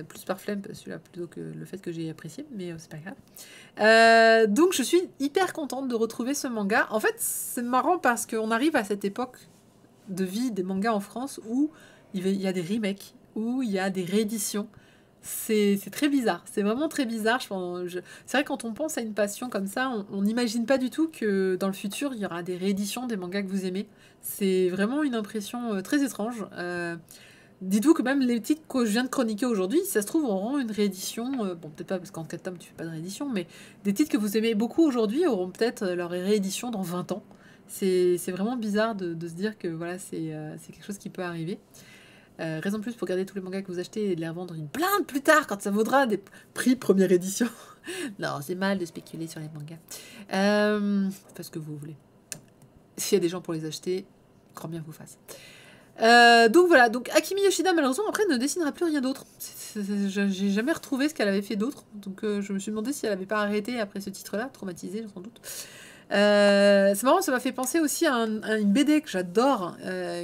Plus par flemme, celui-là, plutôt que le fait que j'ai apprécié, mais c'est pas grave. Donc je suis hyper contente de retrouver ce manga. En fait, c'est marrant parce qu'on arrive à cette époque de vie des mangas en France où il y a des remakes, où il y a des rééditions. C'est très bizarre, c'est vraiment très bizarre. C'est vrai quand on pense à une passion comme ça, on n'imagine pas du tout que dans le futur, il y aura des rééditions des mangas que vous aimez. C'est vraiment une impression très étrange. Dites-vous que même les titres que je viens de chroniquer aujourd'hui, si ça se trouve, auront une réédition. Bon, peut-être pas, parce qu'en 4 tomes, tu fais pas de réédition, mais des titres que vous aimez beaucoup aujourd'hui auront peut-être leur réédition dans 20 ans. C'est vraiment bizarre de se dire que voilà, c'est quelque chose qui peut arriver. Raison de plus pour garder tous les mangas que vous achetez et de les revendre une blinde plus tard quand ça vaudra des prix première édition. Non, c'est mal de spéculer sur les mangas. Faites ce que vous voulez. S'il y a des gens pour les acheter, grand bien vous fasse. Donc voilà, donc Akimi Yoshida malheureusement après ne dessinera plus rien d'autre. J'ai jamais retrouvé ce qu'elle avait fait d'autre, donc je me suis demandé si elle avait pas arrêté après ce titre-là, traumatisée sans doute. C'est marrant, ça m'a fait penser aussi à une BD que j'adore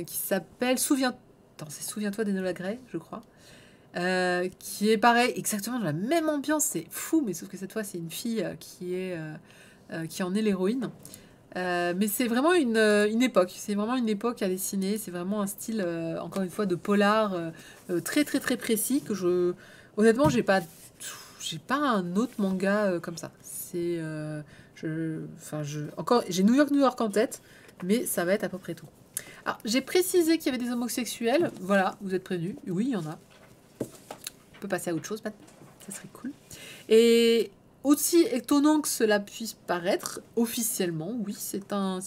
qui s'appelle Souviens-toi d'Enola Gray, je crois. Qui est pareil, exactement dans la même ambiance, c'est fou, mais sauf que cette fois c'est une fille qui en est l'héroïne. Mais c'est vraiment une époque. C'est vraiment une époque à dessiner. C'est vraiment un style, encore une fois, de polar très très très précis que honnêtement, j'ai pas un autre manga comme ça. J'ai New York, New York en tête, mais ça va être à peu près tout. Alors, j'ai précisé qu'il y avait des homosexuels. Voilà, vous êtes prévenus. Oui, il y en a. On peut passer à autre chose maintenant. Ça serait cool. Et aussi étonnant que cela puisse paraître, officiellement, oui, c'est un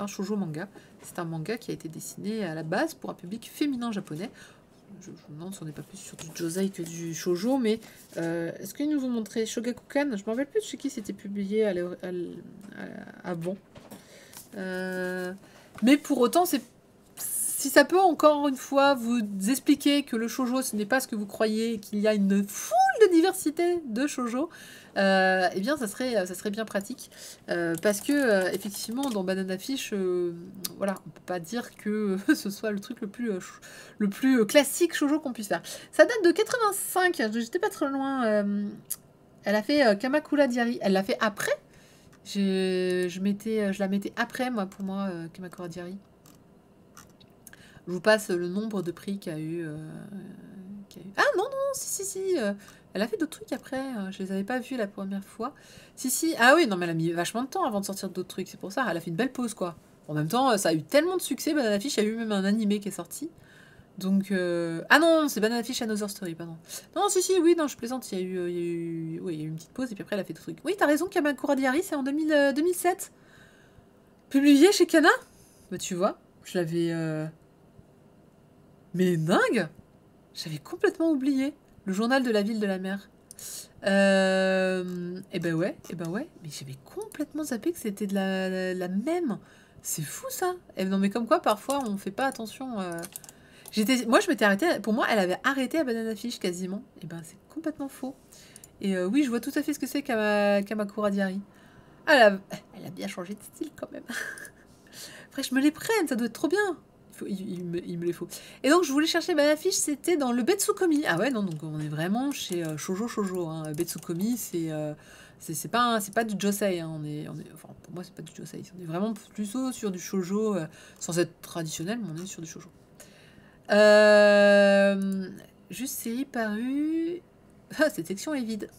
shoujo manga. C'est un manga qui a été dessiné à la base pour un public féminin japonais. Je me demande si on n'est pas plus sur du josei que du shoujo, mais est-ce qu'ils nous ont montré Shogakukan? Je me rappelle plus de chez qui c'était publié avant. Mais pour autant, si ça peut encore une fois vous expliquer que le shoujo ce n'est pas ce que vous croyez, qu'il y a une foule de diversité de shoujo, eh bien ça serait bien pratique parce que effectivement dans Banana Fish, voilà, on peut pas dire que ce soit le truc le plus classique shoujo qu'on puisse faire. Ça date de 85, j'étais pas très loin. Elle a fait Kamakura Diary, elle l'a fait après. Je la mettais après pour moi Kamakura Diary. Je vous passe le nombre de prix qu'il y a eu. Ah non, si. Elle a fait d'autres trucs après. Je les avais pas vus la première fois. Si. Ah oui, non, mais elle a mis vachement de temps avant de sortir d'autres trucs. C'est pour ça. Elle a fait une belle pause, quoi. En même temps, ça a eu tellement de succès, Banana Fish. Il y a eu même un animé qui est sorti. Donc. Ah non, c'est Banana Fish Another Story, pardon. Non, si, oui, non, je plaisante. Il y a eu une petite pause et puis après, elle a fait d'autres trucs. Oui, t'as raison, Kamakura Diary, c'est en 2007. Publié chez Kana. Bah, tu vois, je l'avais. Mais dingue! J'avais complètement oublié. Le journal de la ville de la mer. Eh ben ouais. Mais j'avais complètement zappé que c'était de la même. C'est fou ça. Et non mais comme quoi parfois on fait pas attention. Moi je m'étais arrêtée. Pour moi elle avait arrêté à Banana Fish quasiment. Et ben c'est complètement faux. Et oui je vois tout à fait ce que c'est Kamakura Diary. Ah, elle a bien changé de style quand même. Après je me les prenne, ça doit être trop bien. il me les faut. Et donc, je voulais chercher l'affiche, c'était dans le Betsukomi. Ah ouais, non, donc on est vraiment chez Shoujo. Hein. Betsukomi, c'est pas du josei. Hein. Enfin, pour moi, c'est pas du josei. On est vraiment plutôt sur du shoujo, sans être traditionnel, mais on est sur du shoujo. Juste série parue. Ah, cette section est vide.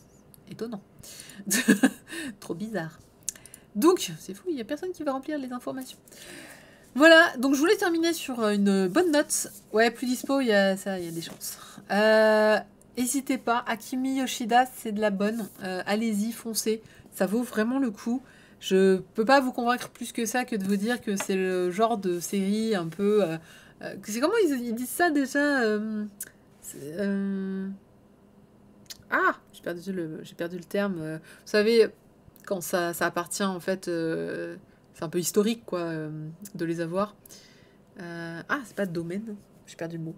Étonnant. Trop bizarre. Donc, c'est fou, il n'y a personne qui va remplir les informations. Voilà, donc je voulais terminer sur une bonne note. Ouais, plus dispo, il y a des chances. N'hésitez pas, Akimi Yoshida, c'est de la bonne. Allez-y, foncez, ça vaut vraiment le coup. Je peux pas vous convaincre plus que ça que de vous dire que c'est le genre de série un peu... c'est comment ils disent ça déjà Ah, j'ai perdu le terme. Vous savez, quand ça appartient en fait... c'est un peu historique, quoi, de les avoir. Ah, c'est pas domaine. J'ai perdu le mot.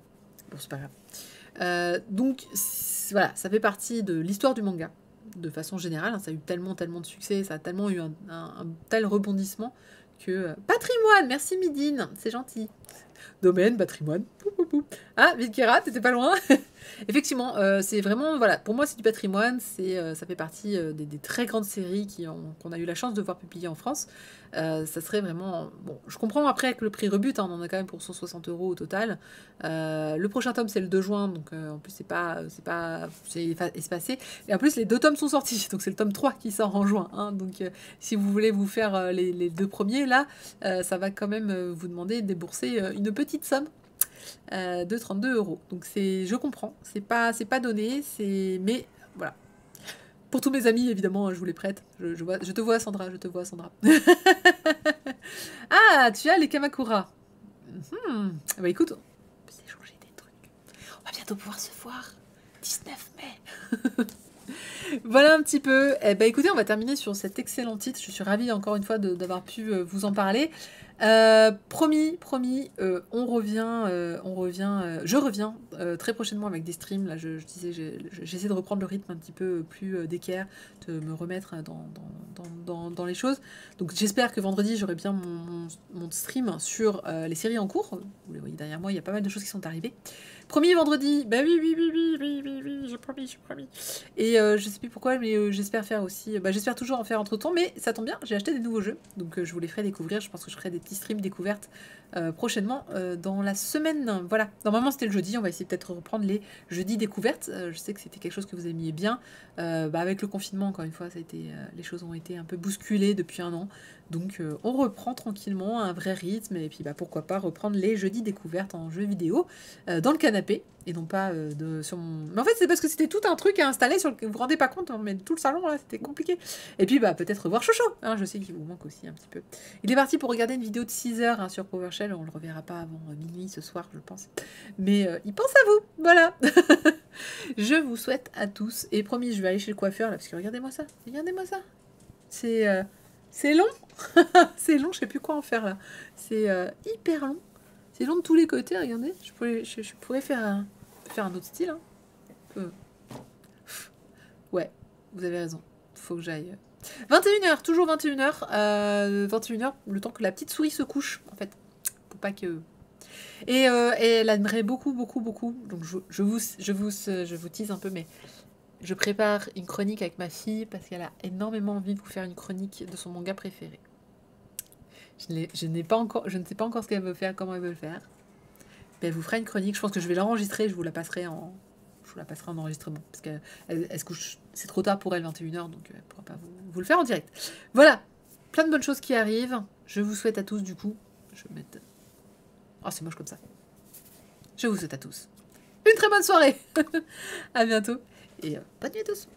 Bon, c'est pas grave. Donc, voilà, ça fait partie de l'histoire du manga, de façon générale. Hein, ça a eu tellement de succès, ça a tellement eu un tel rebondissement que... Patrimoine, merci Midine, c'est gentil. Domaine, patrimoine. Ah, Vilkera, t'étais pas loin. Effectivement, c'est vraiment, voilà, pour moi c'est du patrimoine, ça fait partie des très grandes séries qu'on a eu la chance de voir publier en France. Ça serait vraiment... Bon, je comprends après que le prix rebute, hein, on en a quand même pour 160 € au total. Le prochain tome c'est le 2 juin, donc en plus c'est espacé. Et en plus les 2 tomes sont sortis, donc c'est le tome 3 qui sort en juin. Hein, donc si vous voulez vous faire les 2 premiers, là, ça va quand même vous demander de débourser une petite somme. De 32 €. Donc je comprends, c'est pas donné, mais voilà. Pour tous mes amis, évidemment, je vous les prête. Je te vois, Sandra, Ah, tu as les Kamakura. Bah écoute, on peut s'échanger des trucs. On va bientôt pouvoir se voir. 19 mai. Voilà un petit peu. Eh ben, écoutez, on va terminer sur cet excellent titre. Je suis ravie encore une fois d'avoir pu vous en parler. Promis, je reviens très prochainement avec des streams. Là, je disais, j'essaie de reprendre le rythme un petit peu plus d'équerre, de me remettre dans les choses. Donc j'espère que vendredi, j'aurai bien mon stream sur les séries en cours. Vous les voyez derrière moi, il y a pas mal de choses qui sont arrivées. Promis vendredi, bah oui, j'ai promis. Et je sais plus pourquoi, mais j'espère faire aussi, j'espère toujours en faire entre temps, mais ça tombe bien, j'ai acheté des nouveaux jeux, donc je vous les ferai découvrir. Je pense que je ferai des petits streams découvertes prochainement dans la semaine. Voilà, normalement c'était le jeudi, on va essayer peut-être reprendre les jeudis découvertes. Je sais que c'était quelque chose que vous aimiez bien. Avec le confinement, encore une fois, les choses ont été un peu bousculées depuis un an. Donc on reprend tranquillement un vrai rythme et puis pourquoi pas reprendre les jeudis découvertes en jeu vidéo dans le canapé et non pas sur mon... Mais en fait c'est parce que c'était tout un truc à installer sur lequel vous vous rendez pas compte, hein, mais tout le salon là c'était compliqué. Et puis peut-être revoir Chocho, hein, je sais qu'il vous manque aussi un petit peu. Il est parti pour regarder une vidéo de 6 heures sur PowerShell, on le reverra pas avant minuit ce soir je pense. Mais il pense à vous, voilà. Je vous souhaite à tous et promis je vais aller chez le coiffeur là parce que regardez-moi ça. C'est long. C'est long, je sais plus quoi en faire là. C'est hyper long. C'est long de tous les côtés, regardez. Je pourrais faire un autre style. Hein. Ouais, vous avez raison. Faut que j'aille. 21h, toujours 21h. 21h, le temps que la petite souris se couche, en fait. Pour pas que... Et elle aimerait beaucoup. Donc je vous tease un peu, mais... Je prépare une chronique avec ma fille parce qu'elle a énormément envie de vous faire une chronique de son manga préféré. Je ne sais pas encore ce qu'elle veut faire, comment elle veut le faire. Mais elle vous fera une chronique. Je pense que je vais l'enregistrer. Je vous la passerai en enregistrement parce qu'elle se couche. C'est trop tard pour elle, 21h, donc elle ne pourra pas vous le faire en direct. Voilà, plein de bonnes choses qui arrivent. Je vous souhaite à tous du coup. Je vais mettre. Oh, c'est moche comme ça. Je vous souhaite à tous une très bonne soirée. À bientôt. Et bonne nuit à tous.